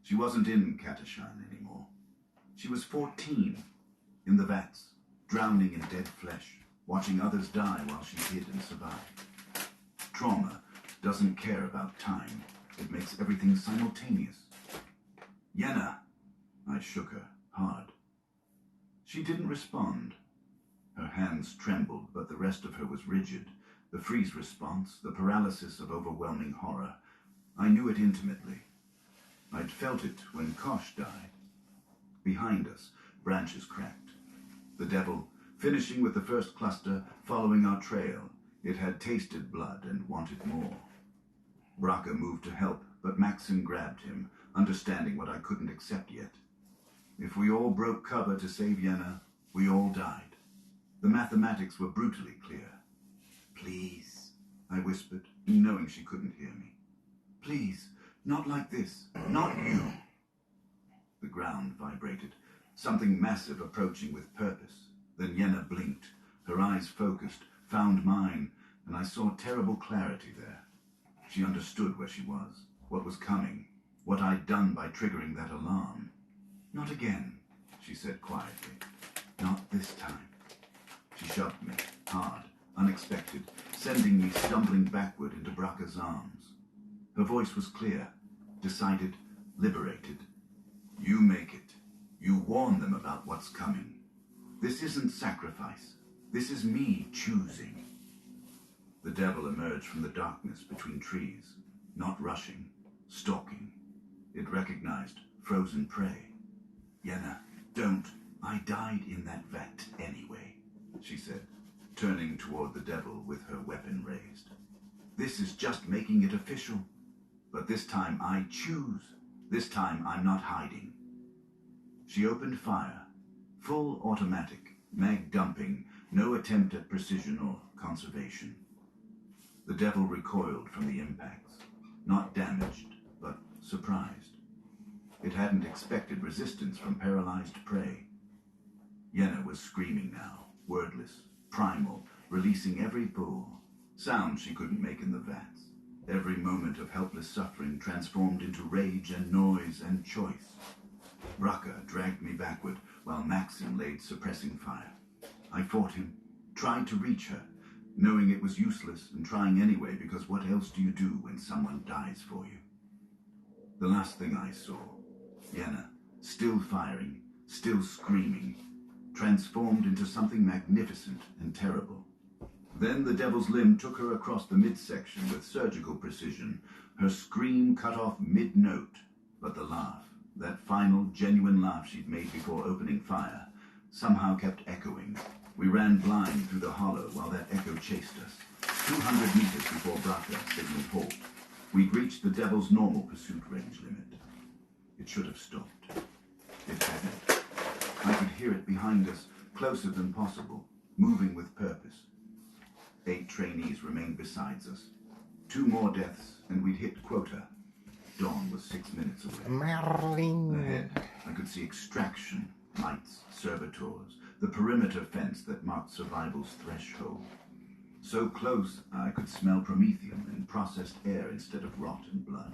She wasn't in Katashan anymore. She was 14, in the vats, drowning in dead flesh, watching others die while she hid and survived. Trauma doesn't care about time. It makes everything simultaneous. Yenna! I shook her, hard. She didn't respond. Her hands trembled, but the rest of her was rigid. The freeze response, the paralysis of overwhelming horror. I knew it intimately. I'd felt it when Kosh died. Behind us, branches cracked. The devil, finishing with the first cluster, following our trail. It had tasted blood and wanted more. Bracca moved to help, but Maxim grabbed him, understanding what I couldn't accept yet. If we all broke cover to save Yenna, we all died. The mathematics were brutally clear. Please, I whispered, knowing she couldn't hear me. Please, not like this. Not you. The ground vibrated, something massive approaching with purpose. Then Yenna blinked, her eyes focused, found mine, and I saw terrible clarity there. She understood where she was, what was coming, what I'd done by triggering that alarm. Not again, she said quietly. Not this time. She shoved me, hard, unexpected, sending me stumbling backward into Bracca's arms. Her voice was clear, decided, liberated. You make it. You warn them about what's coming. This isn't sacrifice. This is me choosing. The devil emerged from the darkness between trees, not rushing, stalking. It recognized frozen prey. Yenna, don't. I died in that vat anyway, she said, turning toward the devil with her weapon raised. This is just making it official. But this time I choose. This time I'm not hiding. She opened fire. Full automatic, mag dumping, no attempt at precision or conservation. The devil recoiled from the impacts, not damaged, but surprised. It hadn't expected resistance from paralyzed prey. Yenna was screaming now, wordless, primal, releasing every pull, sound she couldn't make in the vats. Every moment of helpless suffering transformed into rage and noise and choice. Bracca dragged me backward while Maxim laid suppressing fire. I fought him, tried to reach her, knowing it was useless and trying anyway because what else do you do when someone dies for you? The last thing I saw, Yenna, still firing, still screaming, transformed into something magnificent and terrible. Then the devil's limb took her across the midsection with surgical precision. Her scream cut off mid-note, but the laugh, that final, genuine laugh she'd made before opening fire, somehow kept echoing. We ran blind through the hollow while that echo chased us. 200 meters before Braca signaled halt. We'd reached the devil's normal pursuit range limit. It should have stopped. It hadn't. I could hear it behind us, closer than possible, moving with purpose. 8 trainees remained beside us. 2 more deaths, and we'd hit quota. Dawn was 6 minutes away. Merlin. Ahead, I could see extraction, lights, servitors, the perimeter fence that marked survival's threshold. So close, I could smell promethium and processed air instead of rot and blood.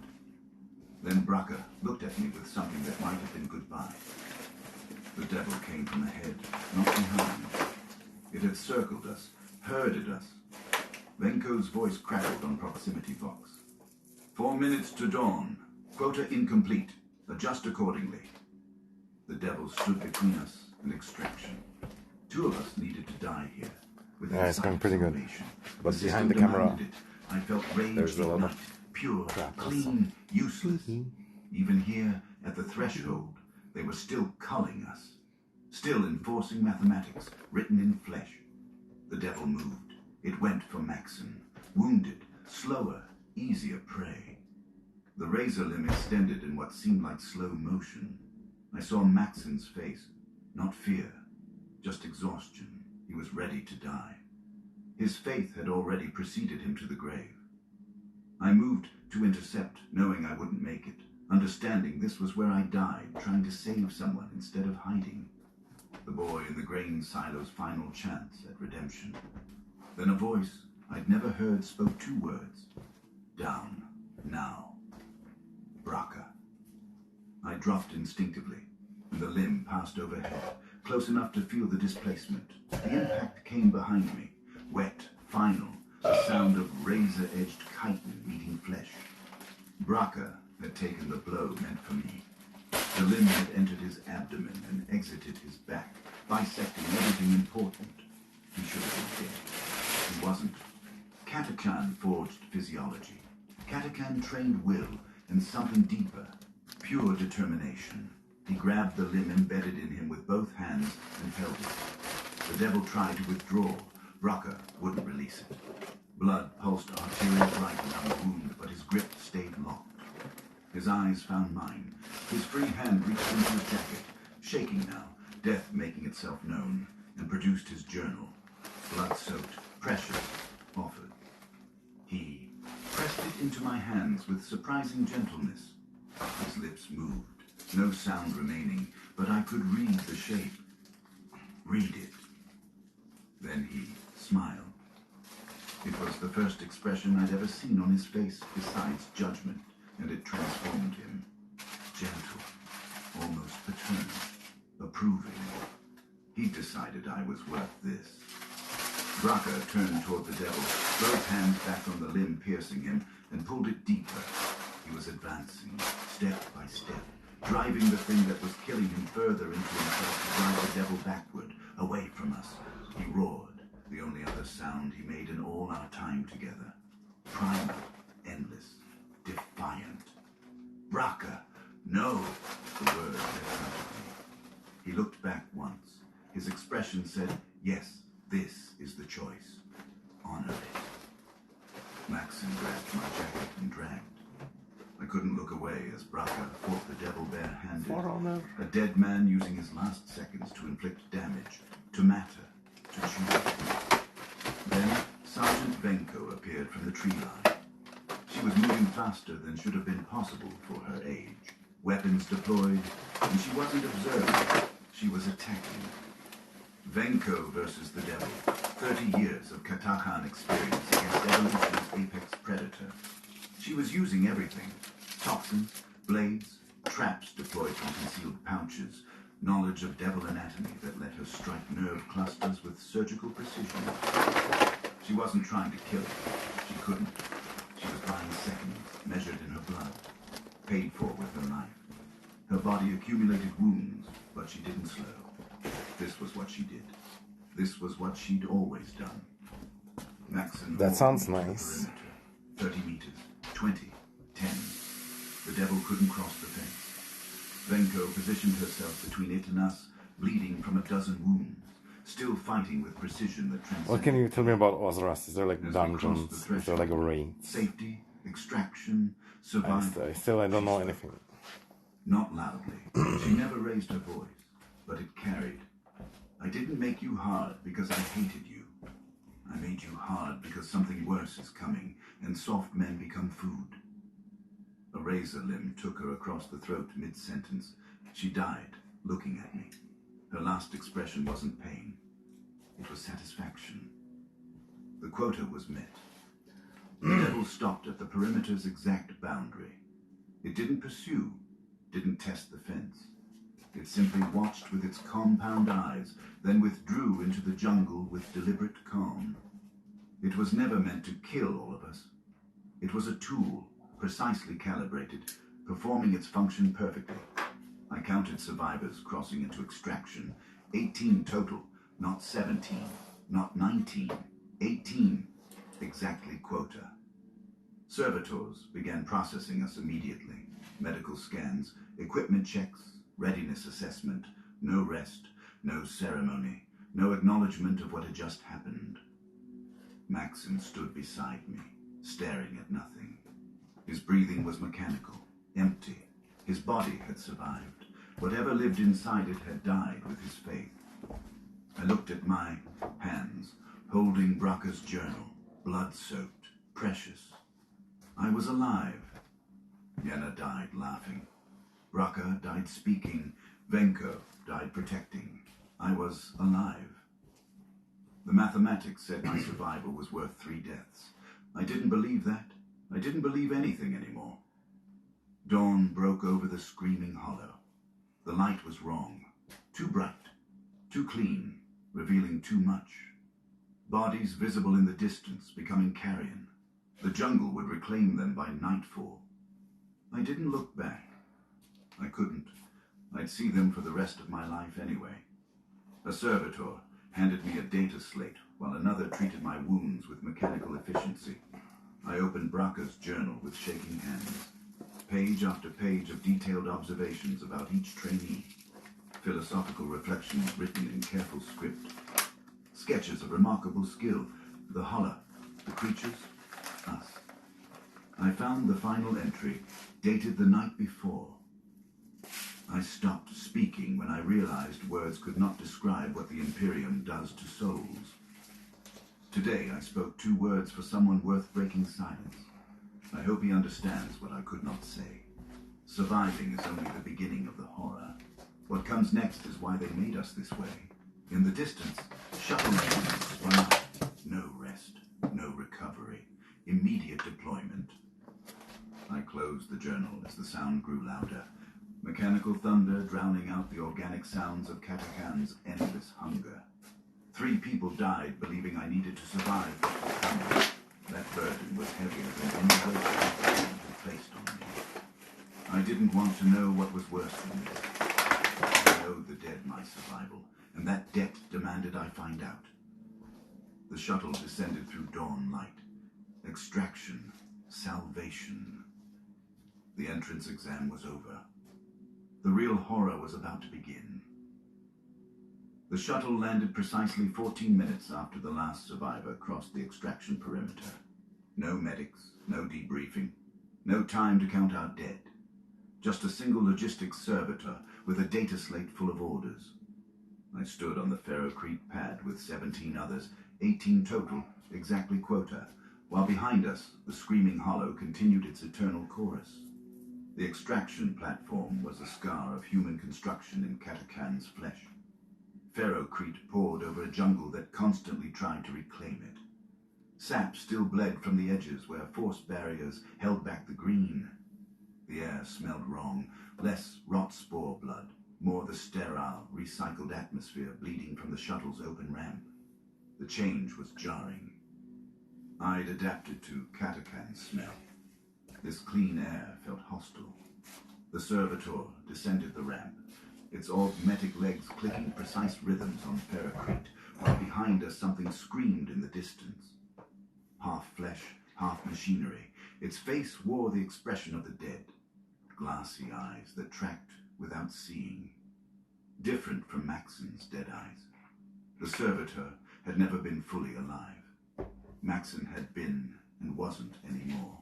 Then Braca looked at me with something that might have been goodbye. The devil came from ahead, not behind. It had circled us, herded us. Venko's voice crackled on proximity box. 4 minutes to dawn. Quota incomplete. Adjust accordingly. The devil stood between us and extraction. 2 of us needed to die here. Yeah, it's going pretty good. But behind the camera, I felt rage there's a lot of pure, crap. clean, useless. Even here, at the threshold, they were still culling us. Still enforcing mathematics, written in flesh. The devil moved. It went for Maxon. Wounded, slower, easier prey. The razor limb extended in what seemed like slow motion. I saw Maxon's face. Not fear, just exhaustion. He was ready to die. His faith had already preceded him to the grave. I moved to intercept, knowing I wouldn't make it, understanding this was where I died, trying to save someone instead of hiding. The boy in the grain silo's final chance at redemption. Then a voice I'd never heard spoke 2 words. Down, now. Braca. I dropped instinctively, and the limb passed overhead, close enough to feel the displacement. The impact came behind me, wet, final, the sound of razor-edged chitin meeting flesh. Braca had taken the blow meant for me. The limb had entered his abdomen and exited his back, bisecting everything important. He should have been dead. He wasn't. Catachan forged physiology. Catachan trained will and something deeper, pure determination. He grabbed the limb embedded in him with both hands and held it. The devil tried to withdraw. Braca wouldn't release it. Blood pulsed arterial right around the wound, but his grip stayed locked. His eyes found mine. His free hand reached into his jacket, shaking now, death making itself known, and produced his journal. Blood-soaked, precious, offered. He pressed it into my hands with surprising gentleness. His lips moved. No sound remaining, but I could read the shape. Read it. Then he smiled. It was the first expression I'd ever seen on his face besides judgment, and it transformed him. Gentle, almost paternal, approving. He decided I was worth this. Braca turned toward the devil, both hands back on the limb piercing him, and pulled it deeper. He was advancing, step by step, driving the thing that was killing him further into himself to drive the devil backward, away from us. He roared, the only other sound he made in all our time together. Primal, endless, defiant. Braca, no! The word left out of me. He looked back once. His expression said, yes, this is the choice. Honor it. Maxon grabbed my jacket and dragged. I couldn't look away as Braca fought the devil bare-handed. For honor. A dead man using his last seconds to inflict damage, to matter, to choose. Then Sergeant Venko appeared from the tree line. She was moving faster than should have been possible for her age. Weapons deployed, and she wasn't observing. She was attacking. Venko versus the devil. 30 years of Catachan experience against evolution's apex predator. She was using everything. Toxins, blades, traps deployed from concealed pouches, knowledge of devil anatomy that let her strike nerve clusters with surgical precision. She wasn't trying to kill it. She couldn't. She was buying seconds, measured in her blood, paid for with her life. Her body accumulated wounds, but she didn't slow. This was what she did. This was what she'd always done. That sounds nice. 30 meters, 20, 10. The devil couldn't cross the fence. Venko positioned herself between it and us, bleeding from a dozen wounds, still fighting with precision that transcended. What can you tell me about Oseras? Is there like dungeons? Is there like a raid? Safety, extraction, survival. I don't know anything. Not loudly. She never raised her voice, but it carried. I didn't make you hard because I hated you. I made you hard because something worse is coming, and soft men become food. A razor limb took her across the throat mid-sentence. She died, looking at me. Her last expression wasn't pain. It was satisfaction. The quota was met. The devil stopped at the perimeter's exact boundary. It didn't pursue, didn't test the fence. It simply watched with its compound eyes, then withdrew into the jungle with deliberate calm. It was never meant to kill all of us. It was a tool, precisely calibrated, performing its function perfectly. I counted survivors crossing into extraction. 18 total, not 17, not 19, 18, exactly quota. Servitors began processing us immediately. Medical scans, equipment checks, readiness assessment, no rest, no ceremony, no acknowledgement of what had just happened. Maxim stood beside me, staring at nothing. His breathing was mechanical, empty. His body had survived. Whatever lived inside it had died with his faith. I looked at my hands, holding Bracca's journal, blood-soaked, precious. I was alive. Yenna died laughing. Bracca died speaking. Venko died protecting. I was alive. The mathematics said my survival was worth 3 deaths. I didn't believe that. I didn't believe anything anymore. Dawn broke over the screaming hollow. The light was wrong. Too bright. Too clean. Revealing too much. Bodies visible in the distance, becoming carrion. The jungle would reclaim them by nightfall. I didn't look back. I couldn't. I'd see them for the rest of my life anyway. A servitor handed me a data slate, while another treated my wounds with mechanical efficiency. I opened Bracca's journal with shaking hands. Page after page of detailed observations about each trainee. Philosophical reflections written in careful script. Sketches of remarkable skill. The Holla, the creatures, us. I found the final entry, dated the night before. I stopped speaking when I realized words could not describe what the Imperium does to souls. Today I spoke 2 words for someone worth breaking silence. I hope he understands what I could not say. Surviving is only the beginning of the horror. What comes next is why they made us this way. In the distance, shuttle engines spun up. No rest, no recovery, immediate deployment. I closed the journal as the sound grew louder. Mechanical thunder drowning out the organic sounds of Katakan's endless hunger. 3 people died believing I needed to survive what was coming. That burden was heavier than any weight had placed on me. I didn't want to know what was worse than this. I owed the dead my survival, and that debt demanded I find out. The shuttle descended through dawn light. Extraction, salvation. The entrance exam was over. The real horror was about to begin. The shuttle landed precisely 14 minutes after the last survivor crossed the extraction perimeter. No medics, no debriefing, no time to count our dead. Just a single logistics servitor with a data slate full of orders. I stood on the ferrocrete pad with 17 others, 18 total, exactly quota, while behind us, the screaming hollow continued its eternal chorus. The extraction platform was a scar of human construction in Katakan's flesh. Ferrocrete poured over a jungle that constantly tried to reclaim it. Sap still bled from the edges where force barriers held back the green. The air smelled wrong, less rot spore blood, more the sterile, recycled atmosphere bleeding from the shuttle's open ramp. The change was jarring. I'd adapted to Katakan's smell. This clean air felt hostile. The servitor descended the ramp, its augmetic legs clicking precise rhythms on ferrocrete, while behind us something screamed in the distance. half flesh, half machinery. Its face wore the expression of the dead, glassy eyes that tracked without seeing, different from Maxon's dead eyes. The servitor had never been fully alive. Maxon had been and wasn't anymore.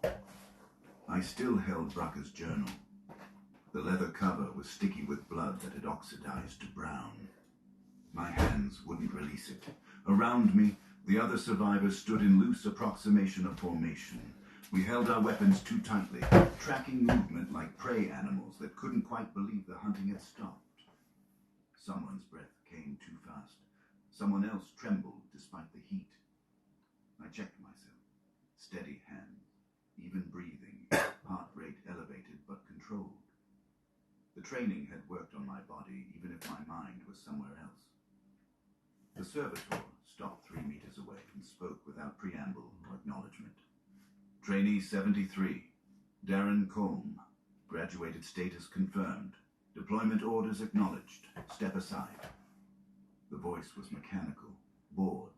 I still held Bracca's journal. The leather cover was sticky with blood that had oxidized to brown. My hands wouldn't release it. Around me, the other survivors stood in loose approximation of formation. We held our weapons too tightly, tracking movement like prey animals that couldn't quite believe the hunting had stopped. Someone's breath came too fast. Someone else trembled despite the heat. I checked myself. Steady hands, even breathing, heart rate elevated but controlled. The training had worked on my body, even if my mind was somewhere else. The servitor stopped 3 meters away and spoke without preamble or acknowledgement. Trainee 73, Darren Colm. Graduated status confirmed. Deployment orders acknowledged. Step aside. The voice was mechanical, bored,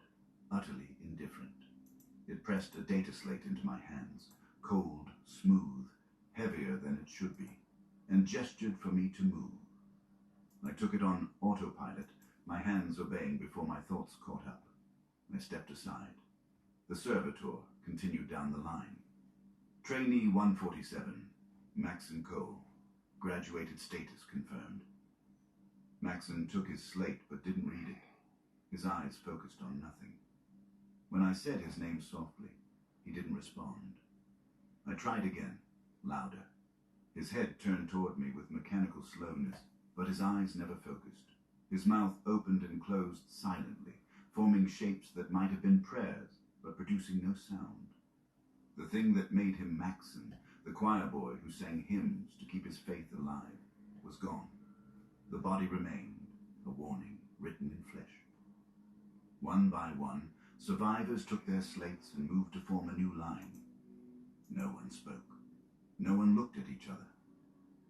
utterly indifferent. It pressed a data slate into my hands, cold, smooth, heavier than it should be, and gestured for me to move. I took it on autopilot, my hands obeying before my thoughts caught up. I stepped aside. The servitor continued down the line. Trainee 147, Maxon Cole. Graduated status confirmed. Maxon took his slate but didn't read it. His eyes focused on nothing. When I said his name softly, he didn't respond. I tried again, louder. His head turned toward me with mechanical slowness, but his eyes never focused. His mouth opened and closed silently, forming shapes that might have been prayers, but producing no sound. The thing that made him Maxon, the choir boy who sang hymns to keep his faith alive, was gone. The body remained, a warning written in flesh. One by one, survivors took their slates and moved to form a new line. No one spoke. No one looked at each other.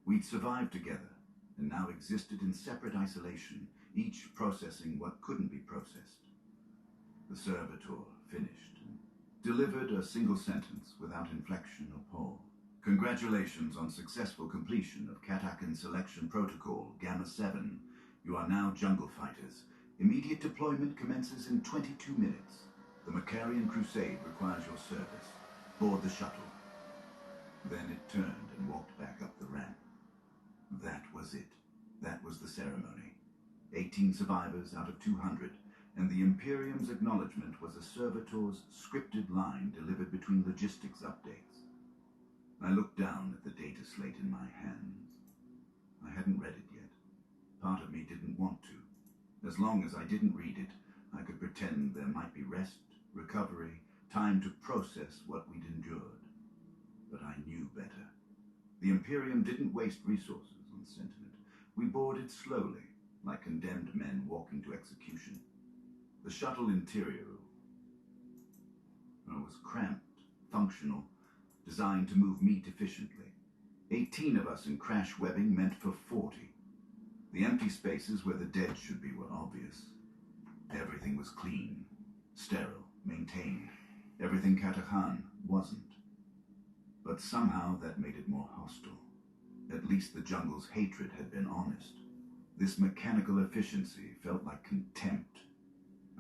We'd survived together, and now existed in separate isolation, each processing what couldn't be processed. The servitor finished and delivered a single sentence without inflection or pause. Congratulations on successful completion of Katakan Selection Protocol Gamma-7. You are now jungle fighters. Immediate deployment commences in 22 minutes. The Macarian Crusade requires your service. Board the shuttle. Then it turned and walked back up the ramp. That was it. That was the ceremony. 18 survivors out of 200, and the Imperium's acknowledgement was a servitor's scripted line delivered between logistics updates. I looked down at the data slate in my hands. I hadn't read it yet. Part of me didn't want to. As long as I didn't read it, I could pretend there might be rest, recovery, time to process what we'd endured. But I knew better. The Imperium didn't waste resources on sentiment. We boarded slowly, like condemned men walking to execution. The shuttle interior was cramped, functional, designed to move meat efficiently. 18 of us in crash webbing meant for 40. The empty spaces where the dead should be were obvious. Everything was clean, sterile, maintained. Everything Katakan wasn't. But somehow that made it more hostile. At least the jungle's hatred had been honest. This mechanical efficiency felt like contempt.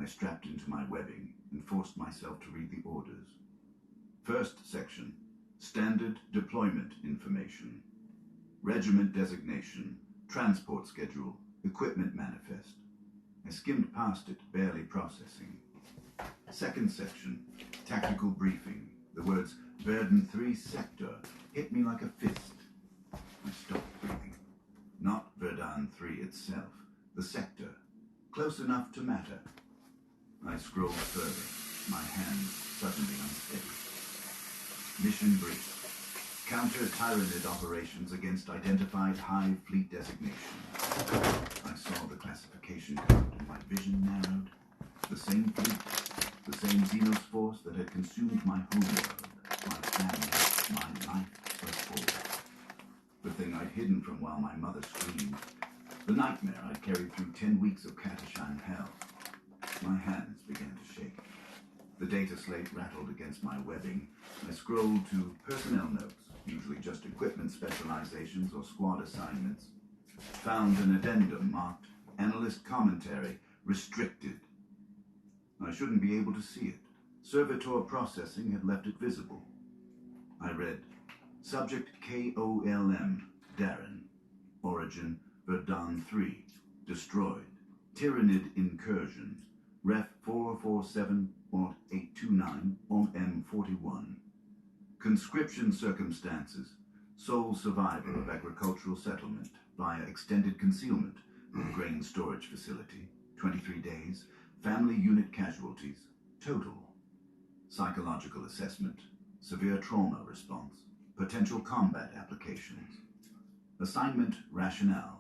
I strapped into my webbing and forced myself to read the orders. First section, standard deployment information. Regiment designation, transport schedule, equipment manifest. I skimmed past it, barely processing. Second section, tactical briefing. The words Verdun 3 sector hit me like a fist. I stopped breathing. Not Verdun 3 itself, the sector, close enough to matter. I scrolled further, my hands suddenly unsteady. Mission brief. Counter Tyranid operations against identified Hive fleet designations. I saw the classification code and my vision narrowed. The same fleet, the same Xenos force that had consumed my homeworld, my family, my life was full. The thing I'd hidden from while my mother screamed. The nightmare I'd carried through 10 weeks of Katashan hell. My hands began to shake. The data slate rattled against my webbing. I scrolled to personnel notes, usually just equipment specializations or squad assignments. Found an addendum marked Analyst Commentary Restricted. I shouldn't be able to see it. Servitor Processing had left it visible. I read, Subject KOLM, Darren. Origin, Verdun 3. Destroyed. Tyrannid Incursion. Ref 447.829 on M41. Conscription circumstances. Sole survivor of agricultural settlement via extended concealment with grain storage facility. 23 days. Family unit casualties. Total. Psychological assessment. Severe trauma response. Potential combat applications. Assignment rationale.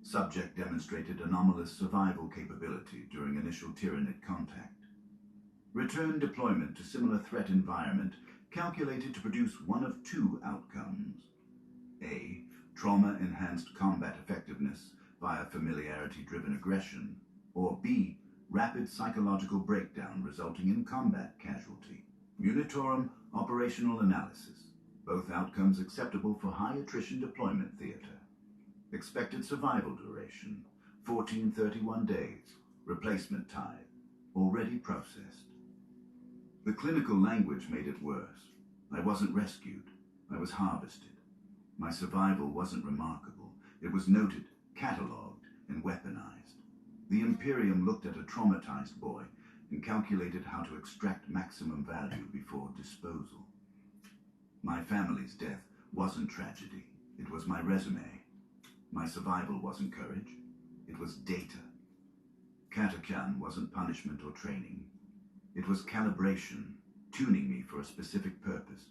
Subject demonstrated anomalous survival capability during initial Tyrannid contact. Return deployment to similar threat environment calculated to produce one of two outcomes. A. Trauma-enhanced combat effectiveness via familiarity-driven aggression. Or B. Rapid psychological breakdown resulting in combat casualty. Munitorum operational analysis. Both outcomes acceptable for high attrition deployment theater. Expected survival duration, 1431 days. Replacement time, already processed. The clinical language made it worse. I wasn't rescued. I was harvested. My survival wasn't remarkable. It was noted, catalogued, and weaponized. The Imperium looked at a traumatized boy and calculated how to extract maximum value before disposal. My family's death wasn't tragedy. It was my resume. My survival wasn't courage. It was data. Katakhan wasn't punishment or training. It was calibration, tuning me for a specific purpose.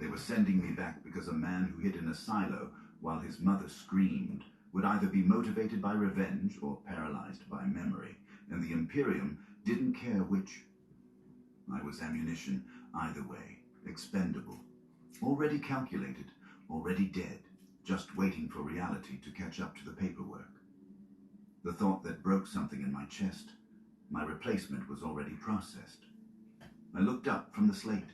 They were sending me back because a man who hid in a silo while his mother screamed would either be motivated by revenge or paralyzed by memory, and the Imperium didn't care which. I was ammunition either way, expendable. Already calculated, already dead, just waiting for reality to catch up to the paperwork. The thought that broke something in my chest. My replacement was already processed. I looked up from the slate.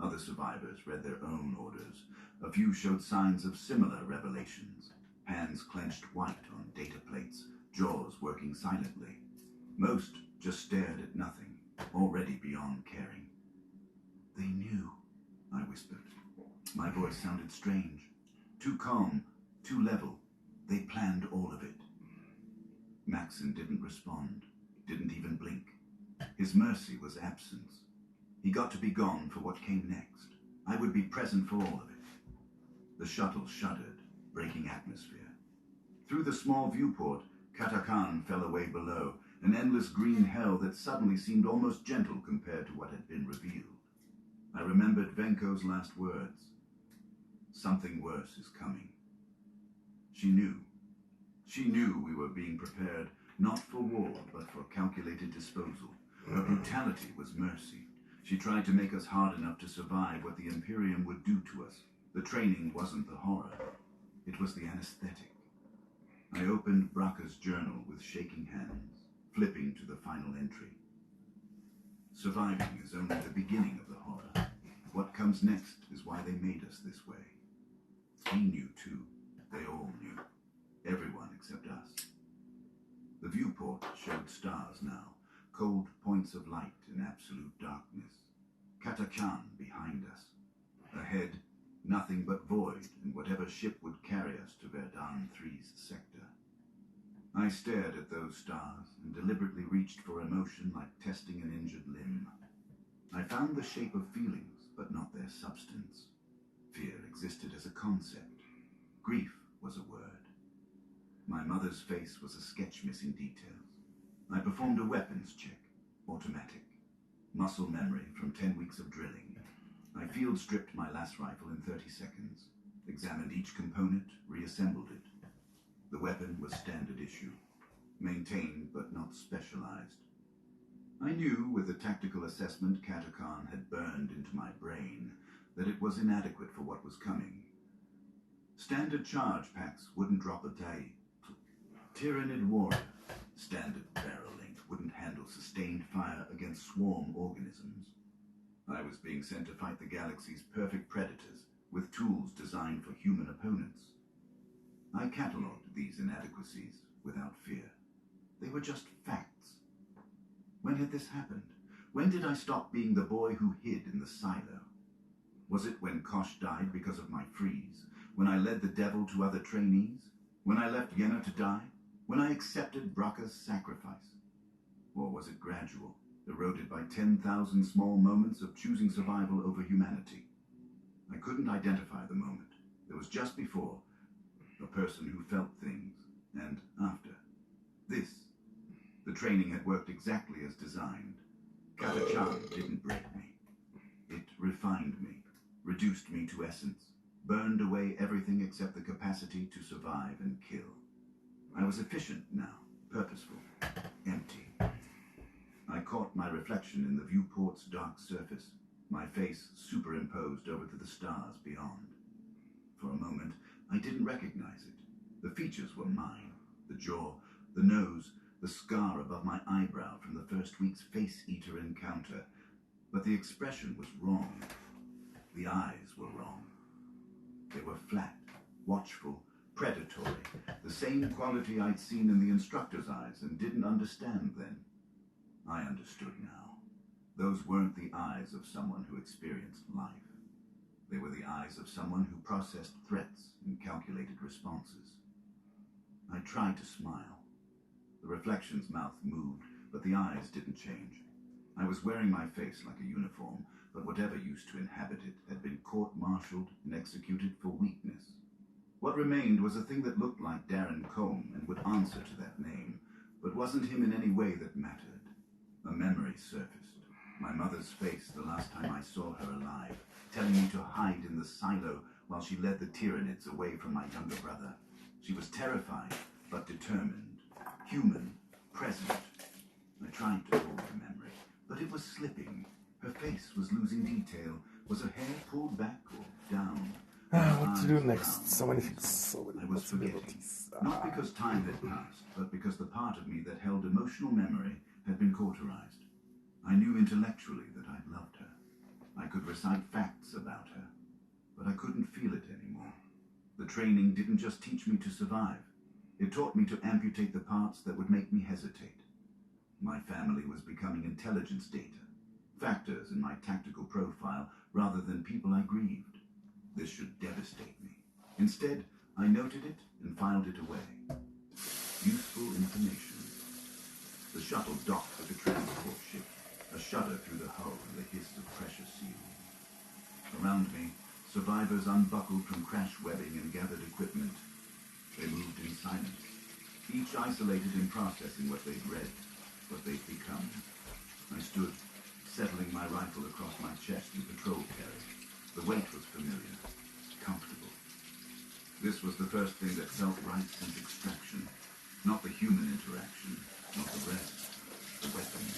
Other survivors read their own orders. A few showed signs of similar revelations. Hands clenched white on data plates, jaws working silently. Most just stared at nothing, already beyond caring. They knew, I whispered. My voice sounded strange. Too calm, too level. They planned all of it. Maxon didn't respond, didn't even blink. His mercy was absence. He got to be gone for what came next. I would be present for all of it. The shuttle shuddered, breaking atmosphere. Through the small viewport, Katakhan fell away below, an endless green hell that suddenly seemed almost gentle compared to what had been revealed. I remembered Venko's last words. Something worse is coming. She knew. She knew we were being prepared not for war, but for calculated disposal. Her brutality was mercy. She tried to make us hard enough to survive what the Imperium would do to us. The training wasn't the horror. It was the anesthetic. I opened Bracca's journal with shaking hands, flipping to the final entry. Surviving is only the beginning of the horror. What comes next is why they made us this way. He knew too. They all knew. Everyone except us. The viewport showed stars now, cold points of light in absolute darkness. Katakhan behind us. Ahead, nothing but void and whatever ship would carry us to Verdun 3's sector. I stared at those stars and deliberately reached for emotion like testing an injured limb. I found the shape of feelings, but not their substance. Fear existed as a concept. Grief was a word. My mother's face was a sketch missing details. I performed a weapons check, automatic. Muscle memory from 10 weeks of drilling. I field stripped my last rifle in 30 seconds, examined each component, reassembled it. The weapon was standard issue, maintained but not specialized. I knew with the tactical assessment Katakhan had burned into my brain that it was inadequate for what was coming. Standard charge packs wouldn't drop a day. Tyrannid warrior, standard barrel length, wouldn't handle sustained fire against swarm organisms. I was being sent to fight the galaxy's perfect predators with tools designed for human opponents. I catalogued these inadequacies without fear. They were just facts. When had this happened? When did I stop being the boy who hid in the silo? Was it when Kosh died because of my freeze? When I led the devil to other trainees? When I left Yenna to die? When I accepted Bracca's sacrifice? Or was it gradual, eroded by 10,000 small moments of choosing survival over humanity? I couldn't identify the moment. There was just before, a person who felt things, and after. This. The training had worked exactly as designed. Catachan didn't break me. It refined me, reduced me to essence, burned away everything except the capacity to survive and kill. I was efficient now, purposeful, empty. I caught my reflection in the viewport's dark surface, my face superimposed over to the stars beyond. For a moment, I didn't recognize it. The features were mine, the jaw, the nose, the scar above my eyebrow from the first week's face-eater encounter. But the expression was wrong. The eyes were wrong. They were flat, watchful, predatory, the same quality I'd seen in the instructor's eyes and didn't understand then. I understood now. Those weren't the eyes of someone who experienced life. They were the eyes of someone who processed threats and calculated responses. I tried to smile. The reflection's mouth moved, but the eyes didn't change. I was wearing my face like a uniform, but whatever used to inhabit it had been court-martialed and executed for weakness. What remained was a thing that looked like Darren Combe and would answer to that name, but wasn't him in any way that mattered. A memory surfaced. My mother's face the last time I saw her alive, telling me to hide in the silo while she led the Tyranids away from my younger brother. She was terrified, but determined. Human, present. I tried to hold her memory, but it was slipping. Her face was losing detail. Was her hair pulled back or down? What to do next? So many things, so many I was possibilities. forgetting. Not because time had passed, but because the part of me that held emotional memory had been cauterized. I knew intellectually that I'd loved her. I could recite facts about her, but I couldn't feel it anymore. The training didn't just teach me to survive. It taught me to amputate the parts that would make me hesitate. My family was becoming intelligence data, factors in my tactical profile rather than people I grieved. This should devastate me. Instead, I noted it and filed it away. Useful information. The shuttle docked with the transport ship, a shudder through the hull and the hiss of pressure seals. Around me, survivors unbuckled from crash webbing and gathered equipment. They moved in silence, each isolated in processing what they'd read, what they'd become. I stood, settling my rifle across my chest in patrol carry. The weight was familiar, comfortable. This was the first thing that felt right since extraction. Not the human interaction, not the rest, the weapons.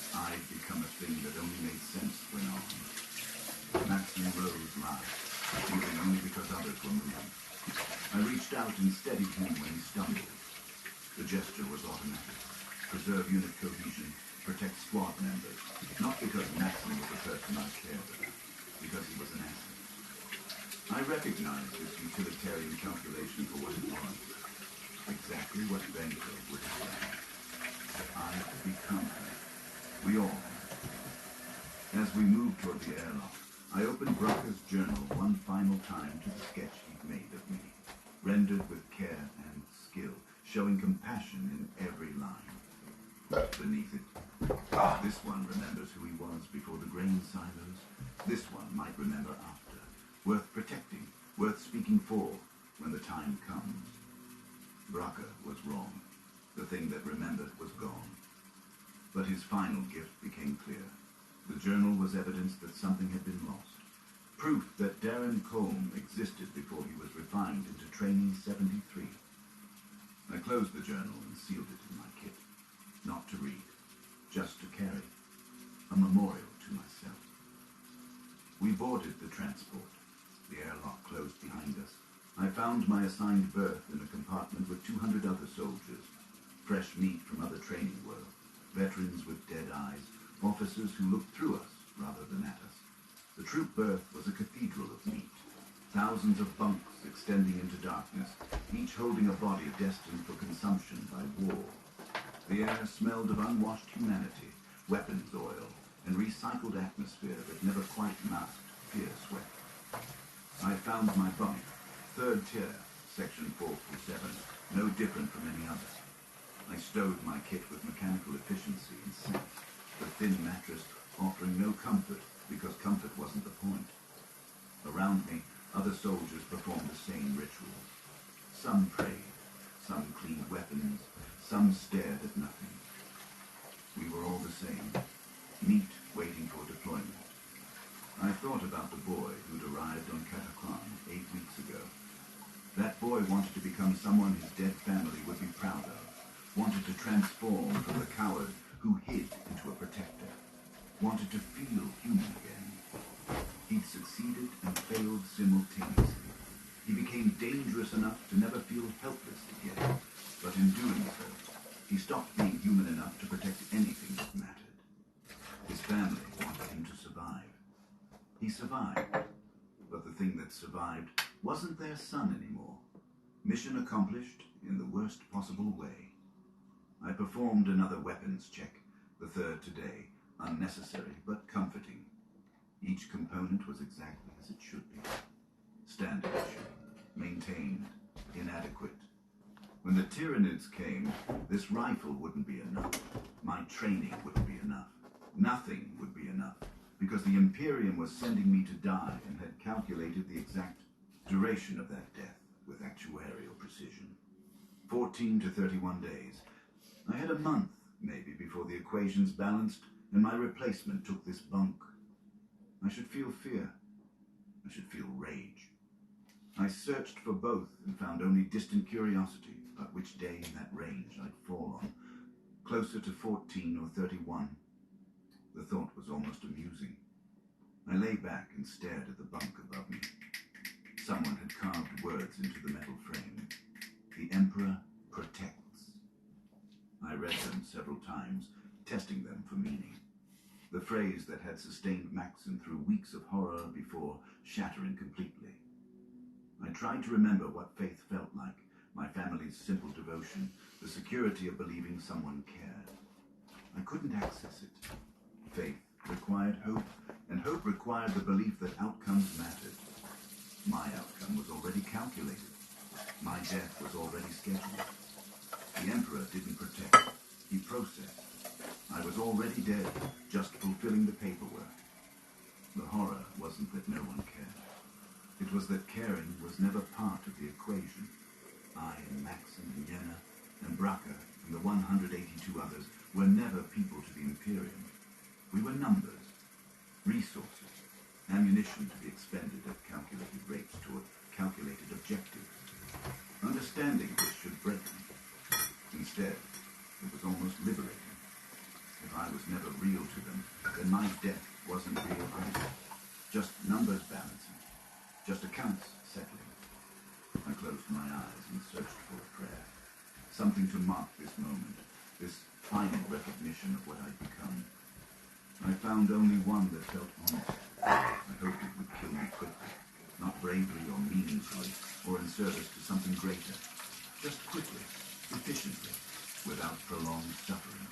I'd become a thing that only made sense when armed. Maxson rose last, moving only because others were moving. I reached out and steadied him when he stumbled. The gesture was automatic. Preserve unit cohesion, protect squad members. Not because Maxson was a person I cared about, because he was an asset. I recognized this utilitarian calculation for what it was. Exactly what Benko would have done. I've become her. We all have. As we moved toward the airlock, I opened Bracca's journal one final time to the sketch he'd made of me, rendered with care and skill, showing compassion in every line. Beneath it, this one remembers who he was before the grain silos. This one might remember after. Worth protecting, worth speaking for, when the time comes. Bracca was wrong. The thing that remembered was gone. But his final gift became clear. The journal was evidence that something had been lost. Proof that Darren Combe existed before he was refined into Trainee 73. I closed the journal and sealed it in my kit. Not to read, just to carry. A memorial to myself. We boarded the transport. The airlock closed behind us. I found my assigned berth in a compartment with 200 other soldiers. Fresh meat from other training worlds. veterans with dead eyes, officers who looked through us rather than at us. The troop berth was a cathedral of meat. Thousands of bunks extending into darkness, each holding a body destined for consumption by war. The air smelled of unwashed humanity, weapons oil, and recycled atmosphere that never quite masked fear sweat. I found my bunk, third tier, section 447, no different from any other. I stowed my kit with mechanical efficiency and sense, the thin mattress offering no comfort because comfort wasn't the point. Around me, other soldiers performed the same rituals. Some prayed, some cleaned weapons, some stared at nothing. We were all the same, meat waiting for deployment. I thought about the boy who'd arrived on Katakran 8 weeks ago. That boy wanted to become someone his dead family would be proud of, wanted to transform from the coward who hid into a protector, wanted to feel human again. He'd succeeded and failed simultaneously. He became dangerous enough to never feel helpless again, but in doing so, he stopped being human enough to protect anything that mattered. His family wanted him to survive. He survived, but the thing that survived wasn't their son anymore. Mission accomplished in the worst possible way. I performed another weapons check, the third today, unnecessary but comforting. Each component was exactly as it should be. Standard issue, maintained, inadequate. When the Tyranids came, this rifle wouldn't be enough. My training wouldn't be enough. Nothing would be enough, because the Imperium was sending me to die and had calculated the exact duration of that death with actuarial precision. 14 to 31 days. I had a month, maybe, before the equations balanced and my replacement took this bunk. I should feel fear. I should feel rage. I searched for both and found only distant curiosity about which day in that range I'd fall on. Closer to 14 or 31. The thought was almost amusing. I lay back and stared at the bunk above me. Someone had carved words into the metal frame. The Emperor protects. I read them several times, testing them for meaning. The phrase that had sustained Maxon through weeks of horror before shattering completely. I tried to remember what faith felt like, my family's simple devotion, the security of believing someone cared. I couldn't access it. Faith required hope, and hope required the belief that outcomes mattered. My outcome was already calculated. My death was already scheduled. The Emperor didn't protect. He processed. I was already dead, just fulfilling the paperwork. The horror wasn't that no one cared. It was that caring was never part of the equation. I and Maxon and Yenna and Braca and the 182 others were never people to the Imperium. We were numbers, resources, ammunition to be expended at calculated rates toward calculated objectives. Understanding this should break me. Instead, it was almost liberating. If I was never real to them, then my death wasn't real either. Just numbers balancing. Just accounts settling. I closed my eyes and searched for a prayer. Something to mark this moment, this final recognition of what I'd become. I found only one that felt honest. I hoped it would kill me quickly, not bravely or meaningfully, or in service to something greater. Just quickly, efficiently, without prolonged suffering.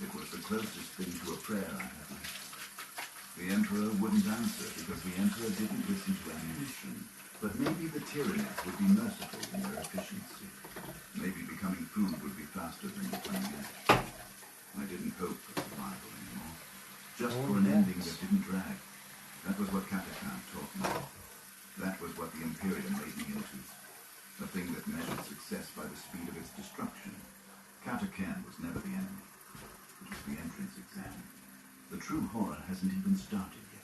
It was the closest thing to a prayer I had left. The Emperor wouldn't answer because the Emperor didn't listen to ammunition. But maybe the Tyranids would be merciful in their efficiency. Maybe becoming food would be faster than becoming ash. I didn't hope for survival anymore. Just for an ending that didn't drag. That was what Katakhan taught me. That was what the Imperium made me into. A thing that measured success by the speed of its destruction. Katakhan was never the enemy. It was the entrance exam. The true horror hasn't even started yet.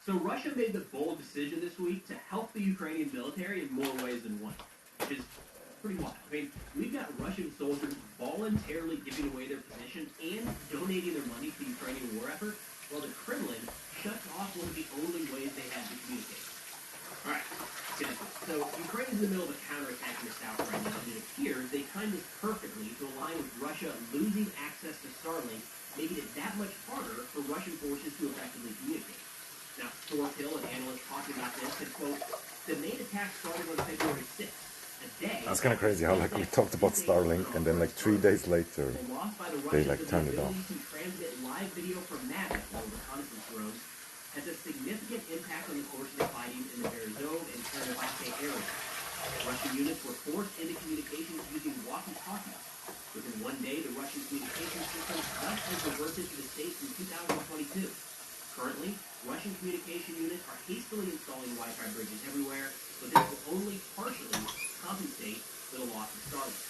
So Russia made the bold decision this week to help the Ukrainian military in more ways than one, which is pretty wild. I mean, we've got Russian soldiers voluntarily giving away their position and donating their money to the Ukrainian war effort, while the Kremlin shuts off one of the only ways they have to communicate. All right, let's get into it. So Ukraine is in the middle of a counterattack in the south right now, and it appears they timed this perfectly to align with Russia losing access to Starlink, making it that much harder for Russian forces to effectively communicate. Now, Thorhill, an analyst talking about this, said, quote, the main attack started on February 6th, a day... That's kind of crazy how, like, we talked about Starlink, and then, like, 3 days later, they, like, turned it off. To transmit live video from Mavic, or reconnaissance drones, has a significant impact on the course of the fighting in the Berezov and Chernovake areas. Russian units were forced into communications using walkie-talkies. Within 1 day, the Russian communications system thus has reverted to the state in 2022. Currently, Russian communication units are hastily installing Wi-Fi bridges everywhere, but this will only partially compensate for the loss of Starlink.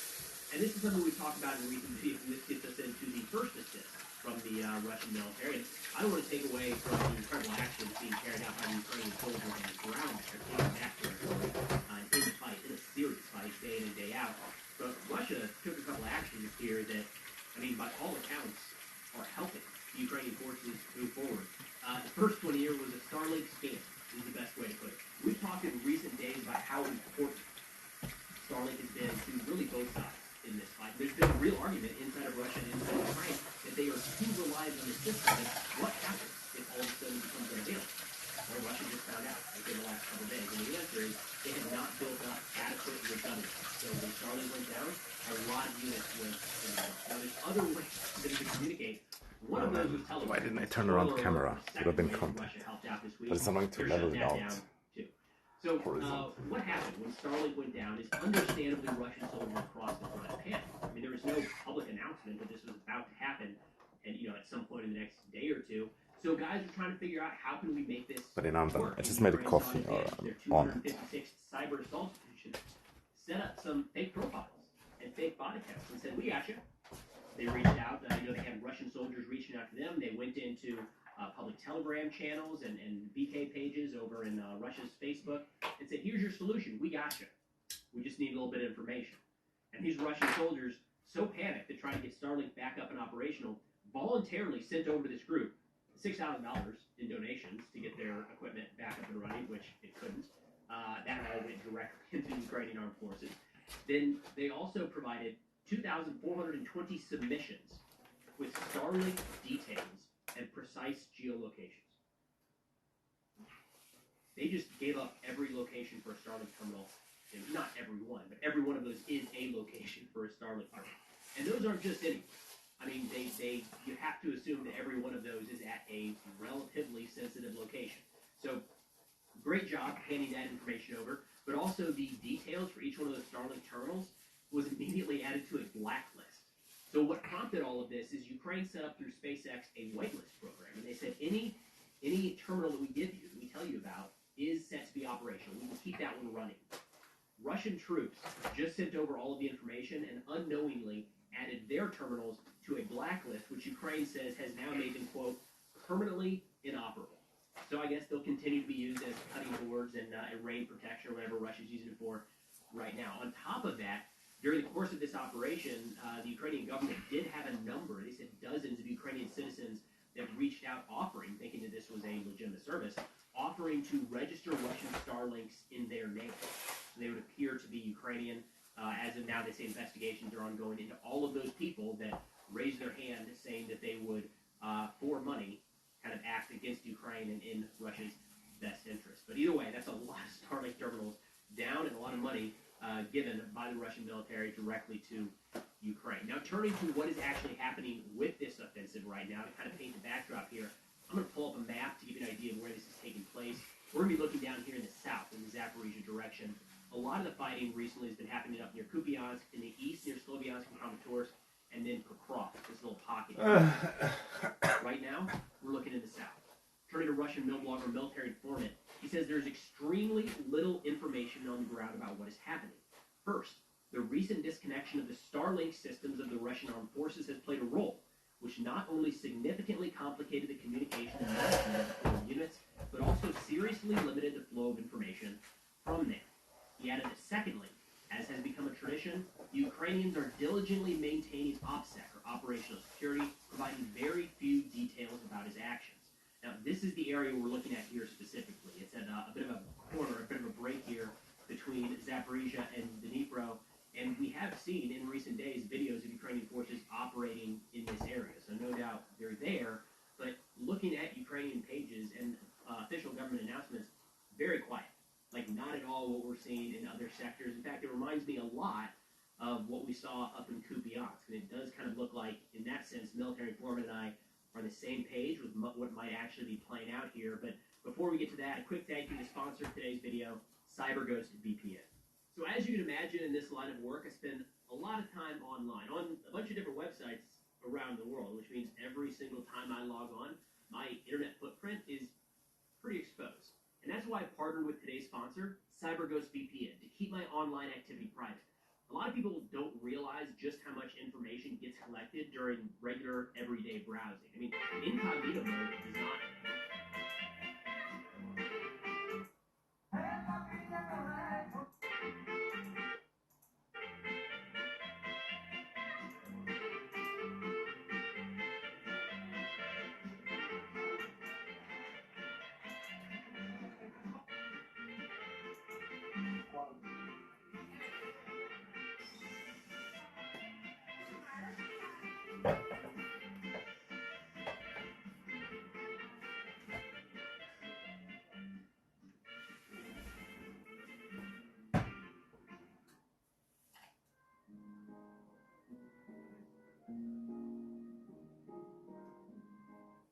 And this is something we've talked about in recent videos, and this gets us into the first assist from the Russian military. And I don't want to take away from the incredible actions being carried out by the Ukrainian soldiers on the ground. They're taking back territory in the fight, in a serious fight, day in and day out. But Russia took a couple of actions here that, I mean, by all accounts, are helping the Ukrainian forces move forward. The first one here was a Starlink scam, is the best way to put it. We've talked in recent days about how important Starlink has been to really both sides in this fight. There's been a real argument inside of Russia and inside of Ukraine that they are too reliant on the system, and what happens if all of a sudden it becomes unavailable? Well, Russia just found out within the last couple of days, and the answer is they have not built up adequate redundancy. So when Starlink went down, a lot of units went down. Now there's other ways that you can communicate. One of those was Telegram. Why didn't I turn around the camera? It would have been content. But it's annoying to level it out. So what happened when Starlink went down is understandably Russian soldiers across the front panicked. I mean, there was no public announcement that this was about to happen, and at some point in the next day or two. So guys are trying to figure out how can we make this work. I just made a coffee on it. 256 cyber assault solution set up some fake profiles and fake bot accounts and said, we got you. They reached out, they had Russian soldiers reaching out to them. They went into public Telegram channels and BK pages over in Russia's Facebook and said, here's your solution, we got you. We just need a little bit of information. And these Russian soldiers, so panicked to try to get Starlink back up and operational, voluntarily sent over to this group $6,000 in donations to get their equipment back up and running, which it couldn't. That all went directly into the Ukrainian armed forces. Then they also provided 2,420 submissions with Starlink details and precise geolocations. They just gave up every location for a Starlink terminal. And not every one, but every one of those is a location for a Starlink terminal. And those aren't just any. I mean, you have to assume that every one of those is at a relatively sensitive location. So, great job handing that information over, but also the details for each one of those Starlink terminals was immediately added to a blacklist. So what prompted all of this is Ukraine set up through SpaceX a whitelist program, and they said any terminal that we give you, that we tell you about, is set to be operational. We can keep that one running. Russian troops just sent over all of the information and unknowingly added their terminals to a blacklist, which Ukraine says has now made them, quote, permanently inoperable. So I guess they'll continue to be used as cutting boards and rain protection or whatever Russia's using it for right now. On top of that, during the course of this operation, the Ukrainian government did have a number, they said dozens of Ukrainian citizens that reached out offering, thinking that this was a legitimate service, offering to register Russian Starlinks in their name. They would appear to be Ukrainian. As of now, they say investigations are ongoing into all of those people that raised their hand saying that they would, for money, kind of act against Ukraine and in Russia's best interest. But either way, that's a lot of Starlink terminals down and a lot of money given by the Russian military directly to Ukraine. Now, turning to what is actually happening with this offensive right now, to kind of paint the backdrop here, I'm going to pull up a map to give you an idea of where this is taking place. We're going to be looking down here in the south, in the Zaporizhia direction. A lot of the fighting recently has been happening up near Kupiansk, in the east near Sloviansk and Kramatorsk, and then Pokrovsk, this little pocket. Right now, we're looking in the south. Turning to Russian blogger, military informant, he says there's extremely little information on the ground about what is happening. First, the recent disconnection of the Starlink systems of the Russian armed forces has played a role, which not only significantly complicated the communication of military units, but also purposely limited the flow of information from there. He added a second link. As has become a tradition, the Ukrainians are diligently maintaining OPSEC, or operational security, providing very few details about his actions. Now, this is the area we're looking at here specifically. It's at a bit of a corner, a bit of a break here between Zaporizhia and Dnipro, and we have seen in recent days videos of Ukrainian forces operating in this area. So no doubt they're there, but looking at Ukrainian pages and official government announcements, very quiet. Like, not at all what we're seeing in other sectors. In fact, it reminds me a lot of what we saw up in Kupiansk. And it does kind of look like, in that sense, military informant and I are on the same page with what might actually be playing out here. But before we get to that, a quick thank you to sponsor today's video, CyberGhost VPN. So as you can imagine, in this line of work, I spend a lot of time online, on a bunch of different websites around the world, which means every single time I log on, my internet footprint is pretty exposed. And that's why I partnered with today's sponsor, CyberGhost VPN, to keep my online activity private. A lot of people don't realize just how much information gets collected during regular, everyday browsing. I mean, incognito mode is not...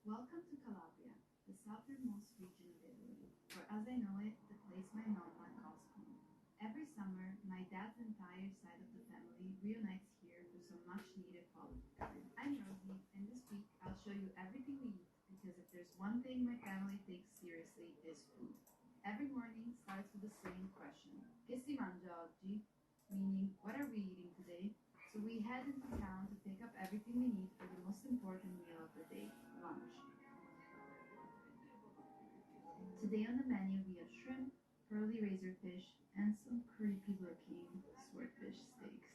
Welcome to Calabria, the southernmost region of Italy, or as I know it, the place my nonna calls home. Every summer, my dad's entire side of the family reunites here for some much-needed quality time. I'm Rosie, and this week I'll show you everything we eat, because if there's one thing my family takes seriously, it's food. Every morning starts with the same question, "Che si mangia oggi?" Meaning, what are we eating today? So we head into town to pick up everything we need for the most important meal of the day, lunch. Today on the menu we have shrimp, pearly razorfish, and some creepy looking swordfish steaks.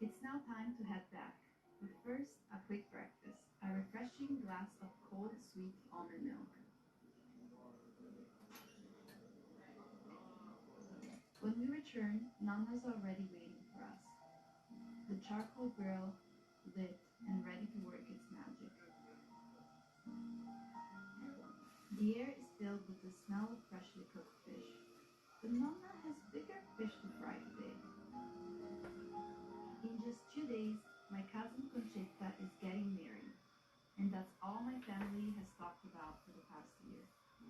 It's now time to head back, but first a quick breakfast, a refreshing glass of cold sweet almond milk. When we return, Nana's already waiting for us. The charcoal grill lit and ready to work its magic. The air is filled with the smell of freshly cooked fish. But Nana has bigger fish to fry today. In just 2 days, my cousin Conchetta is getting married. And that's all my family has talked about for the past year.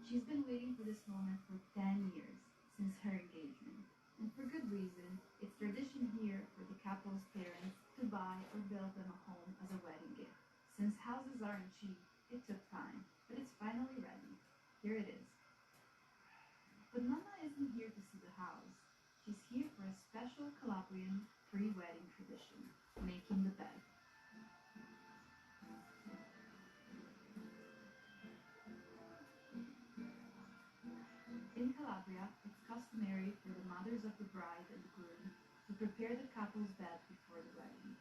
She's been waiting for this moment for 10 years, since her engagement. And for good reason, it's tradition here for the couple's parents to buy or build them a home as a wedding gift. Since houses aren't cheap, it took time, but it's finally ready. Here it is. But Nana isn't here to see the house. She's here for a special Calabrian pre-wedding tradition, making the bed. In Calabria, it's customary for the mothers of the bride and the groom to prepare the couple's bed before the wedding.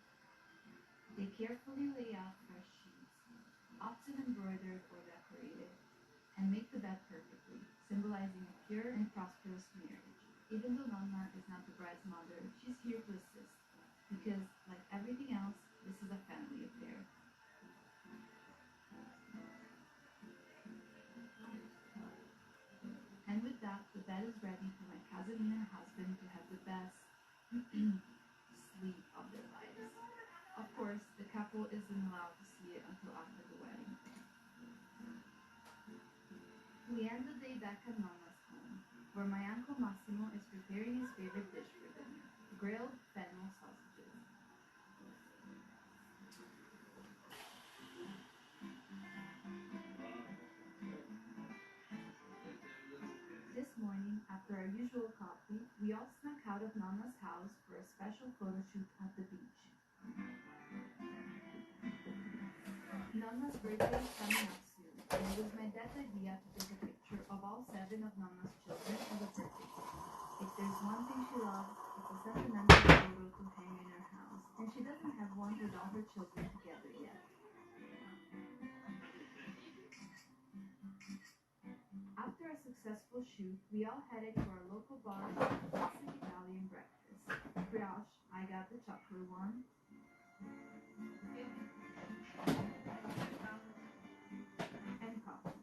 They carefully lay out fresh sheets, often embroidered or decorated, and make the bed perfectly, symbolizing a pure and prosperous marriage. Even though Nonna is not the bride's mother, she's here to assist, because, like everything else, this is a family affair. And with that, the bed is ready for my cousin and her husband to have the best sleep of their lives. Of course, the couple isn't allowed to see it until after the wedding. We end the day back at Nonna's home, where my Uncle Massimo is preparing his favorite dish for dinner, grilled fennel sausages. This morning, after our usual coffee, we all snuck out of Nonna's house for a special photo shoot at the beach. Nonna's birthday is coming up soon, and it was my dad's idea to take a picture of all 7 of Nonna's children as a birthday gift. If there's one thing she loves, it's a sentimental photo to hang in her house, and she doesn't have one with all her children together yet. After a successful shoot, we all headed to our local bar for a classic Italian breakfast. Brioche, I got the chocolate one. And coffee.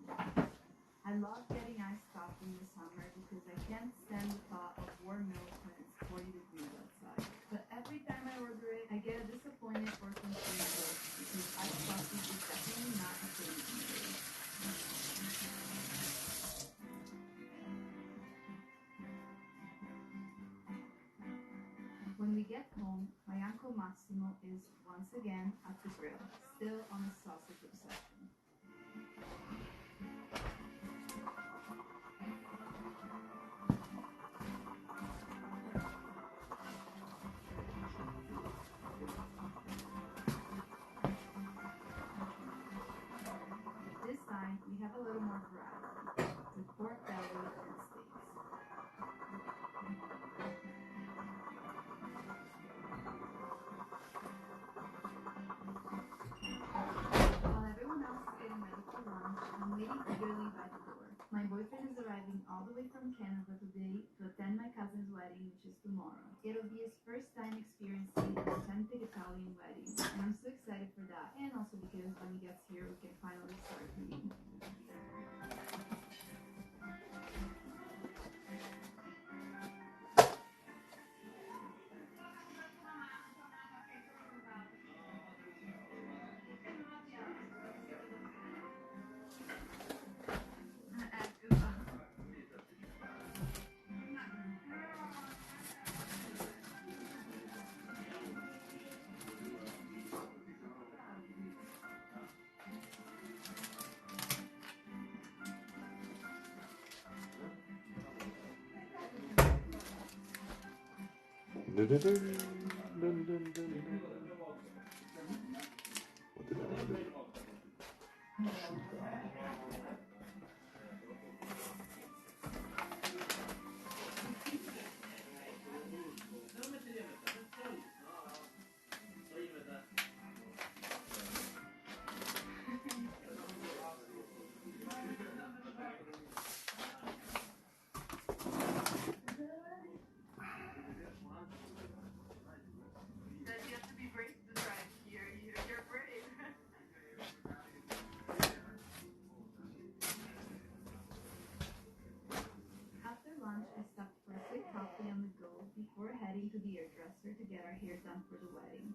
I love getting iced coffee in the summer because I can't stand the thought of warm milk when it's 40 degrees outside. But every time I order it, I get a disappointed or confused look because iced coffee is definitely not a thing these days. When we get home, my Uncle Massimo is once again at the grill, still on his sausage obsession. This time, we have a little more variety, with pork belly and steaks. While everyone else is getting ready for lunch, I'm waiting eagerly by the door. My boyfriend is arriving all the way from Canada today to attend my cousin's wedding, which is tomorrow. It'll be his first time experiencing an authentic Italian wedding, and I'm so excited for that, and also because when he gets here, we can finally start meeting. Dun, dun, dun, dun, dun, dun. What did I do? You have to be brave to drive here. You're brave. After lunch, I stopped for a quick coffee on the go before heading to the hairdresser to get our hair done for the wedding.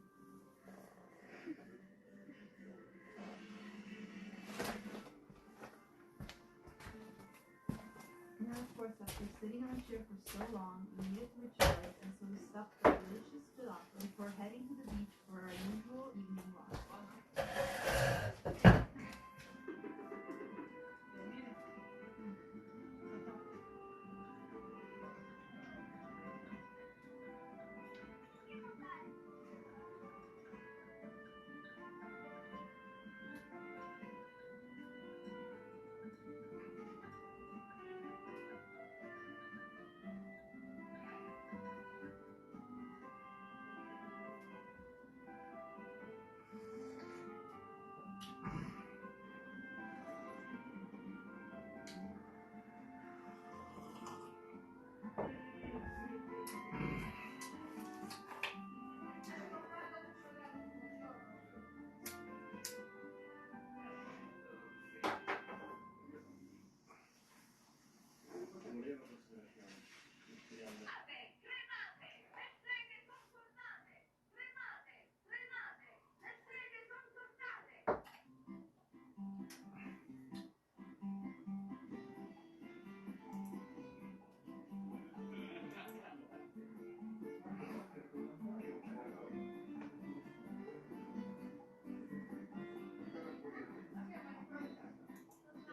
And then, of course, after sitting on a chair for so long, we needed to recharge, and so we stopped for a delicious falafel before heading to the beach for our usual evening walk.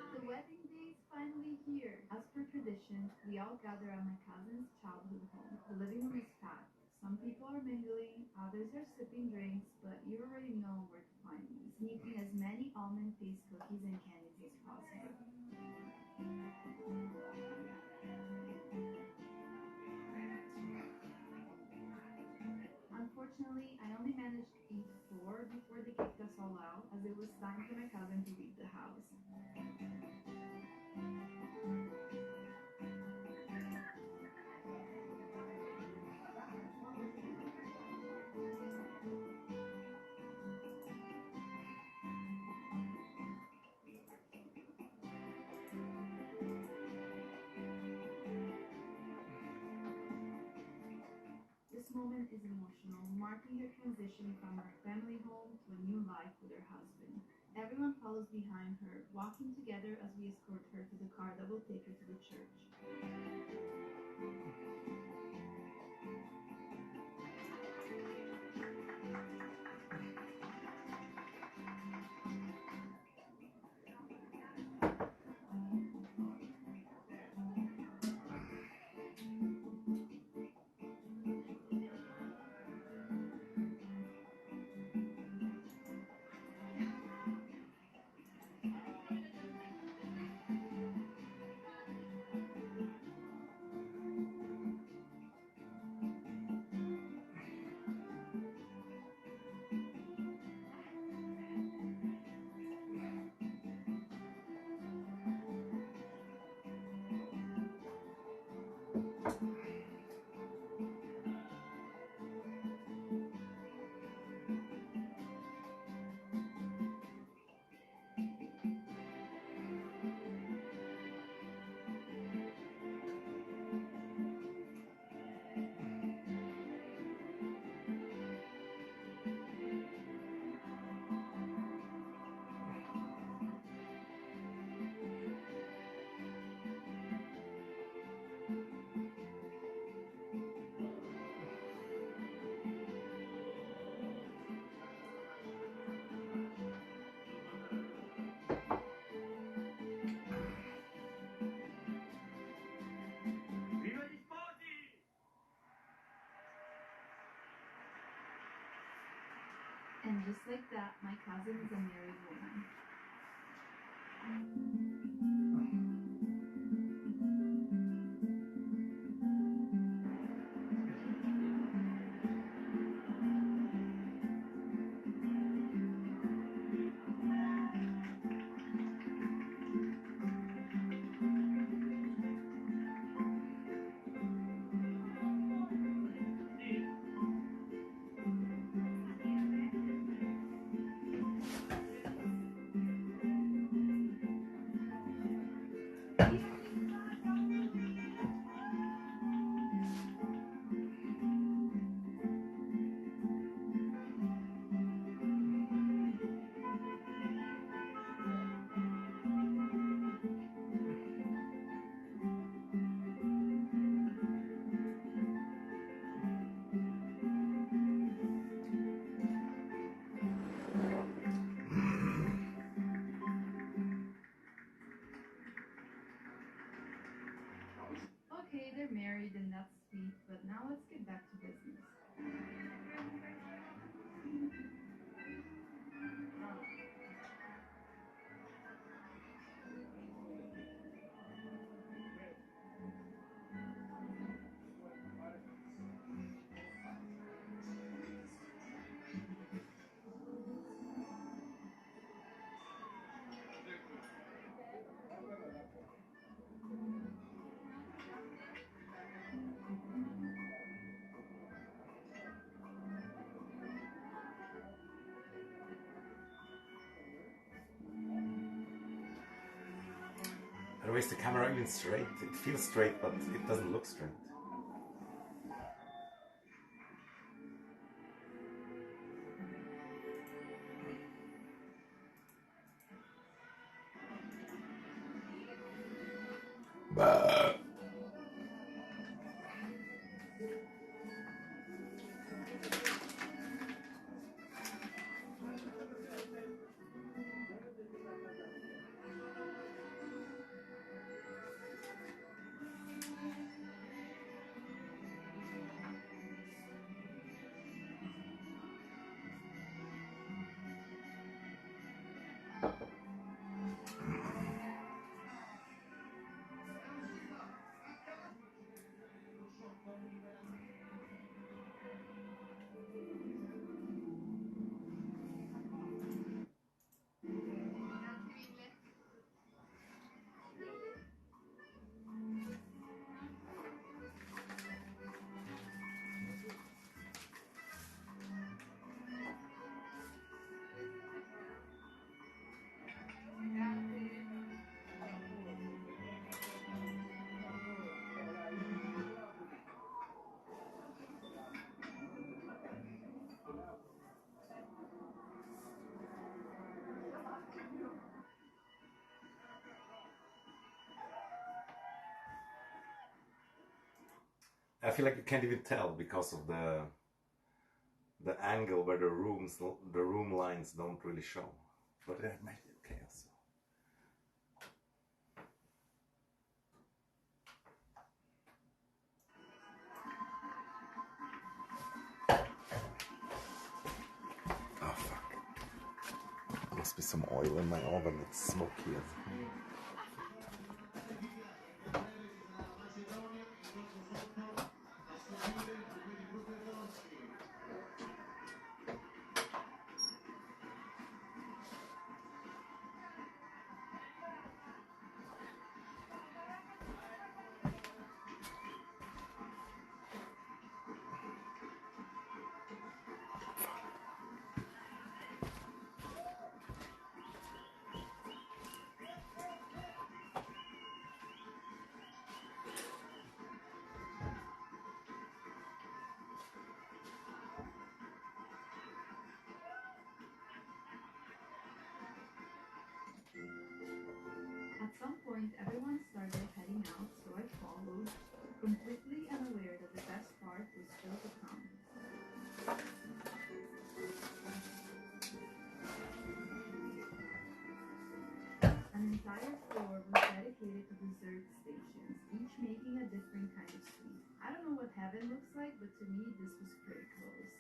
The wedding day is finally here. As per tradition, we all gather at my cousin's childhood home. The living room is packed. Some people are mingling, others are sipping drinks, but you already know where to find me. sneaking as many almond paste cookies and candies as possible. Unfortunately, I only managed to eat 4 before they kicked us all out, as it was time for my cousin to leave the house. This moment is emotional, marking her transition from her family home to a new life with her husband. Everyone follows behind her, walking together as we escort her to the car that will take her to the church. And just like that, my cousin is a married woman. Okay, they're married and that's sweet, but now let's get back to business. By the way, is the camera even straight? It feels straight, but it doesn't look straight. Bah. I feel like you can't even tell because of the angle where the room lines don't really show. But it might be okay also. Oh fuck. Must be some oil in my oven, it's smoky. At some point, everyone started heading out, so I followed, completely unaware that the best part was still to come. An entire floor was dedicated to dessert stations, each making a different kind of sweet. I don't know what heaven looks like, but to me, this was pretty close.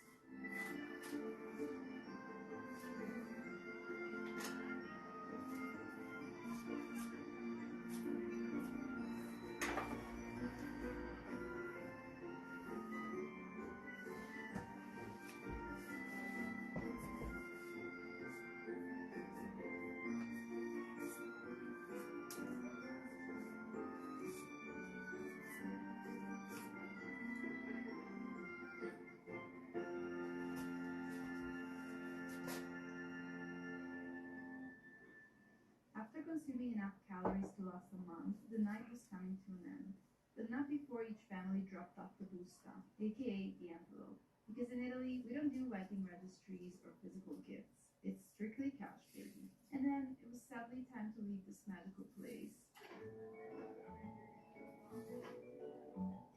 After consuming enough calories to last a month, the night was coming to an end. But not before each family dropped off the busta, aka the envelope. Because in Italy, we don't do wedding registries or physical gifts. It's strictly cash, baby. And then it was sadly time to leave this magical place.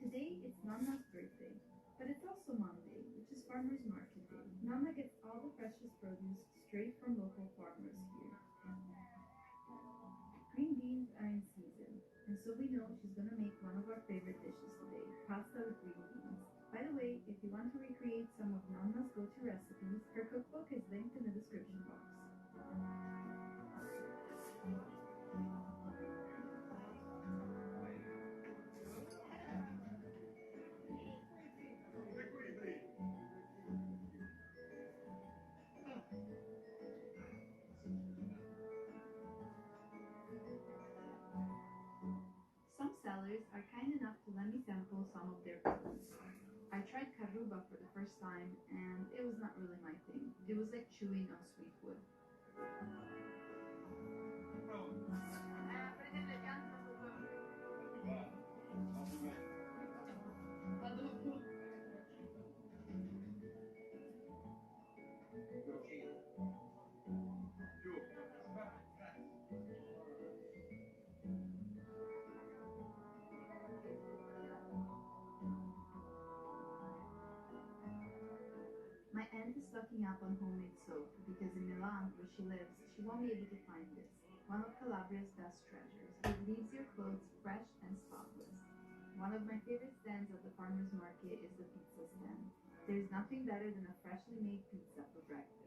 Today, it's Nonna's birthday, but it's also Monday, which is Farmer's Market Day. Nonna gets all the freshest produce straight from local farmers here. Green beans are in season, and so we know she's gonna make one of our favorite dishes today, pasta with green beans. By the way, if you want to recreate some of Nonna's go-to recipes, her cookbook is linked in the description box. Some sellers are kind enough to let me sample some of their produce. I tried carruba for the first time, and it was not really my thing. It was like chewing on sweet wood. My aunt is stocking up on homemade soap because in Milan, where she lives, she won't be able to find this. One of Calabria's best treasures. It leaves your clothes fresh and spotless. One of my favorite stands at the farmer's market is the pizza stand. There's nothing better than a freshly made pizza for breakfast.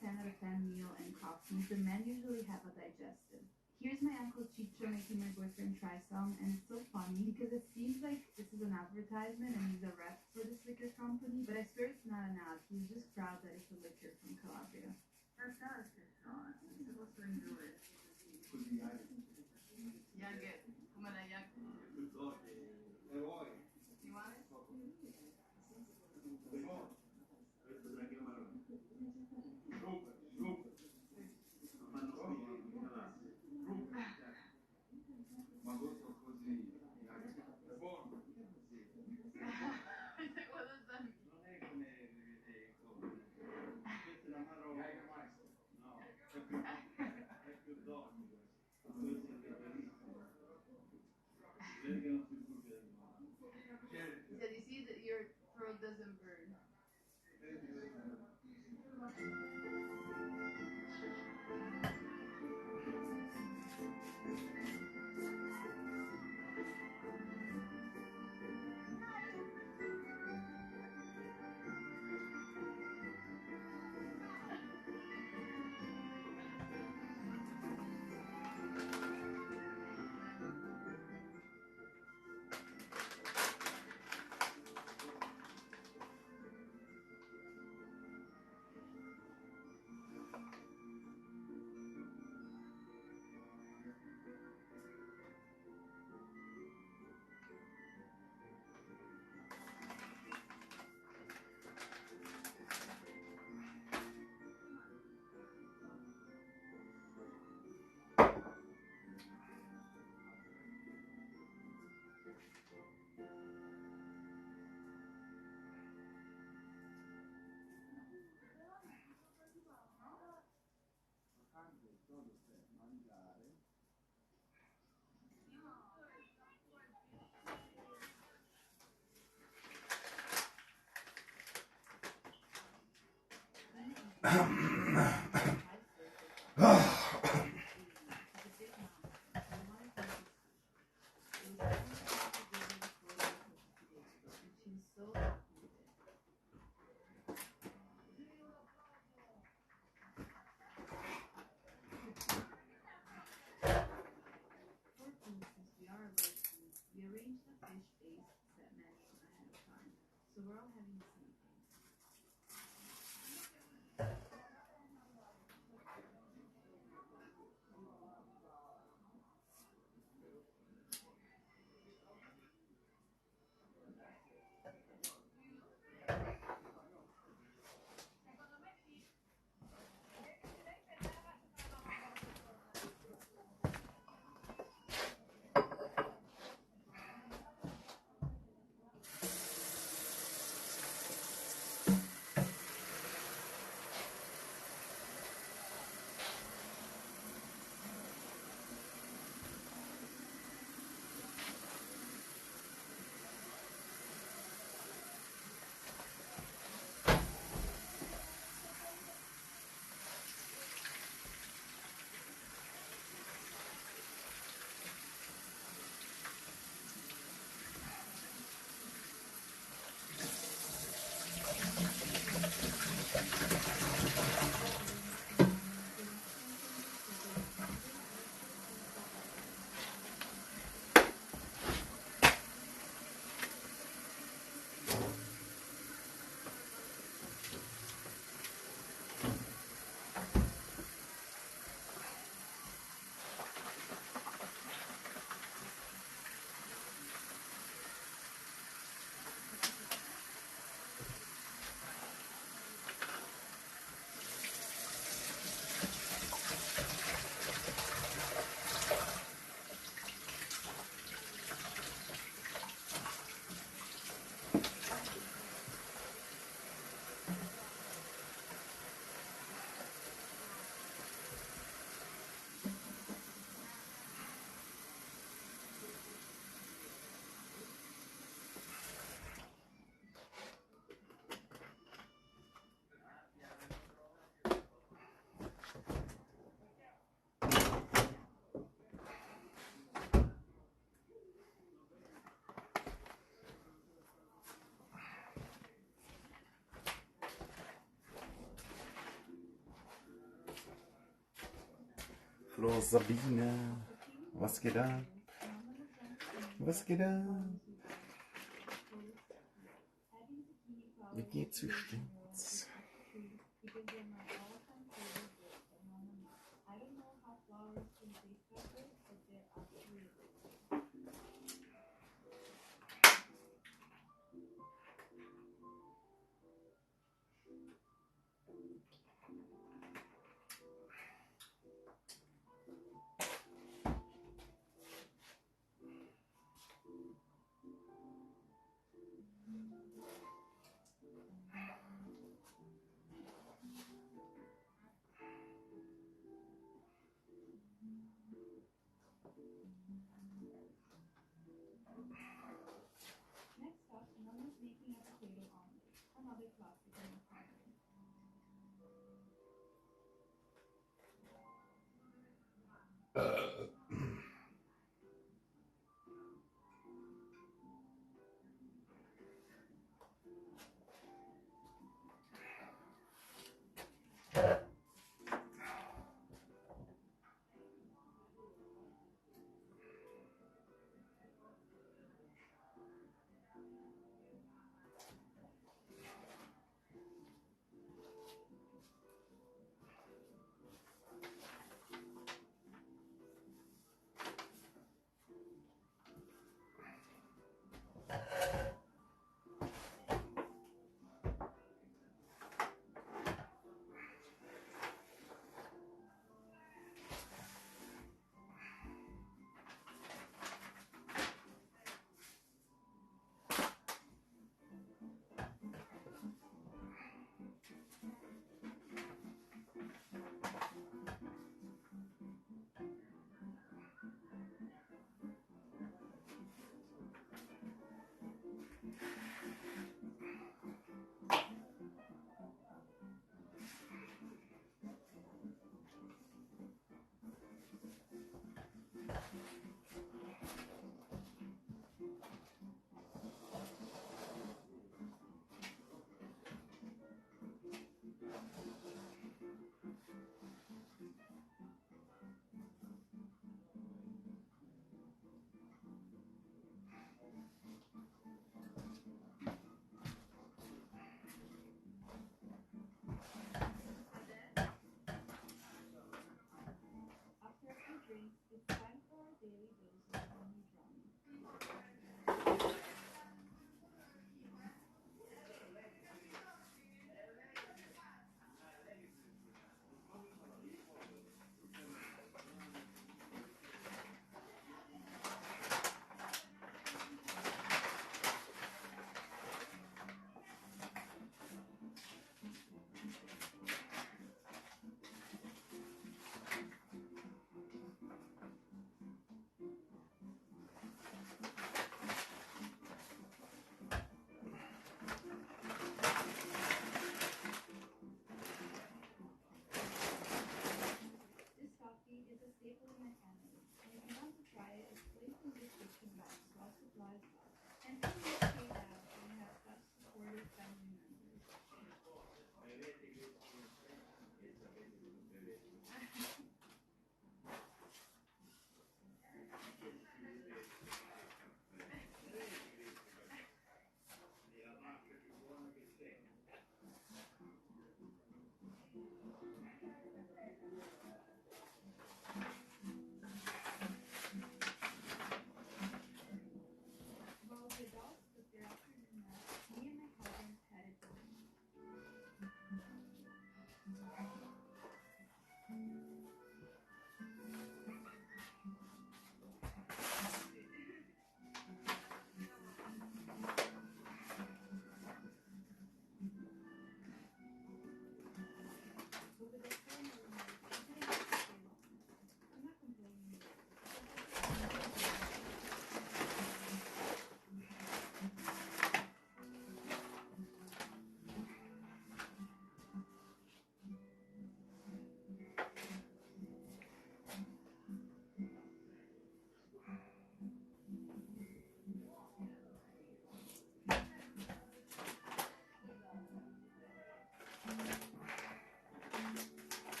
10 out of 10 meal and coffee, the men usually have a digestive. Here's my Uncle Chicho making my boyfriend try some, and it's so funny because it seems like this is an advertisement and he's a rep for this liquor company, but I swear it's not an ad. He's just proud that it's a liquor from Calabria. Did you see that your throat doesn't burn? We arranged the fish-based set menu ahead of time, so we're all having the same thing. Hallo Sabine, was geht ab? Was geht ab? Wie geht's, wie stimmt's?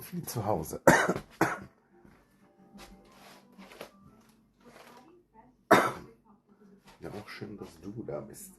irgendwie zu Hause. Ja, auch schön, dass du da bist.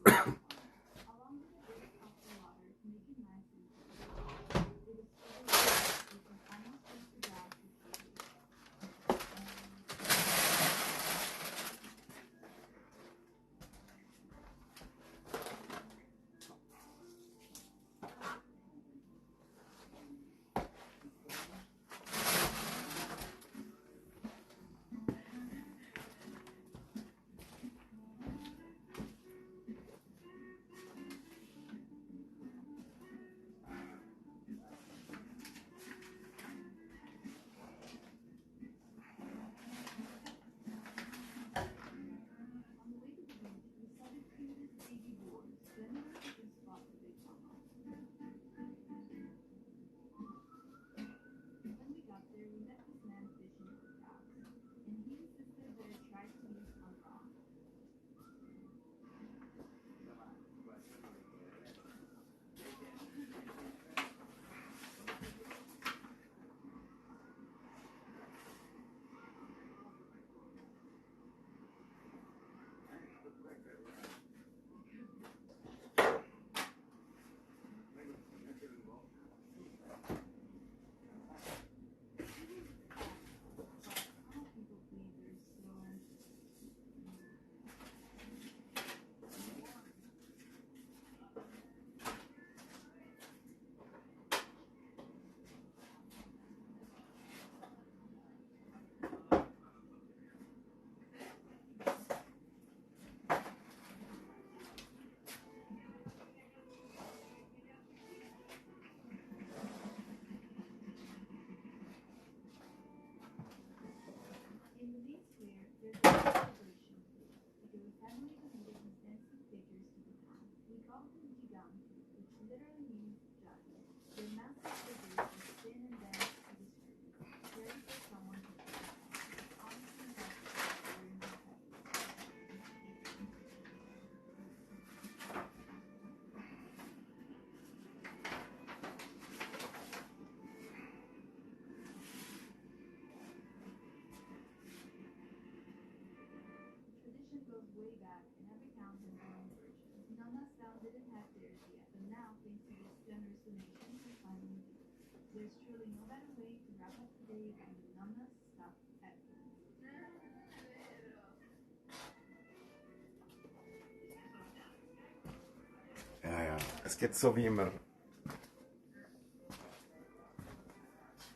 Ja, ja, es geht so wie immer.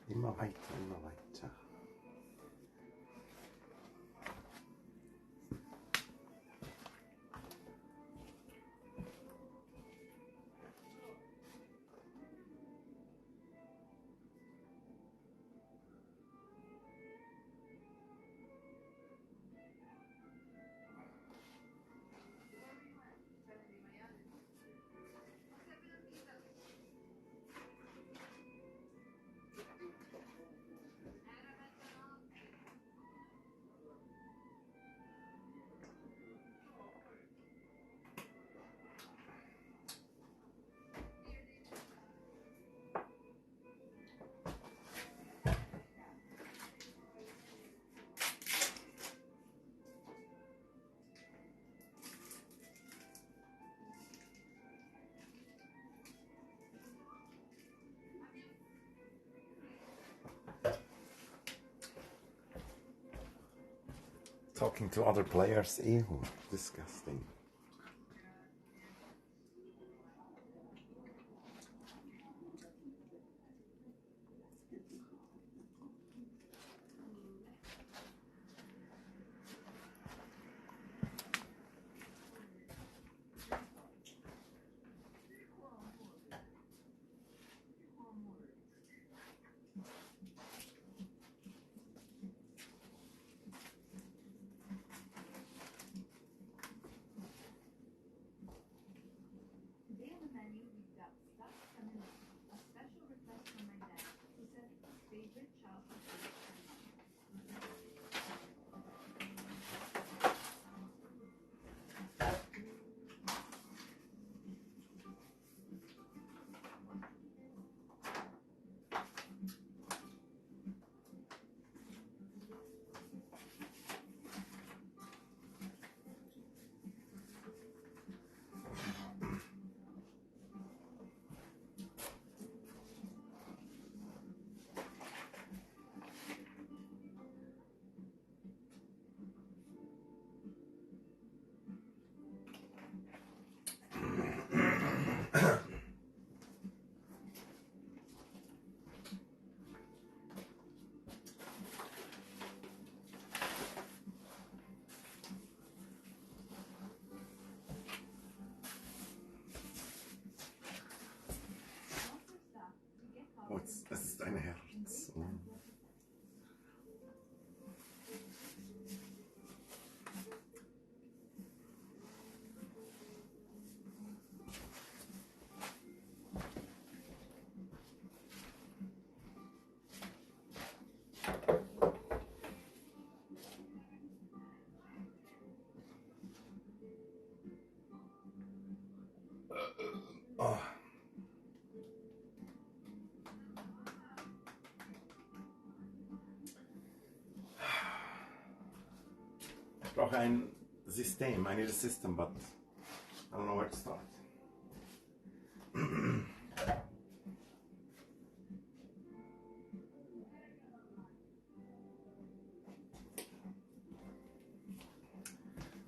Immer weiter, immer weiter. Talking to other players, ew, disgusting. brauche ein System. I need a system, but I don't know where to start.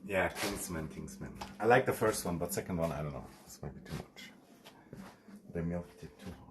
Yeah, Kingsman. I like the first one, but second one, I don't know. This might be too much. They milked it too hard.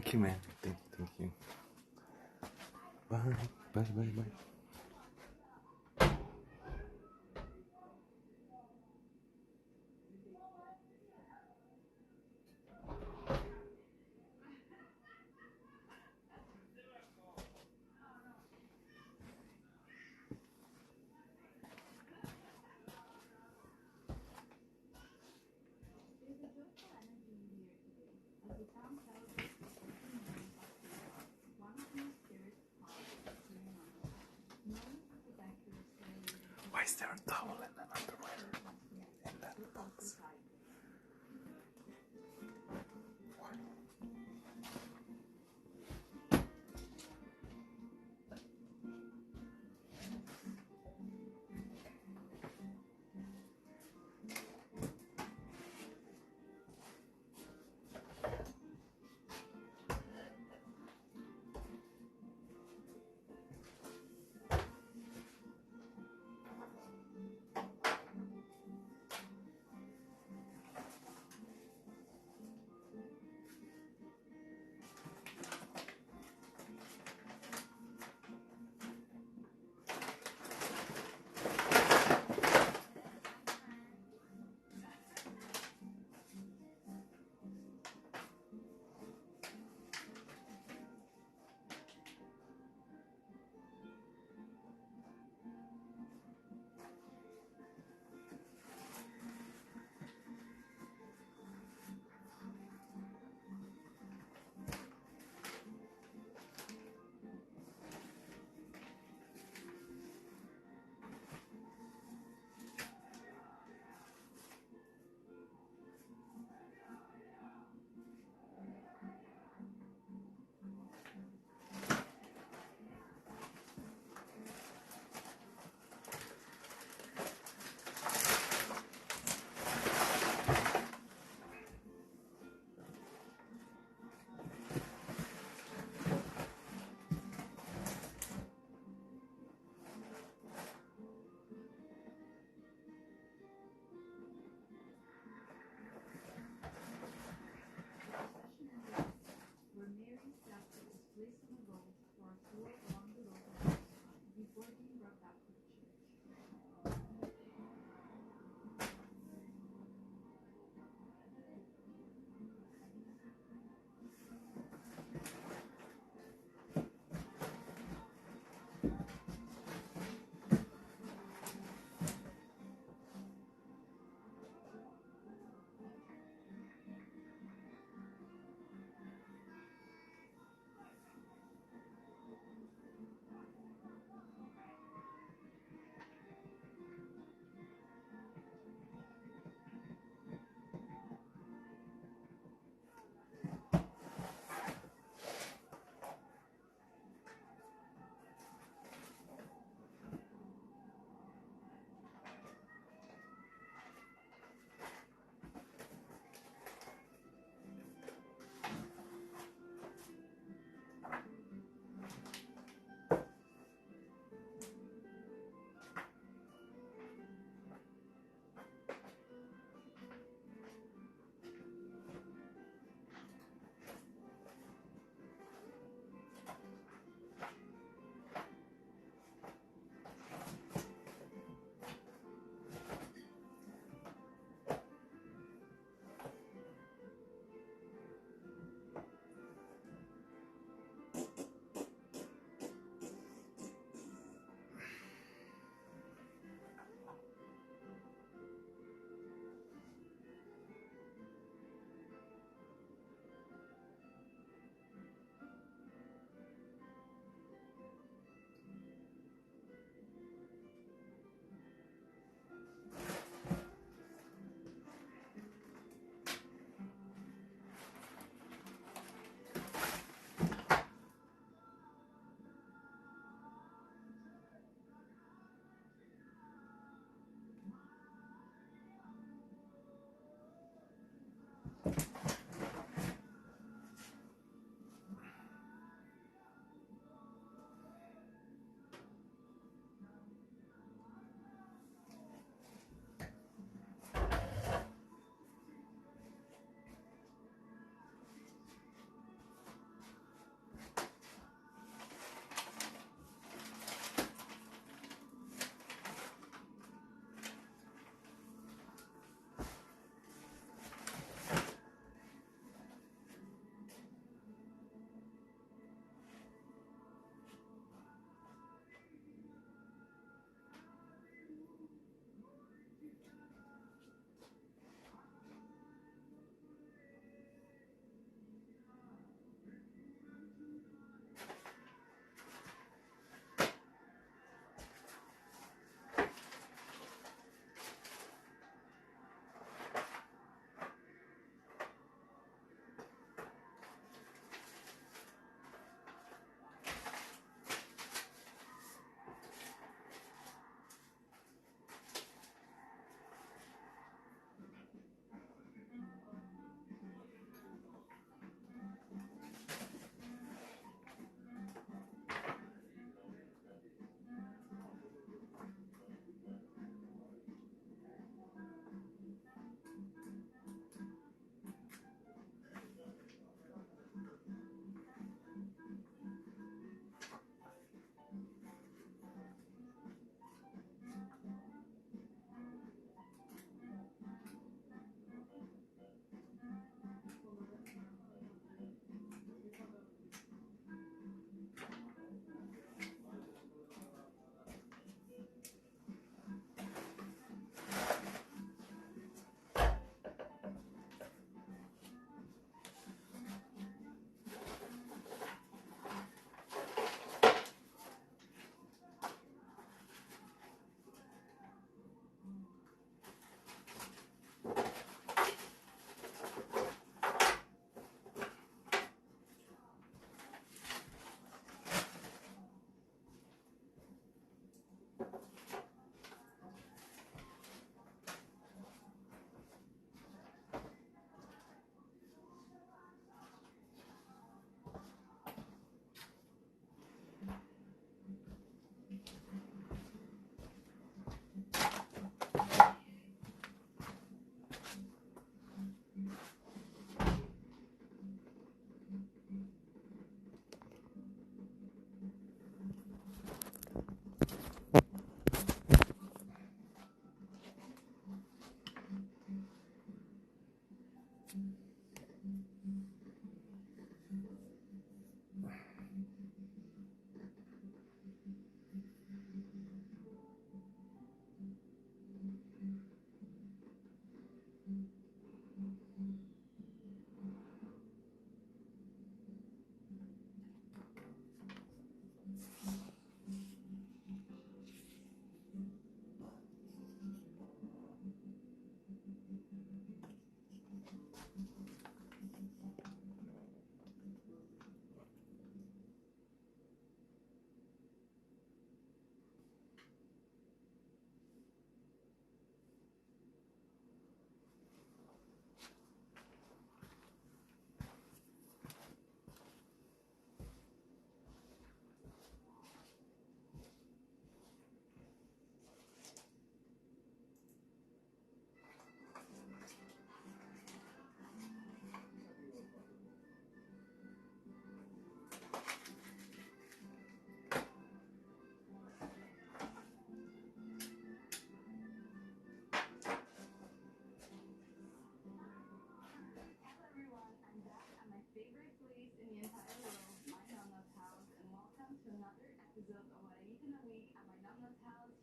Thank you, man. Thank you. Bye. There's a joyful energy in the air today, as the town celebrates the 14 years of freedom. One of my spirits calls is turning on the town. Millions of Quebecers celebrating Why is there a towel and an underwear in that with box? society.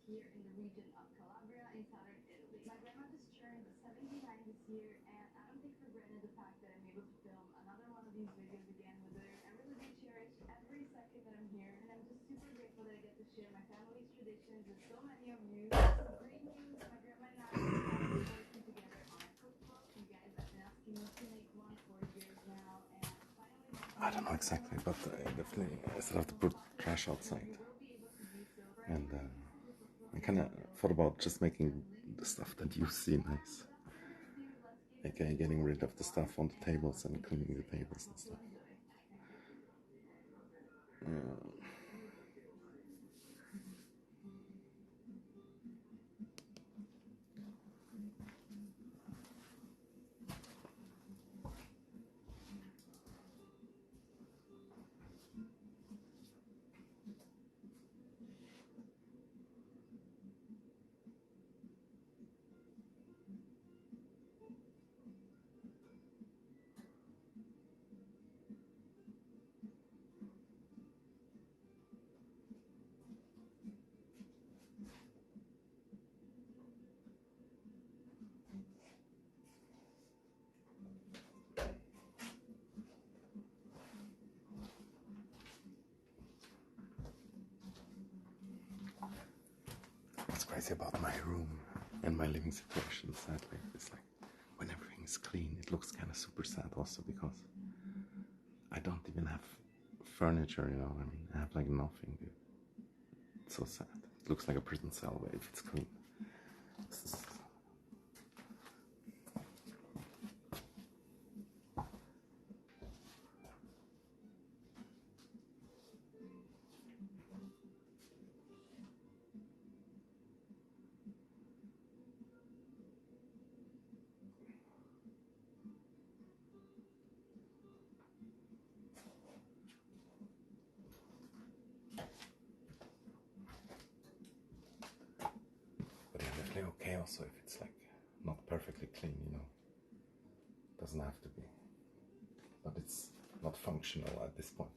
here in the region of Calabria in southern Italy. My grandma just turned 79 this year, and I don't take for granted the fact that I'm able to film another one of these videos again with her. I really do cherish every second that I'm here, and I'm just super grateful that I get to share my family's traditions with so many of you. Great news, my grandma and I have been working together on a cookbook. You guys have been asking me to make one for years now, and finally... I don't know exactly, but definitely I still have to put trash outside. And I kind of thought about just making the stuff that you see nice. Okay, getting rid of the stuff on the tables and cleaning the tables and stuff. What's crazy about my room and my living situation, sadly, is like when everything is clean, it looks kind of super sad also because I don't even have furniture, you know what I mean? I have like nothing, dude. It's so sad. It looks like a prison cell if it's clean. But yeah, definitely okay also if it's like not perfectly clean, you know. Doesn't have to be. But it's not functional at this point.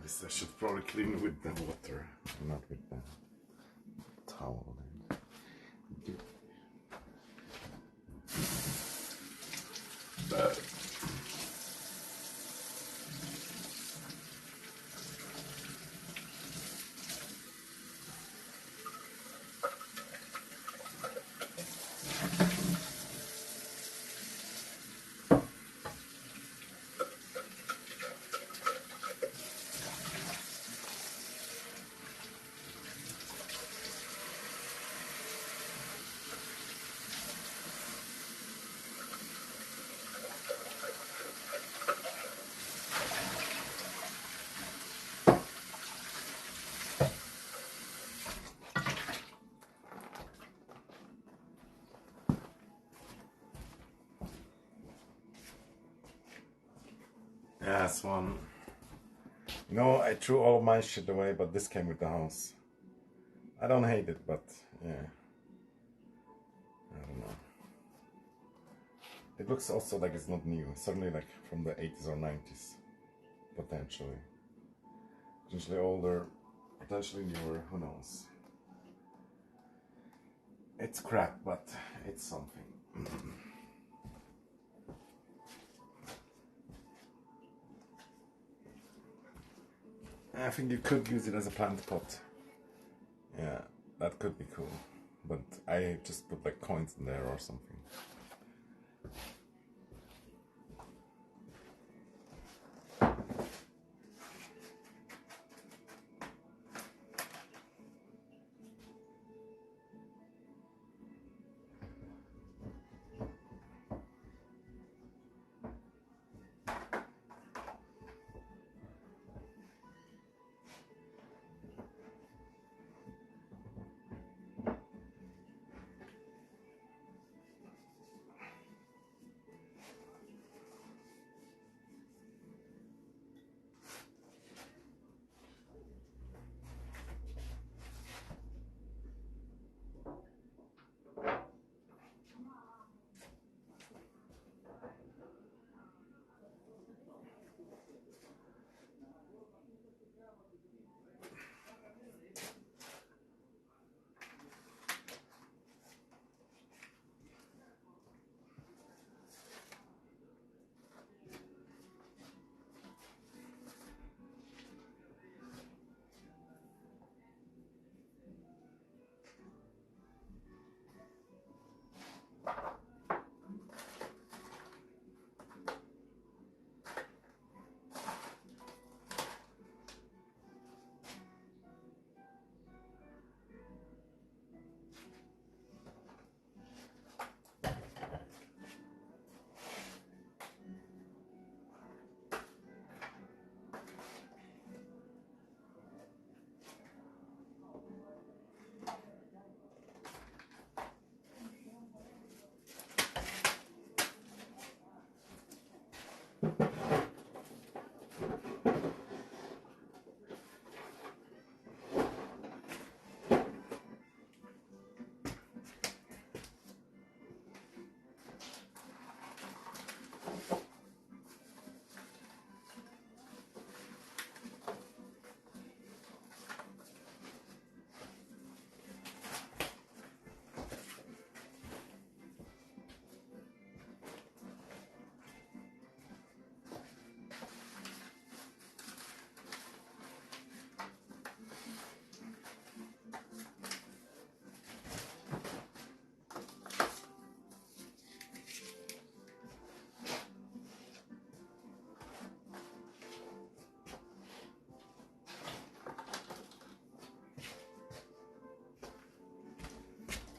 This I should probably clean with the water, not with the towel. But yeah, Swan. No, I threw all my shit away, but this came with the house. I don't hate it, but yeah. I don't know. It looks also like it's not new. Certainly like from the 80s or 90s. Potentially. Potentially older. Potentially newer. Who knows? It's crap, but it's something. I think you could use it as a plant pot. Yeah, that could be cool. But I just put like coins in there or something.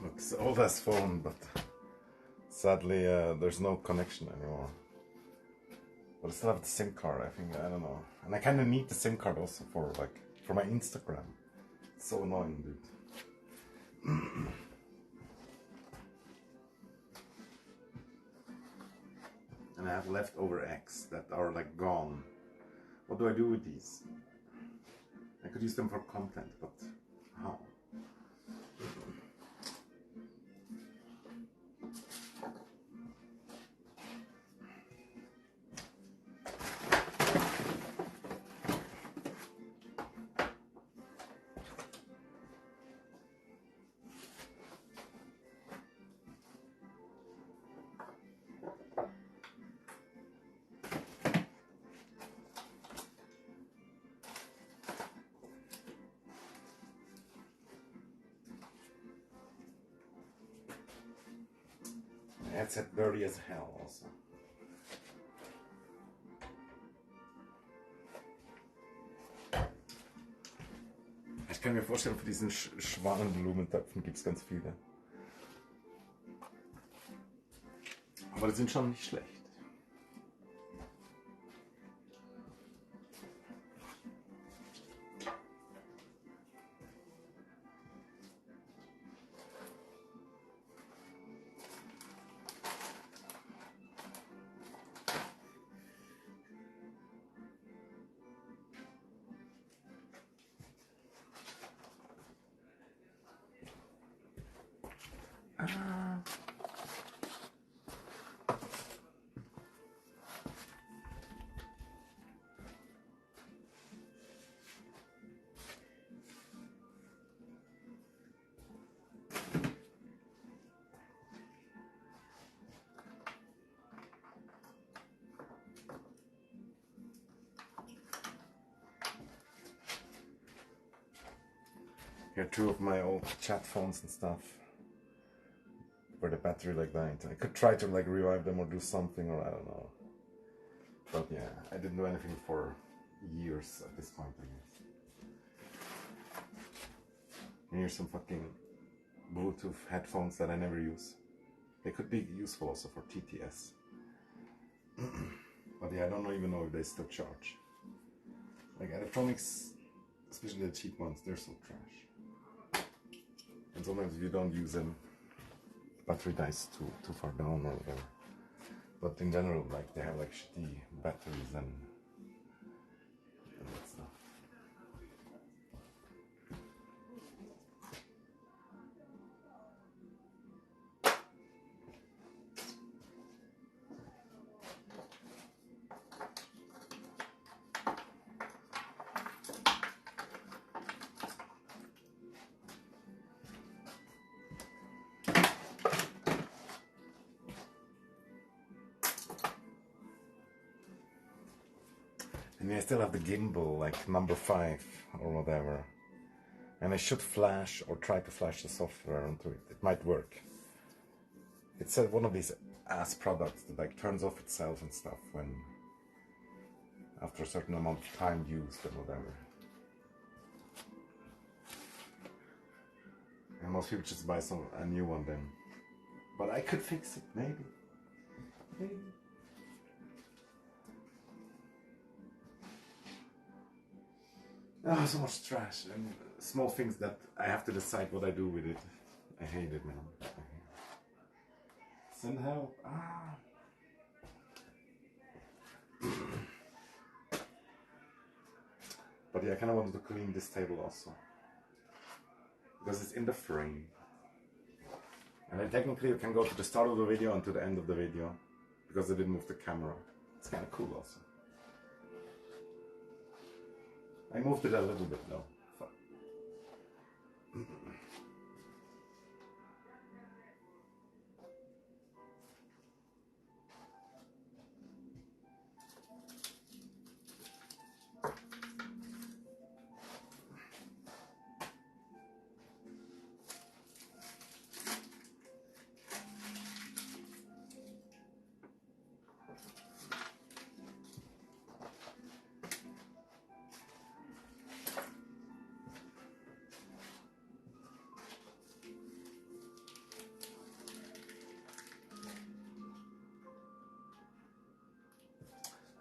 Looks old as phone, but sadly there's no connection anymore. But I still have the SIM card, I think, I don't know. And I kinda need the SIM card also for my Instagram. It's so annoying, dude. And I have leftover eggs that are like gone. What do I do with these? I could use them for content, but how? headset dirty as hell also. Ich kann mir vorstellen, für diesen Schwanenblumentöpfen gibt es ganz viele. Aber die sind schon nicht schlecht. Here are two of my old chat phones and stuff where the battery like died. I could try to like revive them or do something, or I don't know. But yeah, I didn't do anything for years at this point, I guess. And here's some fucking Bluetooth headphones that I never use. They could be useful also for TTS. But yeah, I don't even know if they still charge. Like electronics, especially the cheap ones, they're so trash. And sometimes if you don't use them, battery dies too far down or whatever. But in general, like they have like shitty batteries and that stuff. And I still have the gimbal, like number 5 or whatever. And I should flash or try to flash the software onto it. It might work. It's one of these ass products that like turns off itself and stuff when after a certain amount of time used or whatever. And most people just buy a new one then. But I could fix it, maybe. Maybe. Oh, so much trash and small things that I have to decide what I do with it. I hate it, man. I hate it. Send help. Ah. But yeah, I kind of wanted to clean this table also. Because it's in the frame. And then technically you can go to the start of the video and to the end of the video. Because I didn't move the camera. It's kind of cool also. I moved it a little bit though. Fuck.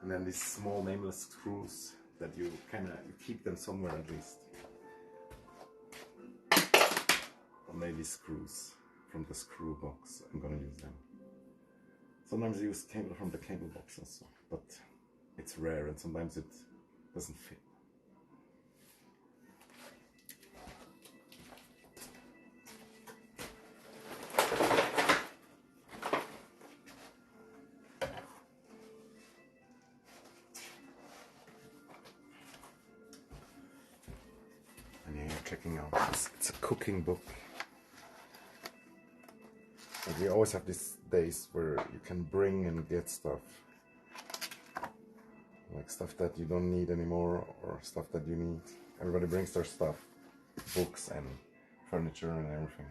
And then these small nameless screws that you keep them somewhere at least. Or maybe screws from the screw box. I'm gonna use them. Sometimes I use cable from the cable box also, but it's rare and sometimes it doesn't fit. Checking out. It's a cooking book. And we always have these days where you can bring and get stuff. Like stuff that you don't need anymore or stuff that you need. Everybody brings their stuff. Books and furniture and everything.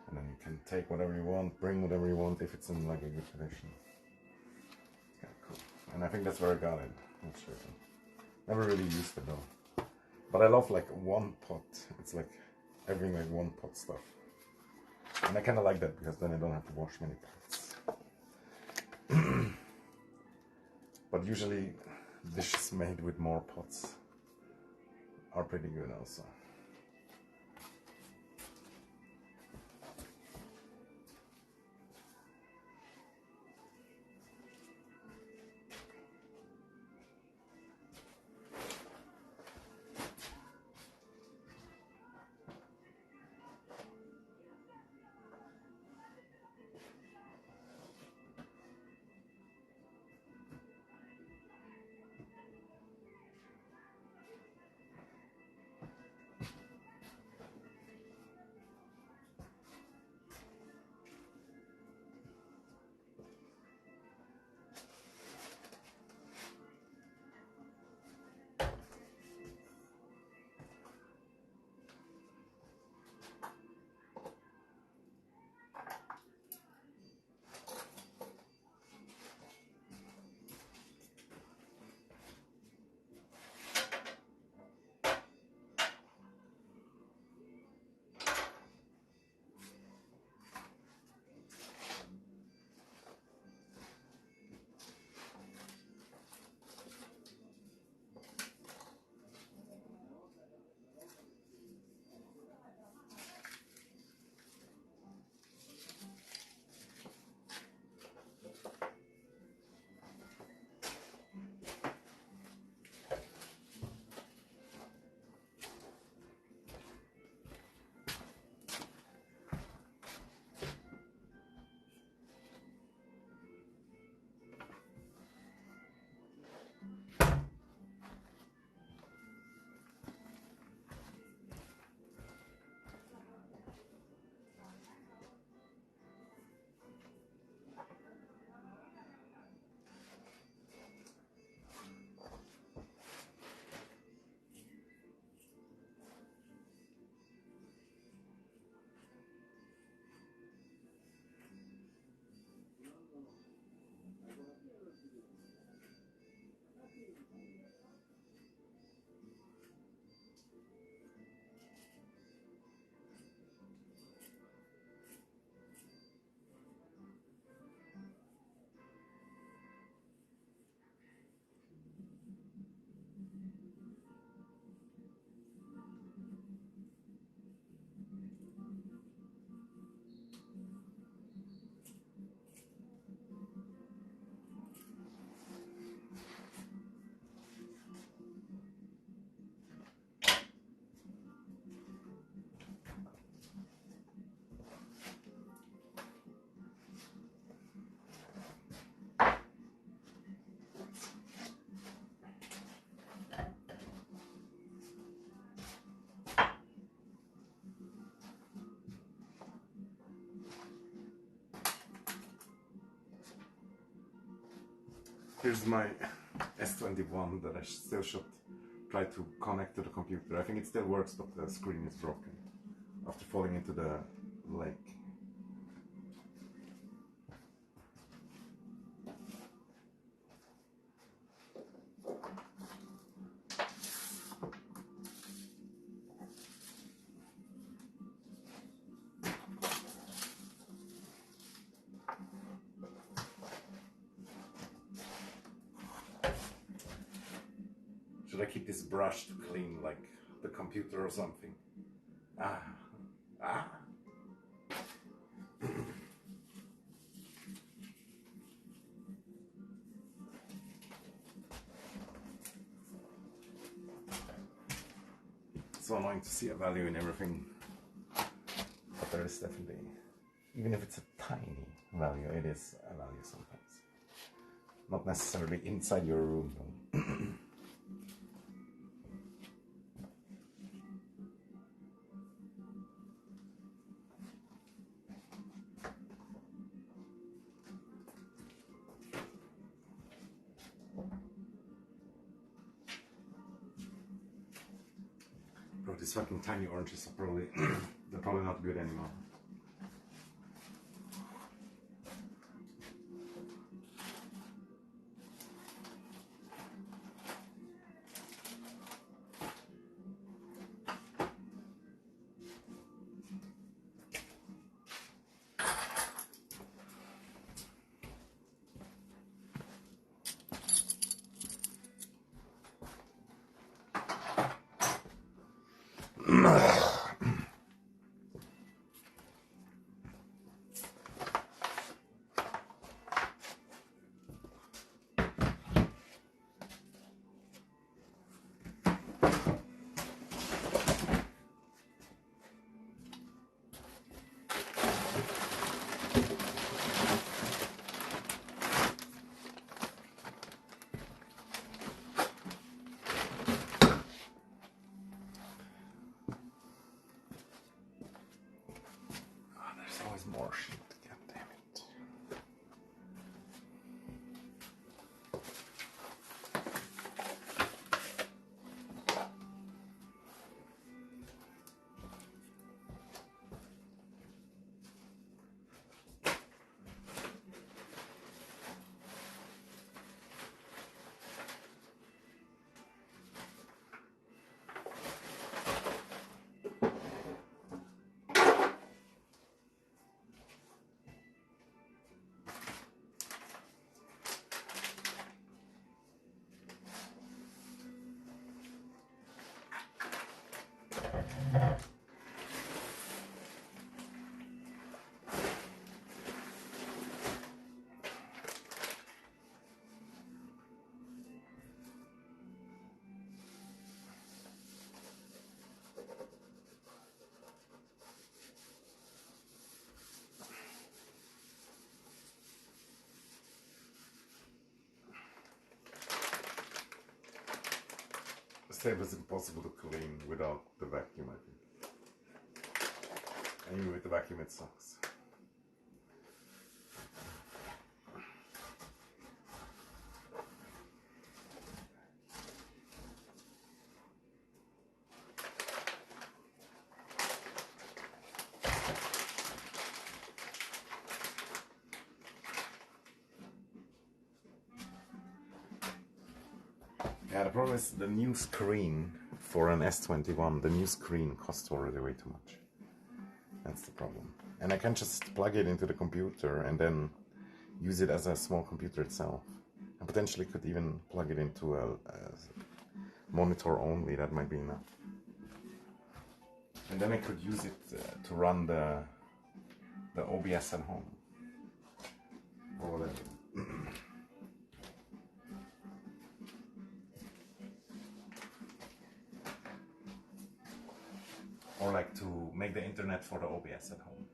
And then you can take whatever you want, bring whatever you want if it's in like a good condition. It's kind of cool. And I think that's where I got it. Not sure. Never really used it though. But I love like one pot. It's like having like one pot stuff. And I kind of like that because then I don't have to wash many pots. But usually dishes made with more pots are pretty good also. Here's my S21 that I still should try to connect to the computer. I think it still works, but the screen is broken after falling into the lake. Should I keep this brush to clean like the computer or something? Ah. It's so annoying to see a value in everything, but there is definitely, even if it's a tiny value, it is a value sometimes. Not necessarily inside your room though. Bro, these fucking tiny oranges are probably, they're probably not good anymore. Always more shit, god damn it. This table is impossible to clean without the vacuum, I think. And even with the vacuum it sucks. Yeah, the problem is the new screen for an S21, the new screen costs already way too much. That's the problem. And I can just plug it into the computer and then use it as a small computer itself. And potentially could even plug it into a monitor only, that might be enough. And then I could use it to run the OBS at home. Or whatever. Or like to make the internet for the OBS at home.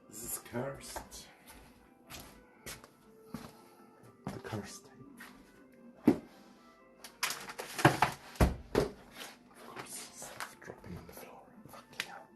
This is cursed. The cursed tape. Of course, stuff dropping on the floor. Fucking hell.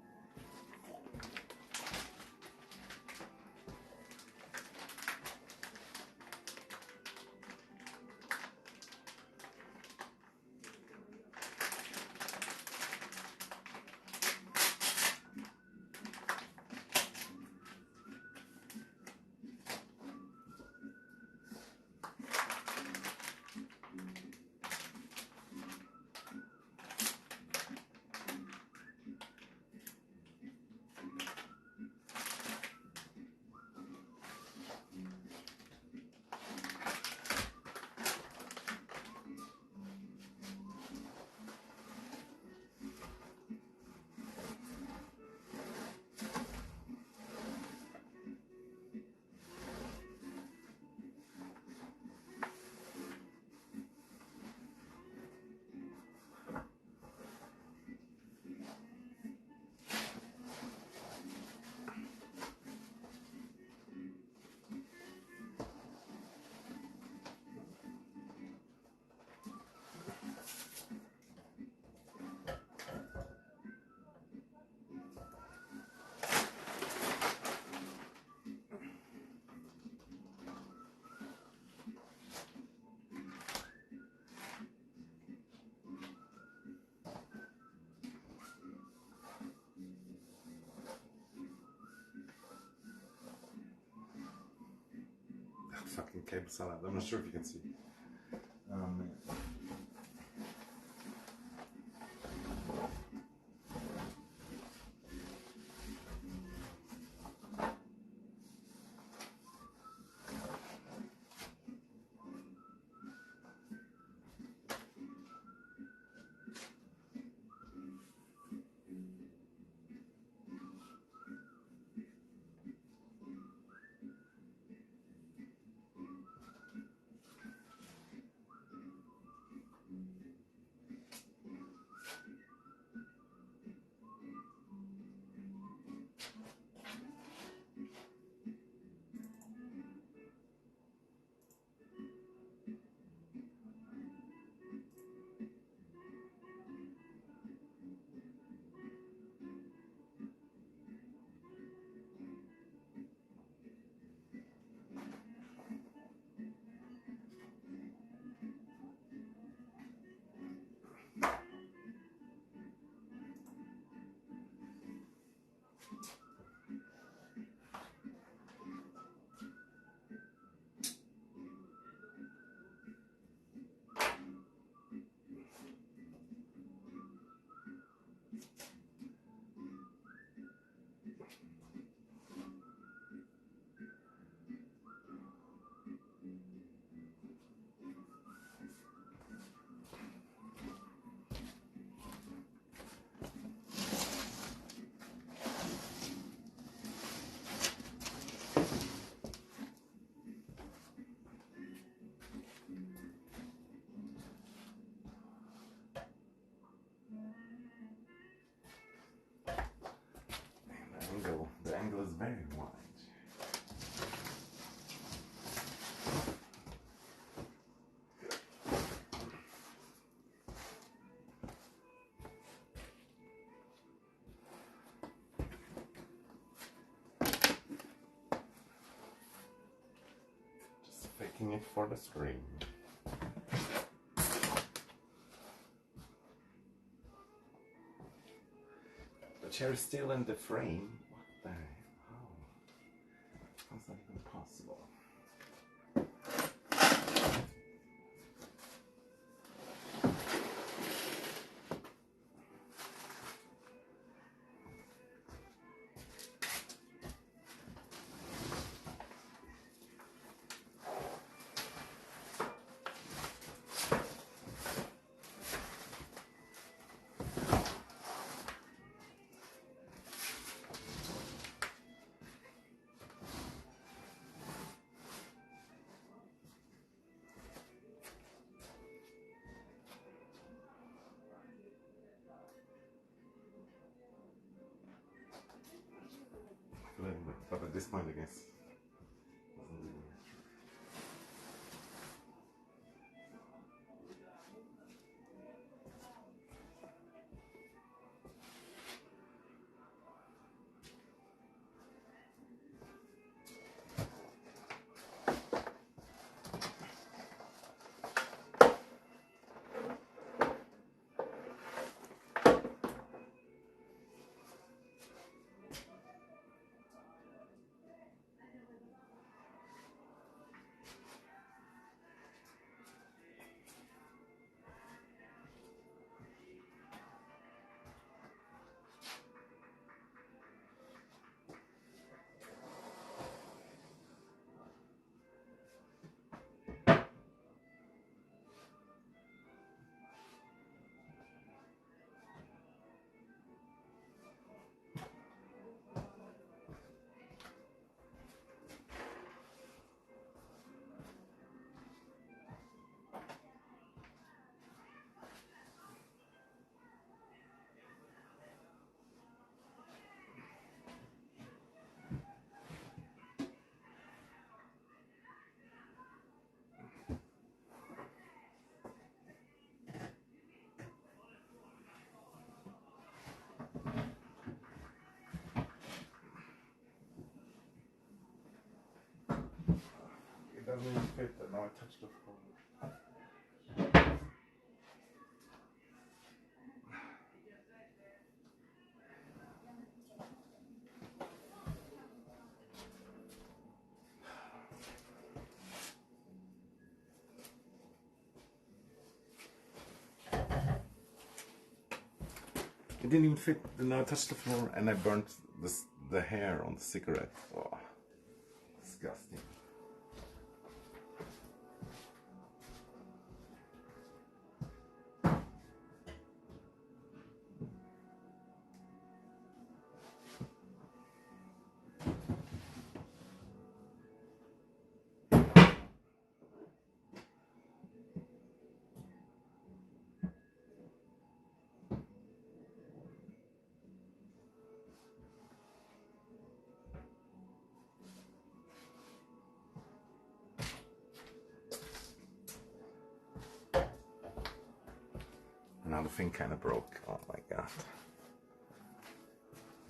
cable salad. I'm not sure if you can see. The angle is very wide. Just faking it for the screen. The chair is still in the frame. What the hell? How's that even possible? A little bit, but at this point, I guess. Doesn't really matter. It doesn't even fit, but now I touched the floor. It didn't even fit. And I touched the floor and I burnt the hair on the cigarette. Oh, disgusting. Now the thing kind of broke. Oh my god.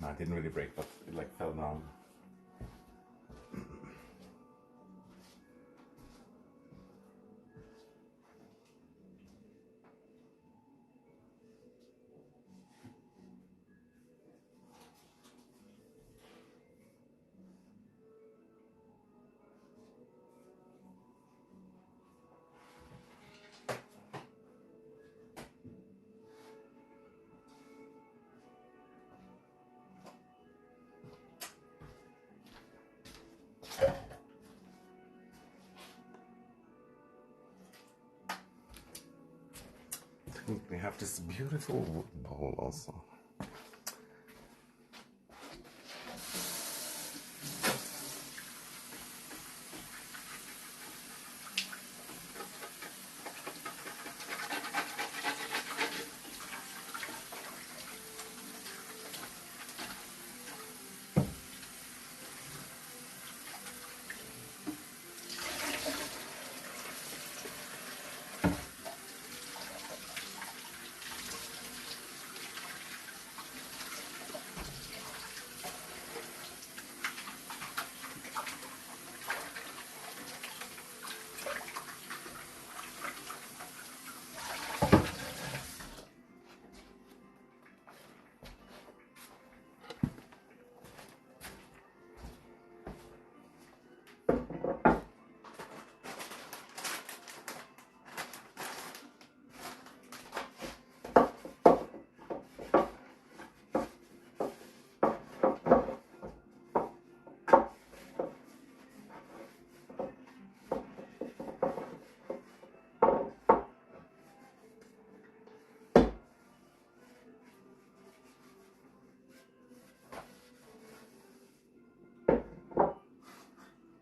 No, it didn't really break, but it like fell down. We have this beautiful wood bowl also.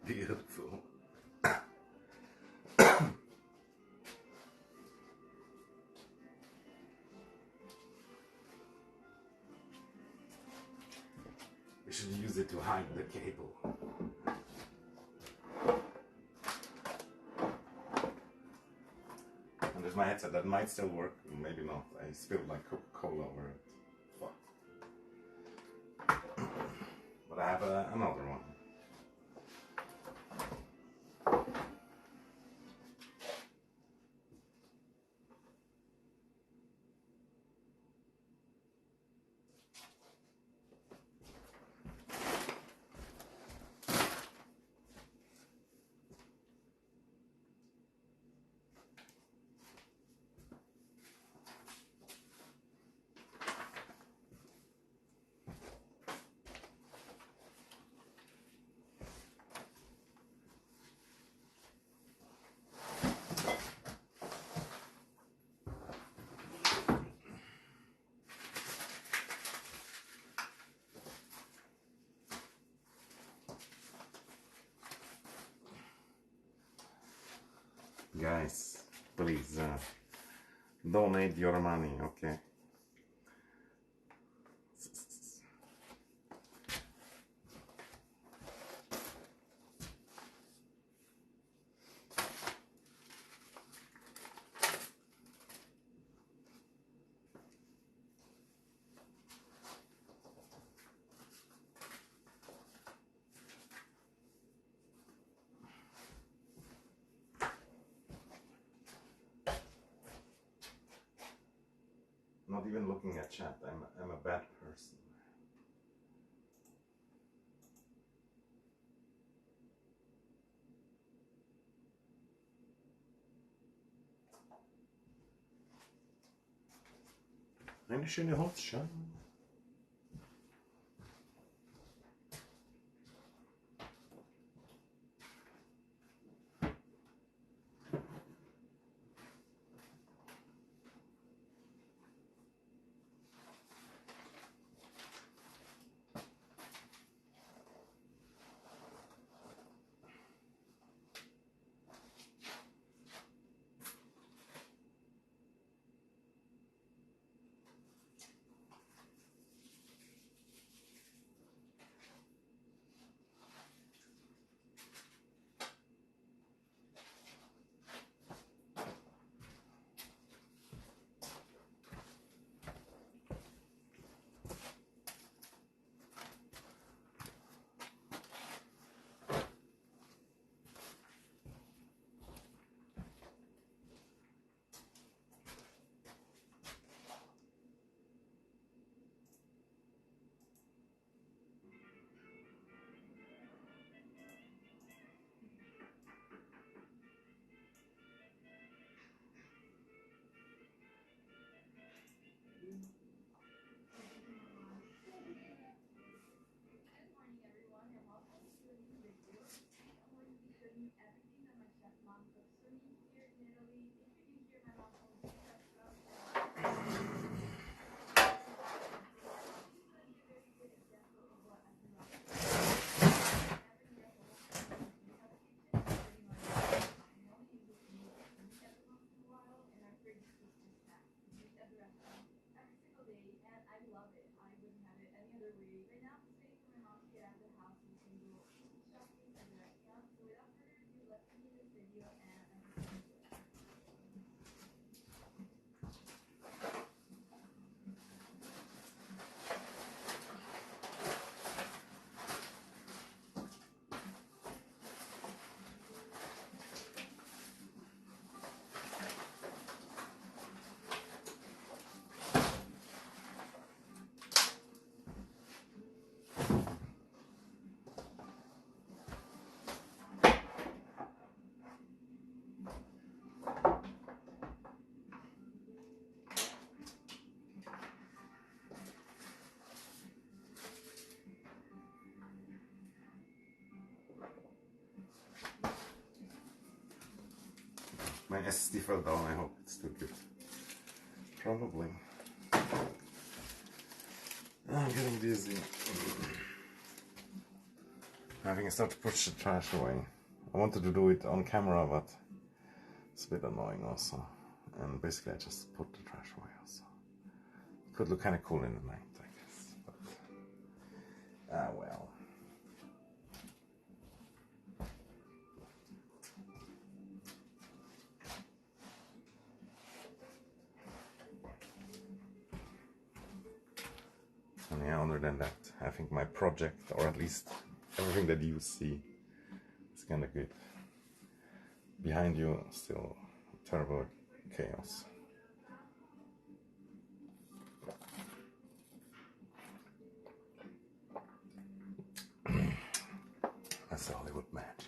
Beautiful. We should use it to hide the cable. And there's my headset that might still work, maybe not. I spilled like Coca-Cola over it. Fuck. But I have another one. Guys, please donate your money, okay? Not even looking at chat. I'm a bad person. Eine schöne Holzschale. My SSD fell down, I hope it's still good. Probably. I'm getting dizzy. I think I start to push the trash away. I wanted to do it on camera, but it's a bit annoying also. And basically I just put the trash away also. It could look kind of cool in the night, I guess. But, well. And yeah, other than that, I think my project, or at least everything that you see, is kind of good. Behind you, still terrible chaos. That's Hollywood magic.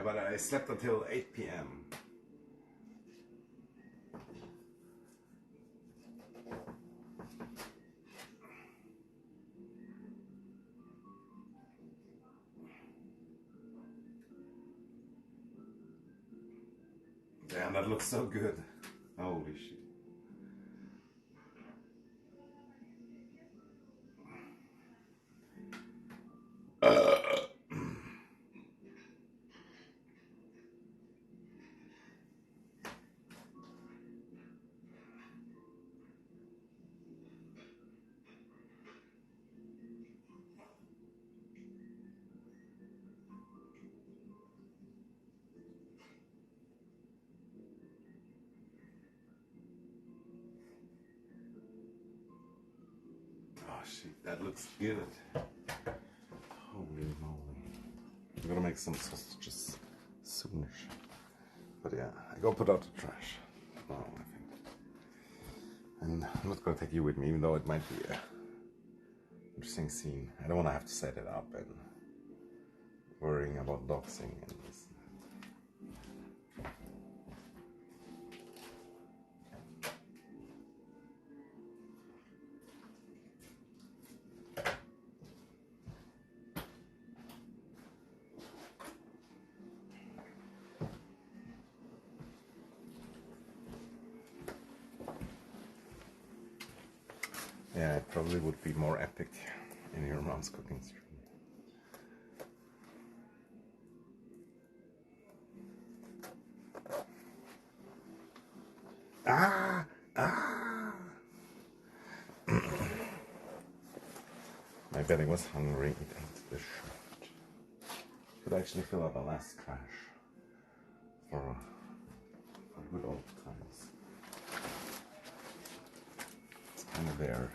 but I slept until 8 p.m. Damn, that looks so good. Holy shit. Oh shit, that looks good. Holy moly. I'm gonna make some sausages soonish. But yeah, I go put out the trash. No, I think. And I'm not gonna take you with me, even though it might be a interesting scene. I don't wanna have to set it up and worrying about doxing and this. Yeah, it probably would be more epic in your mom's cooking stream. Ah! Ah! I bet I was hungry. It ate the shirt. Could actually fill up a last trash for good old times. It's kind of there.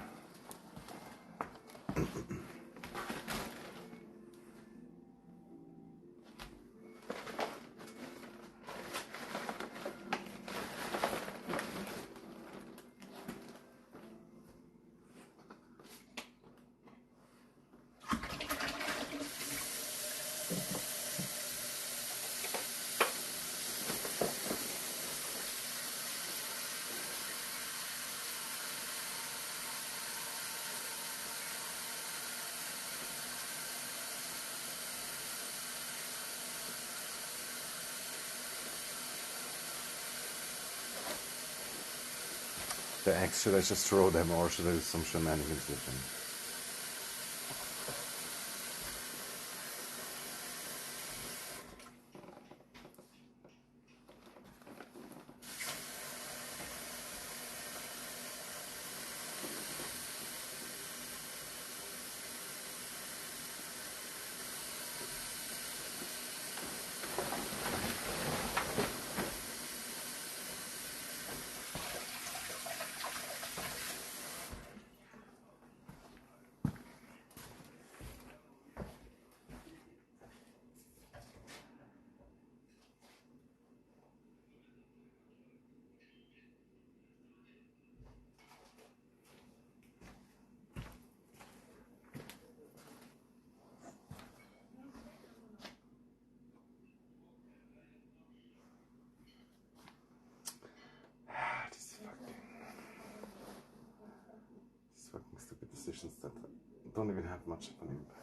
The eggs, should I just throw them or should I do some shenanigans with them? These fucking stupid decisions that don't even have much of an impact.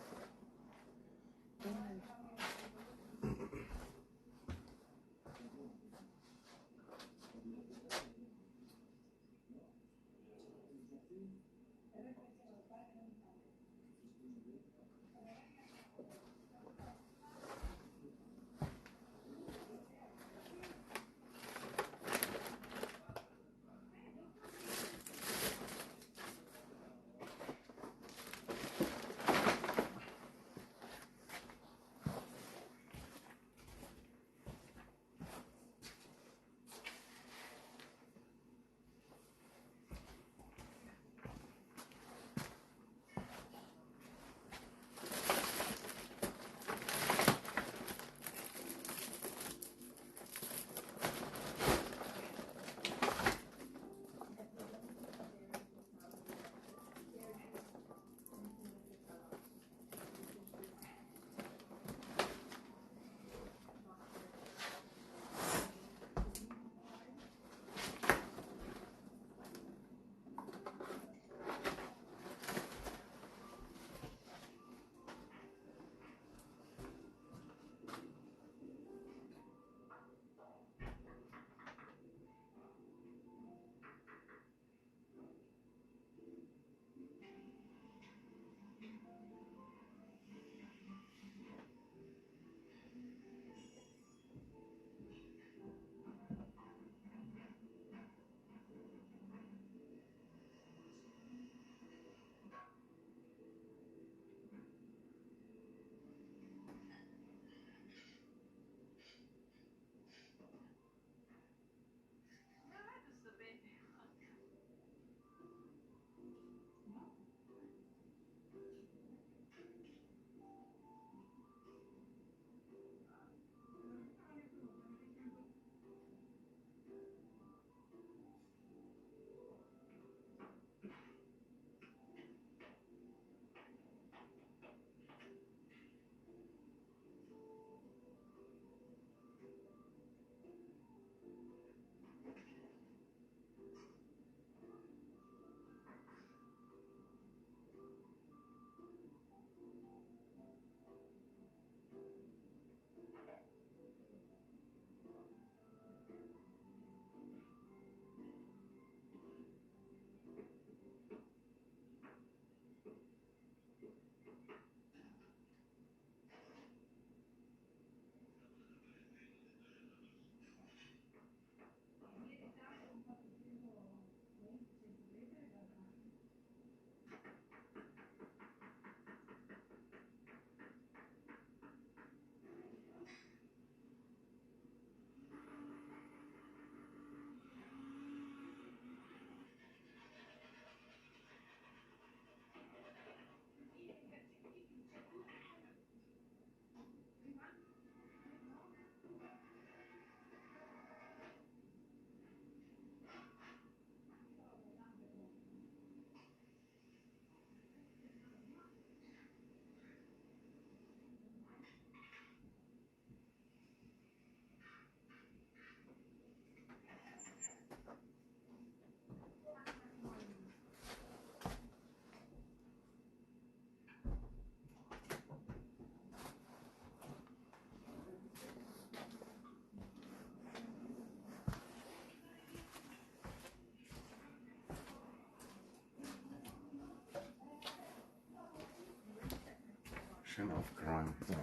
schön aufgeräumt. Ja.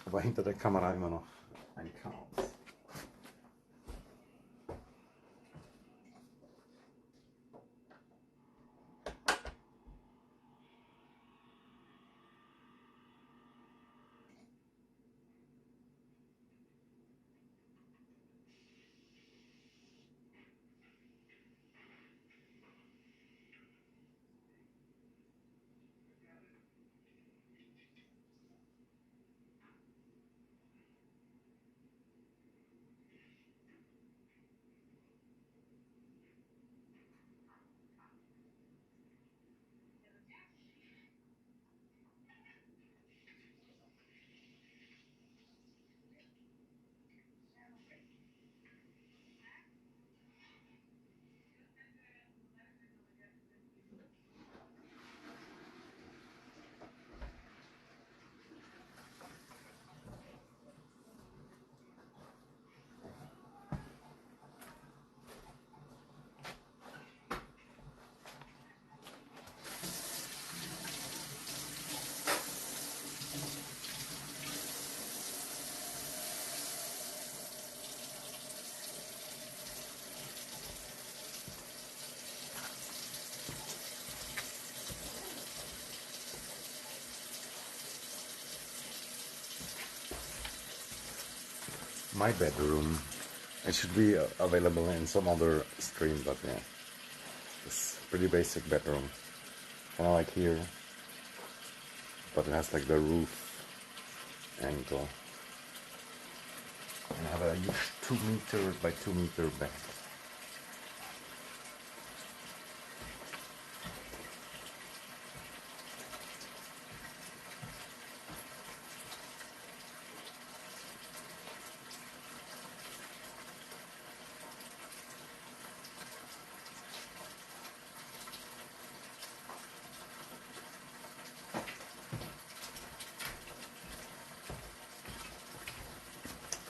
Aber hinter der Kamera immer noch ein Chaos. My bedroom. It should be available in some other stream, but yeah, it's pretty basic bedroom. Kind of like here, but it has like the roof angle. And I have a huge 2 meter by 2 meter bed.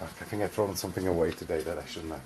I think I've thrown something away today that I shouldn't have.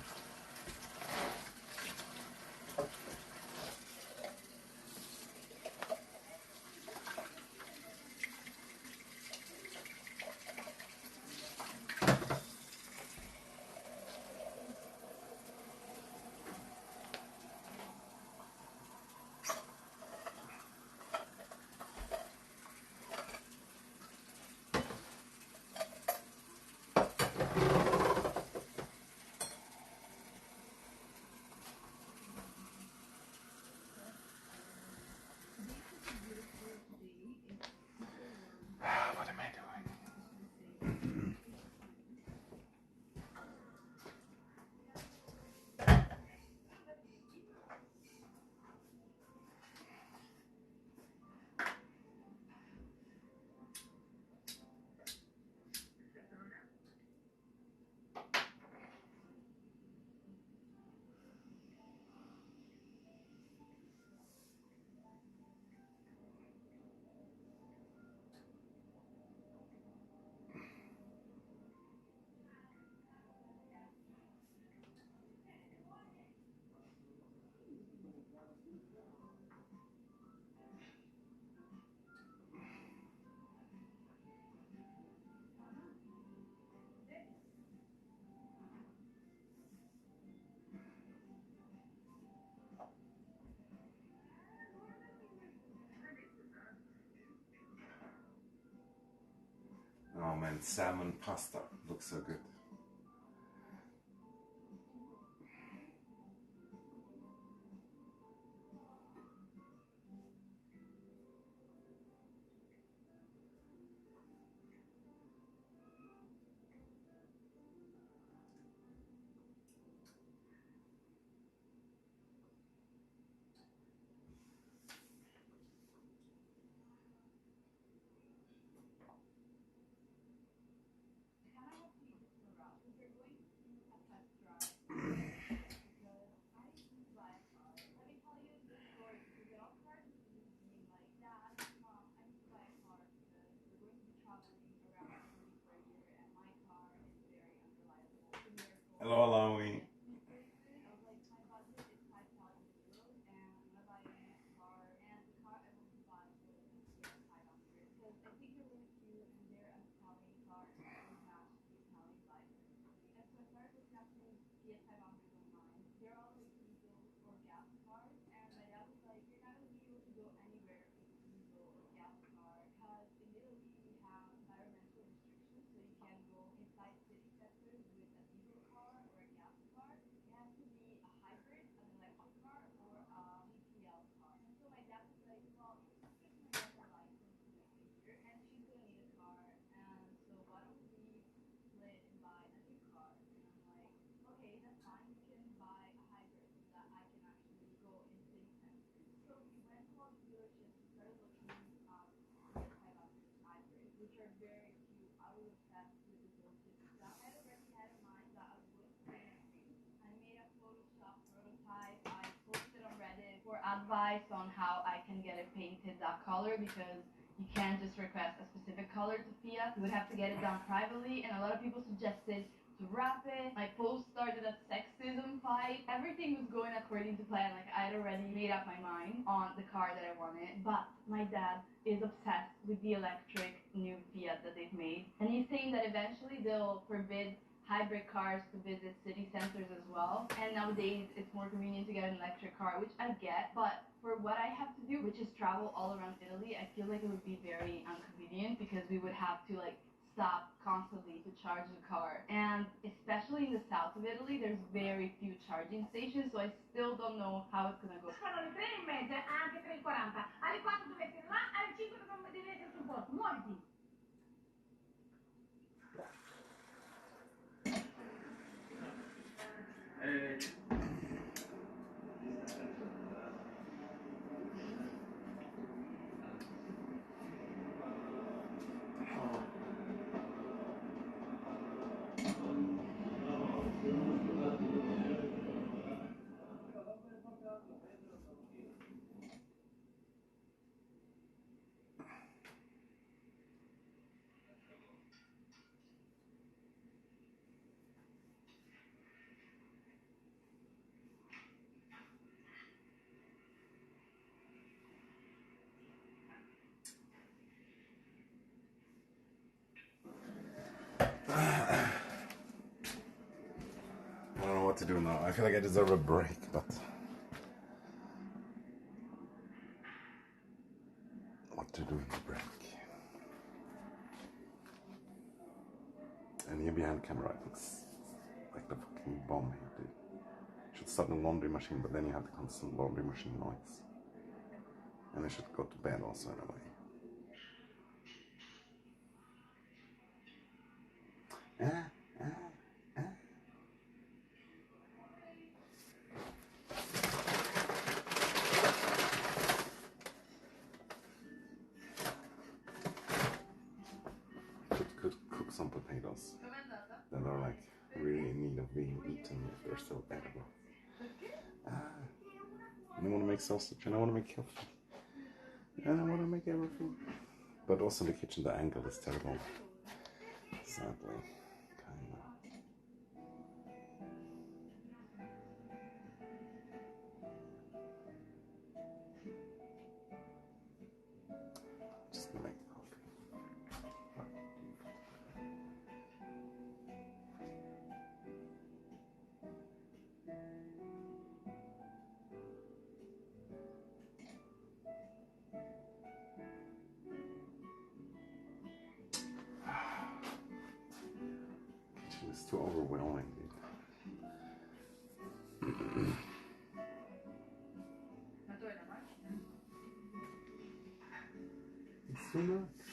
What am I doing? Oh man, salmon pasta looks so good. advice on how I can get it painted that color, because you can't just request a specific color to Fiat. You would have to get it done privately, and a lot of people suggested to wrap it. My post started a sexism fight. Everything was going according to plan. Like, I'd already made up my mind on the car that I wanted, but my dad is obsessed with the electric new Fiat that they've made, and he's saying that eventually they'll forbid hybrid cars to visit city centers as well. And nowadays it's more convenient to get an electric car, which I get, but for what I have to do, which is travel all around Italy, I feel like it would be very inconvenient, because we would have to like stop constantly to charge the car, and especially in the south of Italy there's very few charging stations, so I still don't know how it's gonna go. Fanno le 3:30, anche 3:40. Alle 4 deve essere là, alle 5 deve essere sul posto. Muoviti! I don't know what to do now. I feel like I deserve a break, but what to do in the break? And here behind the camera, it looks like the fucking bomb here, dude. Should start the laundry machine, but then you have the constant laundry machine noise. And I should go to bed also in a way. Could cook some potatoes that are like really in need of being eaten if they're still edible. And I want to make sausage, and I want to make coffee, and I want to make everything. But also the kitchen, the angle is terrible. Sadly, kind of. Just gonna make coffee. Kitchen is too overwhelming, dude. It's too much.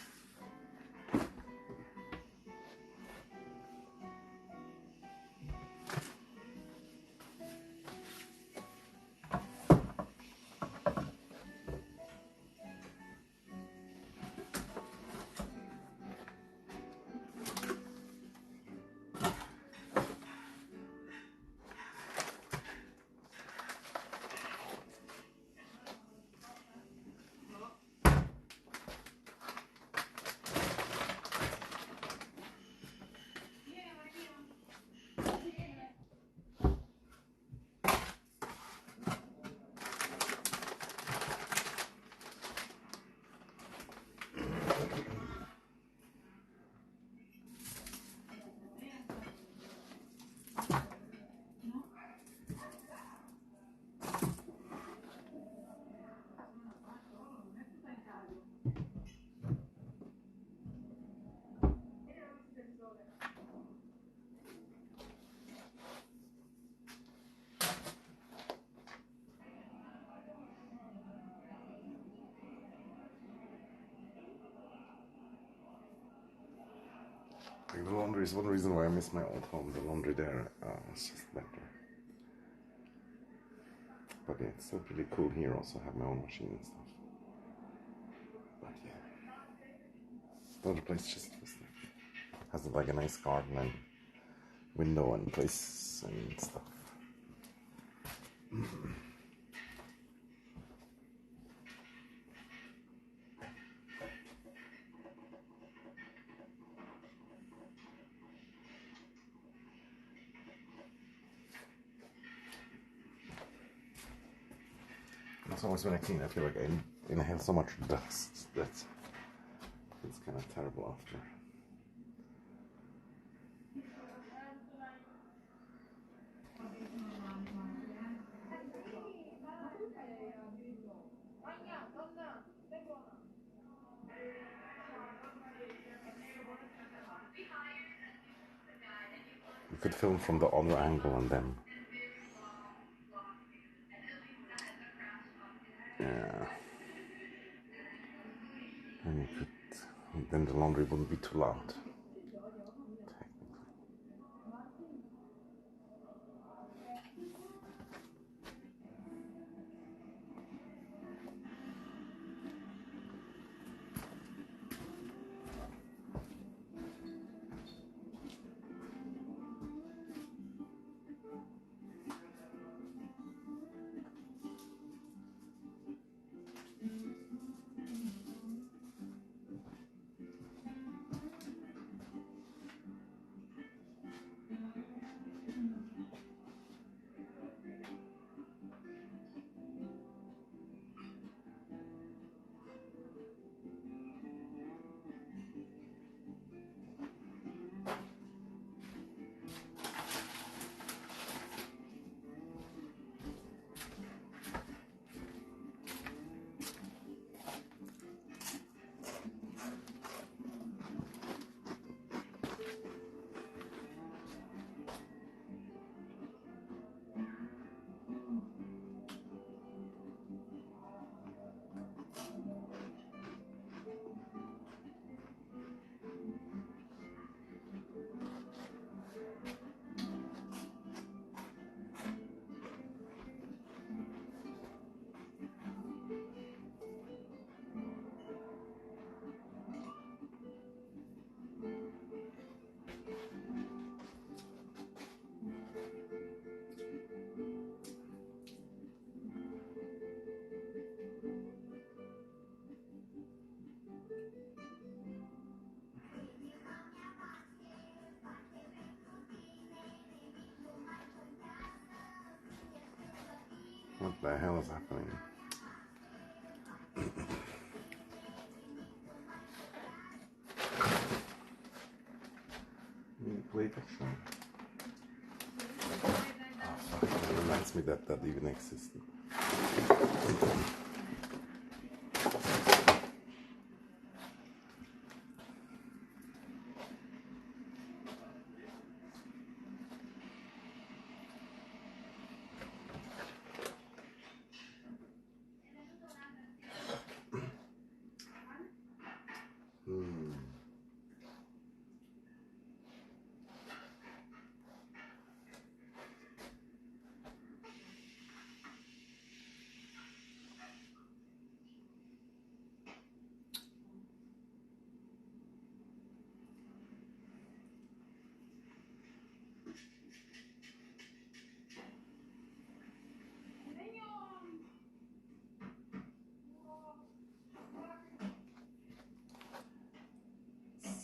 The laundry is one reason why I miss my old home. The laundry there is just better. But yeah, it's still pretty cool here. Also have my own machine and stuff. But yeah, the other place just has like a nice garden and window and place and stuff. always when I clean, I feel like I inhale so much dust that it's kind of terrible after. You could film from the other angle and then, yeah, and you could, then the laundry wouldn't be too loud. What the hell is happening? Play action. Oh fuck, it reminds me that that even existed.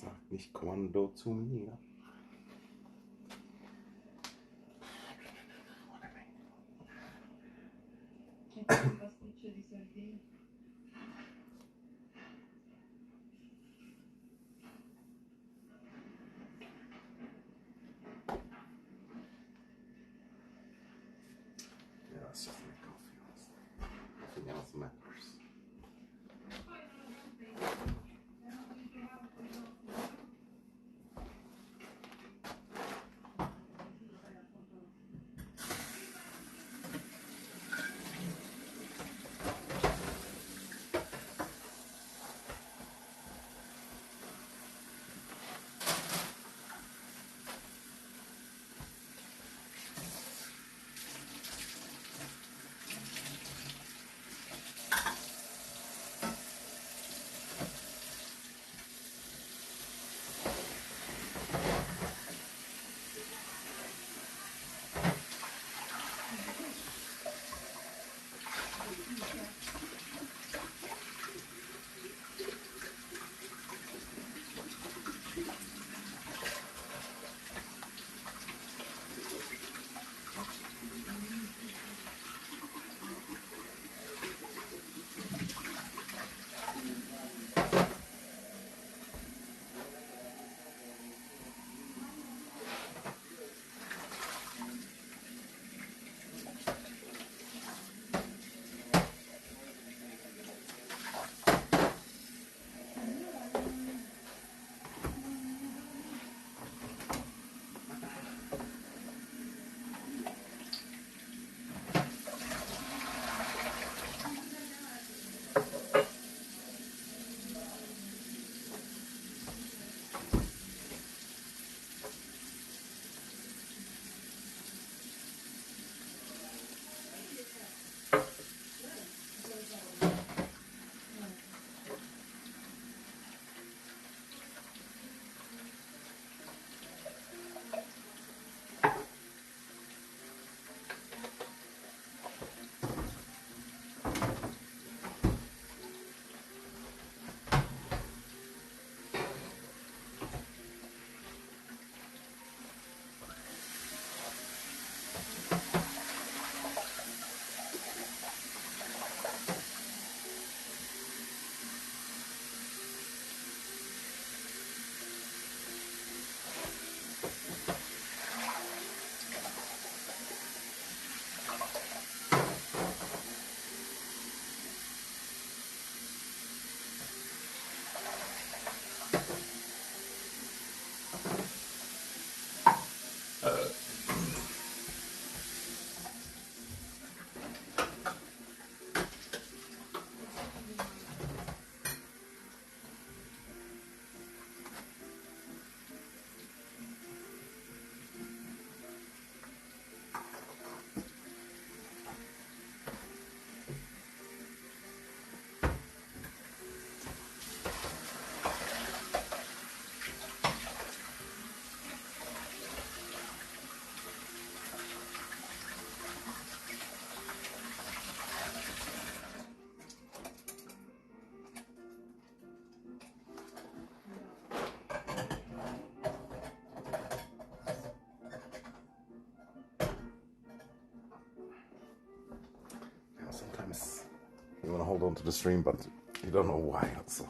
Sag nicht Quando zu mir. Pasticcio di sardine. Yeah, it's just my coffee. Nothing else matters. Sometimes you want to hold on to the stream, but you don't know why. So.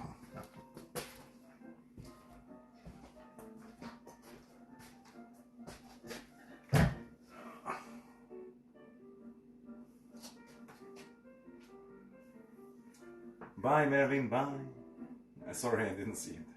Bye, Mervin, bye. Sorry, I didn't see it.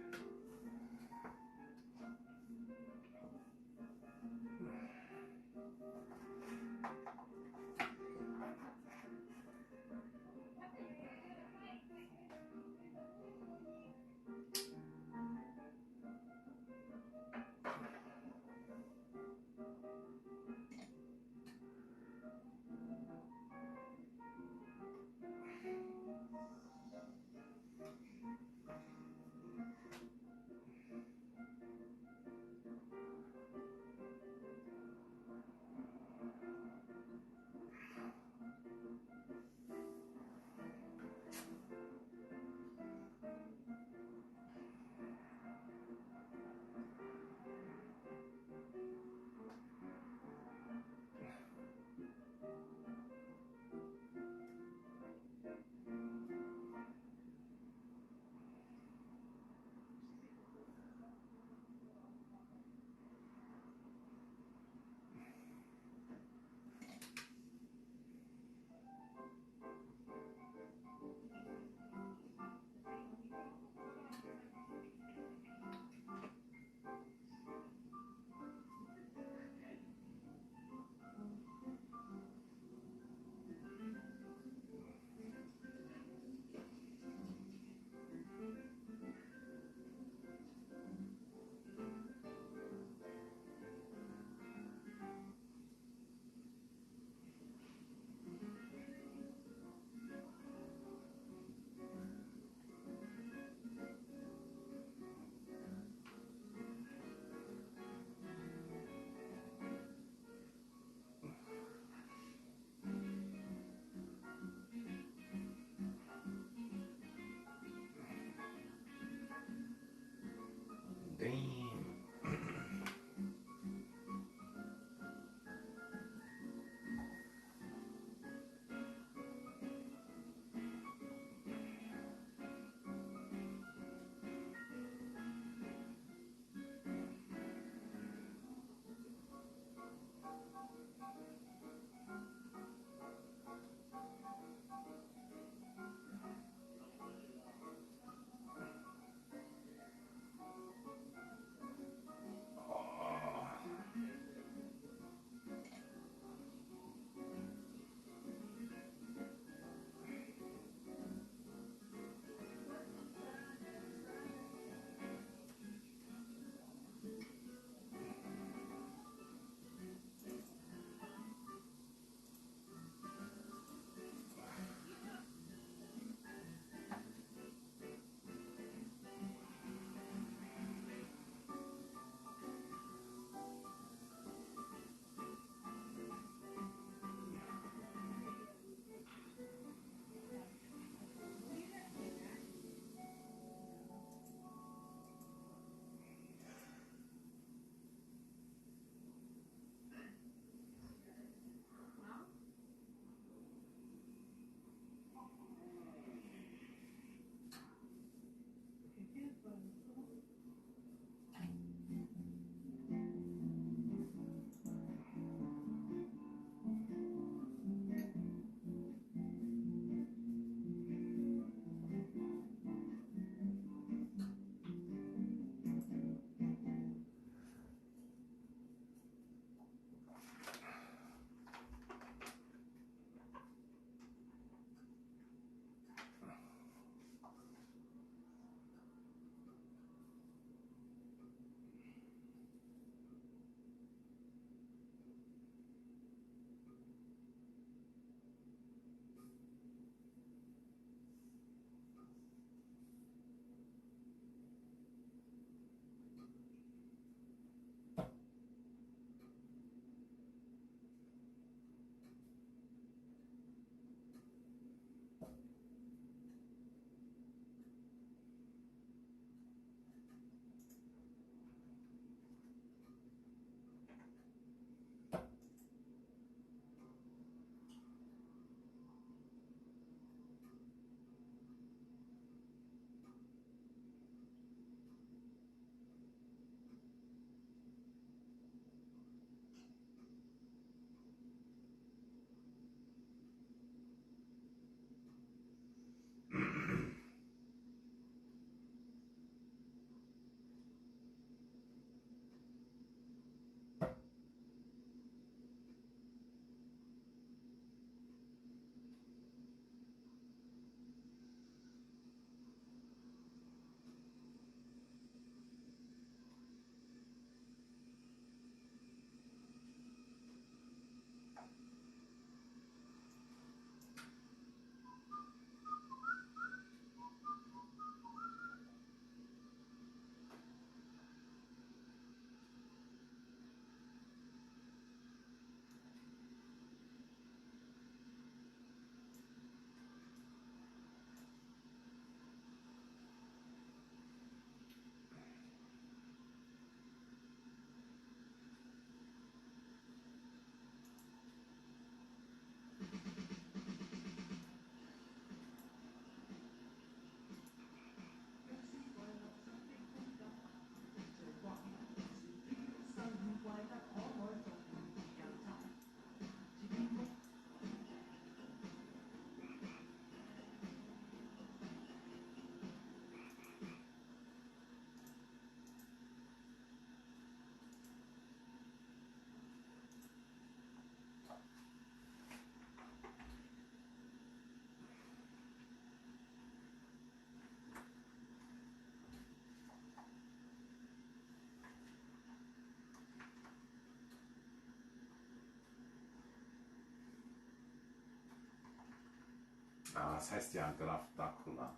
Ah, das heißt ja Graf Dracula.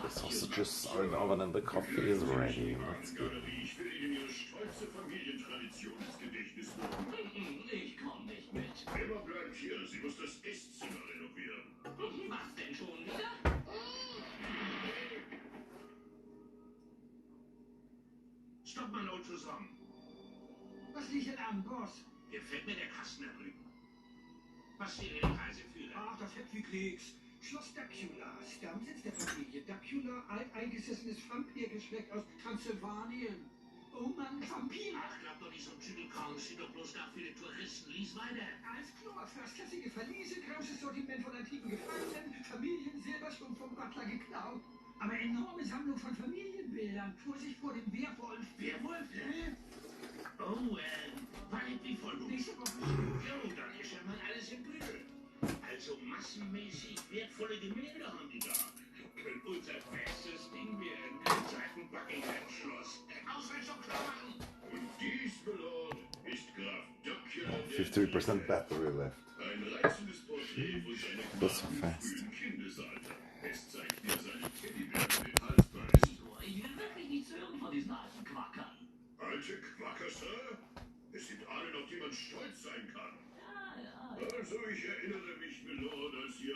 The sausages are in the oven and the coffee is ready. Let's go. Stopp mal laut zusammen. Was liegt denn an, Boss? Gefällt mir der Kasten da drüben. Was steht in dem Reiseführer? Ach, das Happy Klicks. Schloss Dracula, Stammsitz der Familie Dracula, alteingesessenes Vampirgeschlecht aus Transsilvanien. Oh Mann, Vampir! Ach, glaub doch nicht so ein Tüdelkram, steht doch bloß da für die Touristen. Lies weiter. Als Klar, erstklassige Verliese, großes Sortiment von antiken Gefangenen, Familien, Silberschmuck vom Butler geklaut. Aber enorme Sammlung von Familienbildern. Vorsicht vor dem Werwolf. Werwolf? Oh, Panik wie voll. Nächste Woche. Jo, dann ist ja mal alles im Bügel. Also massenmäßig wertvolle Gemälde haben die da. Könnte unser bestes Ding werden. Seit dem Buckingham-Schloss. Ausrüstung klar machen. Und dies, Milord, ist Graf Dracula. 53% battery left. Ein reizendes Porträt von seiner frühen Kindesalter. Es zeigt mir seine Teddybären mit Halsbeiß. Ich will wirklich nichts hören von diesen alten Quackern. Alte Quacker, Sir? Es sind Ahnen, auf die man stolz sein kann. Ja. Also, ich erinnere mich, Milord, als Ihr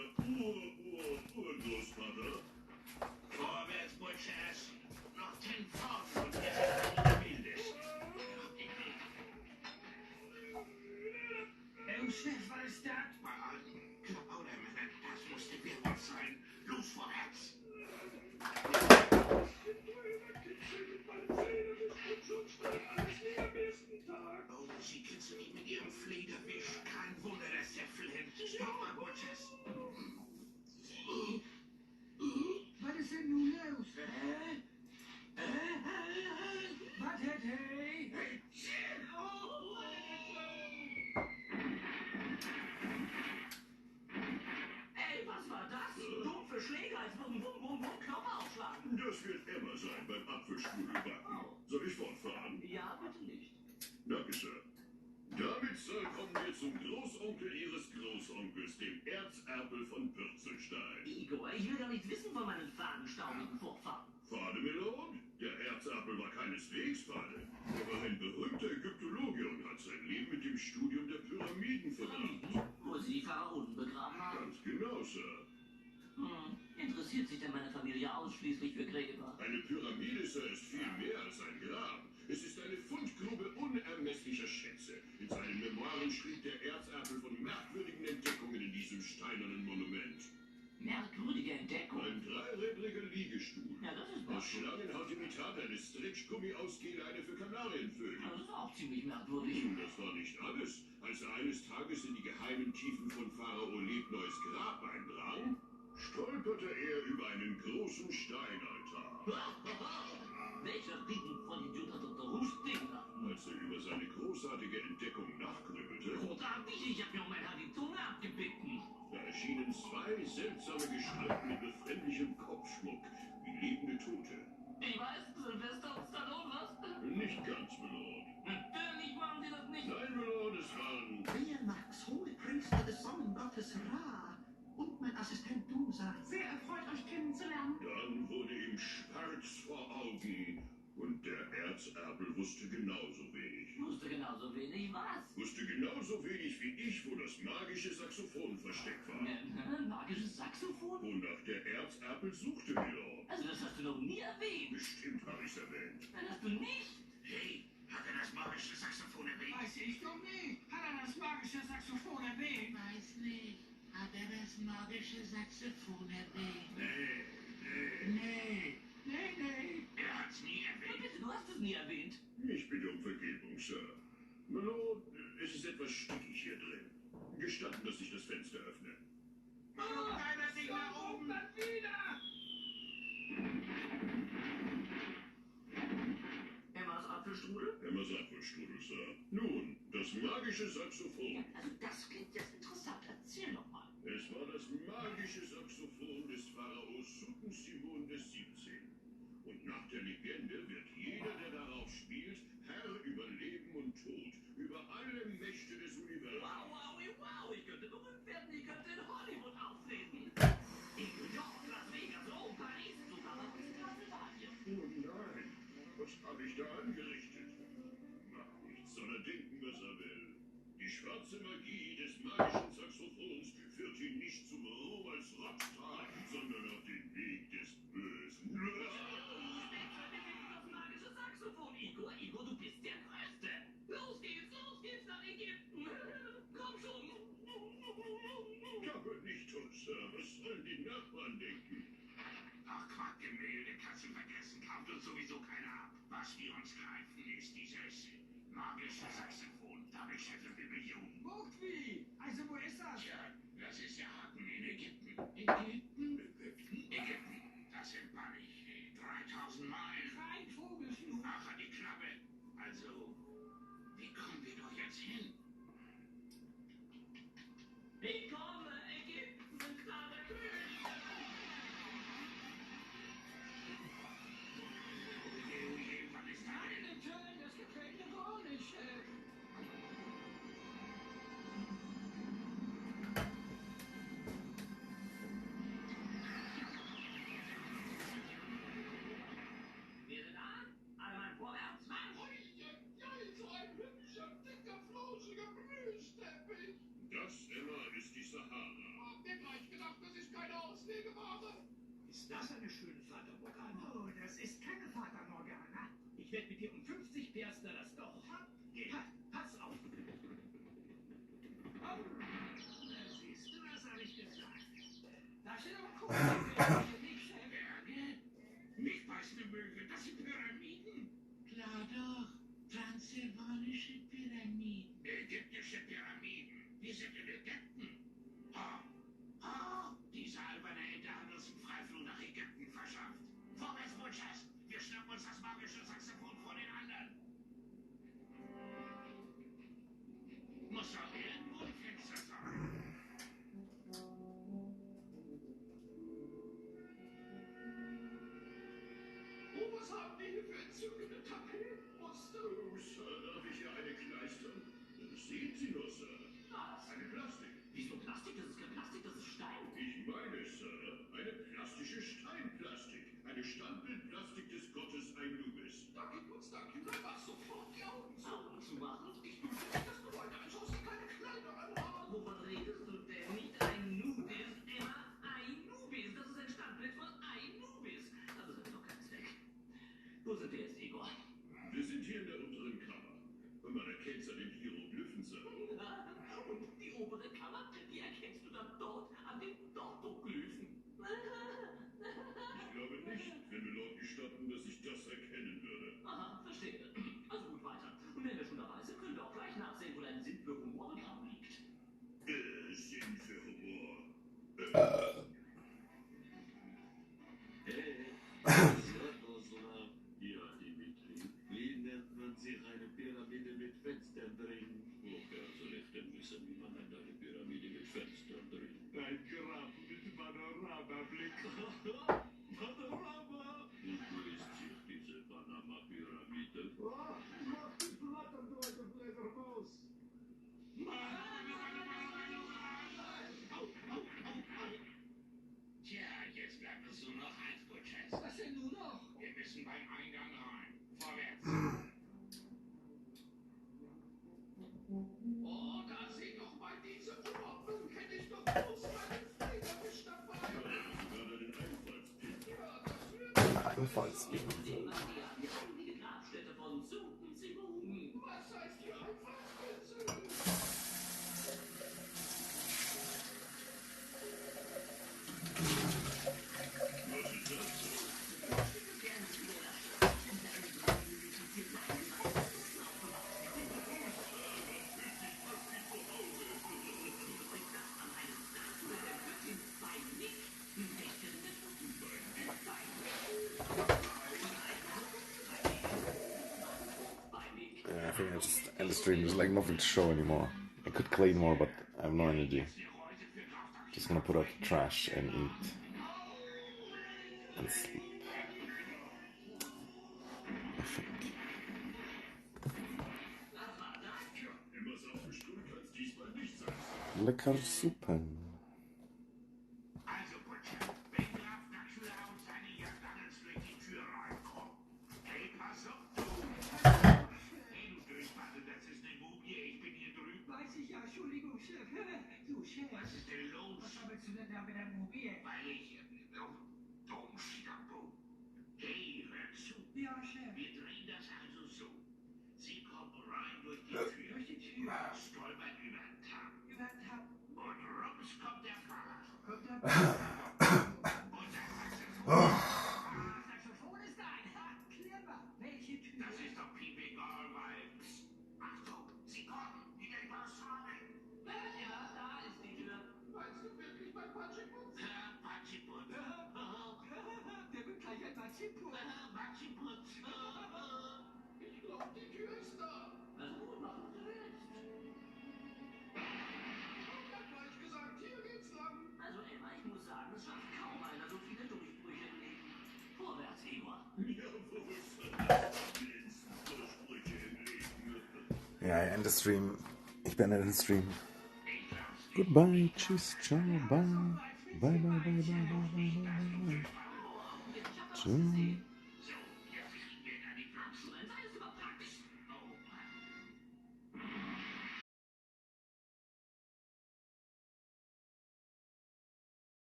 denn nun los? Was hätte hey? Ey, was war das? Dumpfe Schläge als Knopf aufschlagen. Das wird Emma sein beim Apfelstrudelbacken. Soll ich fortfahren? Ja, bitte nicht. Danke, Sir. Damit, Sir, kommen wir zum Großonkel Ihres Großonkels, dem Erzerpel von Pürzelstein. Igor, ich will doch nichts wissen von meinen fadenstaubigen Vorfahren. Fade, Milord? Der Erzerpel war keineswegs fade. Er war ein berühmter Ägyptologe und hat sein Leben mit dem Studium der Pyramiden verbracht. Wo sie die Pharaonen begraben haben? Ganz genau, Sir. Interessiert sich denn meine Familie ausschließlich für Gräber? Eine Pyramide, Sir, ist viel mehr als ein Grab. Es ist eine Fundgrube unermesslicher Schätze. In seinen Memoiren schrieb der Erzerpel von merkwürdigen Entdeckungen in diesem steinernen Monument. Merkwürdige Entdeckung. Ein dreirädriger Liegestuhl. Ja, das ist Aus Schlangenhautimitat eine Stretchgummi-Ausgehleine für Kanarienvögel. Das ist auch ziemlich merkwürdig. Das war nicht alles. Als er eines Tages in die geheimen Tiefen von Pharao Lebneus Grab eindrang, stolperte er über einen großen Steinaltar. Welcher Riesenvollidiot hat Dr. Husting lassen? Als er über seine großartige Entdeckung nachgrübelte, Großartig, ich hab mir um mein Haar die Zunge abgebitten. da erschienen zwei seltsame Gestalten mit befremdlichem Kopfschmuck, wie lebende Tote. Ich weiß, Sylvester und Stallone, was? Nicht ganz, Milord. Natürlich waren sie das nicht. Nein, Milord, es waren... Max, Hohepriester des Sonnengottes Ra und mein Assistent Doomsday. Sehr erfreut, euch kennenzulernen. Dann wurde ihm schwarz vor Augen und der Erzerpel wusste genauso wenig. Wusste genauso wenig was. Wusste genauso wenig wie ich, wo das magische Saxophon versteckt war. Magisches Saxophon? Wonach der Erzerpel suchte, Milord. Also das hast du noch nie erwähnt. Bestimmt habe ich's erwähnt. Das hast du nicht. Hey, hat er das magische Saxophon erwähnt? Weiß ich doch nicht. Hat er das magische Saxophon erwähnt? Weiß nicht. Hat er das magische Saxophon erwähnt? Nee. Er hat's nie Ja, erwähnt. bitte, du hast es nie erwähnt. Ich bitte um Vergebung, Sir. Milord, es ist etwas stickig hier drin. Gestatten, dass ich das Fenster öffne. Keiner sich nach oben. Dann wieder. Emmas Apfelstrudel? Emmas Apfelstrudel, Sir. Nun, das magische Saxophon. Also das klingt jetzt interessant. Erzähl doch mal. Es war das magische Saxophon des Pharaos Tutanchamun des 17. Und nach der Legende wird jeder, der darauf spielt, Herr über Leben und Tod, über alle Mächte des Universums. Wow, ich könnte berühmt werden, ich könnte in Hollywood auftreten. In New York, Las Vegas, Rom, Paris, sogar bei uns in Transsilvanien. Oh nein, was habe ich da angerichtet? Macht nichts, soll er denken, was er will. Die schwarze Magie des magischen Saxophons führt ihn nicht zum Ruhm als Rockstar, sondern auf den Weg des Bösen. Das magische Saxophon, Igor, du bist der Größte. Los geht's nach Ägypten. Komm schon. Aber nicht uns, Sir. Was sollen die Nachbarn denken? Ach, Quackgemälde kannst du vergessen, kauft uns sowieso keiner ab. Was wir uns greifen, ist dieses magische Saxophon. Damit scheffeln wir Millionen. Wie? Also wo ist das? Tja, das ist der Haken in Ägypten. Ägypten? Ägypten, das entbann ich 3000 Meilen. Kein Vogelflug. Ach, an die Klappe. Also, wie kommen wir doch jetzt hin? Ich komme, Ägypten sind klare König. Oje, was ist da denn? Meine Töne, das gefällt mir gar nicht. Wir sind an. Alle Mann vorwärts. Mann. So ein hübscher, dicker, flauschiger Plüschteppich. Das, Emma, ist die Sahara. Hab mir gleich gedacht, das ist keine Auslegeware. Ist das eine schöne Fata Morgana? Oh, das ist keine Fata Morgana. Ich werde mit dir um 50 Piaster das doch. Pass auf. Na, siehst du, das habe ich gesagt. Da steht aber cool. Nicht, Chef. Berge? Nicht beißende Möwe, das sind Pyramiden. Klar doch. Transsilvanische Pyramiden. Ägyptische Pyramiden. Wir sind in Ägypten. Oh, diese alberne Ente hat uns einen Freiflug nach Ägypten verschafft. Was haben die hier für entzückende Tapetmuster? Oh, Sir, darf ich hier eine kleistern? Sehen Sie nur, Sir. Was? Eine Plastik. Wieso Plastik? Das ist kein Plastik, das ist Stein. Ich meine, Sir, eine plastische Steinplastik. Eine Standbildplastik des Gottes Anubis. Da geht uns Dracula mach sofort die Augen zu. Augen zu machen? Ich tue nicht, dass du heute anschaust, die keine Kleider anhaben. Wovon redest du denn? Nicht Anubis, Emma. Anubis. Das ist ein Standbild von Anubis. Also das hat doch keinen Zweck. Wo sind wir jetzt, Igor? Wir sind hier in der unteren Kammer. Und man erkennt es an den Hieroglyphen, Sir. Und die obere Kammer, die erkennst du dann dort an den Dortoglyphen. Ich glaube nicht, wenn wir Leuten gestatten, dass ich das erkennen würde. Aha, verstehe. Also gut, weiter. Und wenn wir schon dabei sind, können wir auch gleich nachsehen, wo dein Sinn für Humor begraben liegt. Sinn für Humor. Ja, Dimitri. Wie nennt man sich eine Pyramide mit Fenstern drin? Woher soll ich denn wissen, wie man eine Pyramide mit Fenstern drin? Ein Grab mit Panoramablick. Panorama! Und wo ist sich diese Panama-Pyramide? Tja, jetzt bleibt uns nur noch eins, Butchers. Was denn nun noch? Wir müssen beim Eingang rein. Vorwärts. Oh, da seht doch mal diese Ordnung. Hätte ich doch bloß meinen Federwisch dabei. Sogar deinen Einfallspin. Ja, das wird... Einfallspin. Die heilige Grabstätte von Zuten. Was heißt hier Einfallspin? Was ist das? Yeah, I think I just end the stream. There's like nothing to show anymore. I could clean more, but I have no energy. Just gonna put out the trash and eat and sleep. I think. Emmas Apfelstuhl kann's diesmal nicht sein. Lecker Suppen. Also, Butcher, wenn Graf Dracula und seine Jagdangels durch die Tür reinkommen. Hey, pass auf, du! Hey, du Durchwarte, das ist eine Mumie, ich bin hier drüben. Weiß ich ja, Entschuldigung, Chef. Du, Chef. Was ist denn los? Was willst du denn da mit der Mumie? Weil ich, dumm, Stampo. Hey, hör zu. Ja, Chef. Wir drehen das also so. Sie kommen rein durch die Tür. Durch die Tür. Stolpern über den Tag. Über den Tab. Und rums kommt der Pfarrer. Kommt der Und das Saxophon. Saxophon ist ein. Ha, clever. Welche Tür? Das ist doch Peeping All Vibes. Achtung, sie kommen. Die Gelbhausfarbe. Ja, da ist die Tür. Meinst du wirklich mein Patschiputz? Patschiputz. Der wird gleich ein Mazipur. Patschiputz. Ich glaube, die Tür ist da. Also gut, mach was du willst. Ich hab gleich gesagt, hier geht's lang. Also Emma, ich muss sagen, es schafft kaum einer so viele Durchbrüche im Leben. Vorwärts, Igor. Jawohl, Sir. Durchbrüche im Leben. Ja, I end the stream. Ich beende den Stream. Goodbye, tschüss, ciao, bye. Bye, bye, bye, bye, bye, bye, bye, bye. Tschüss.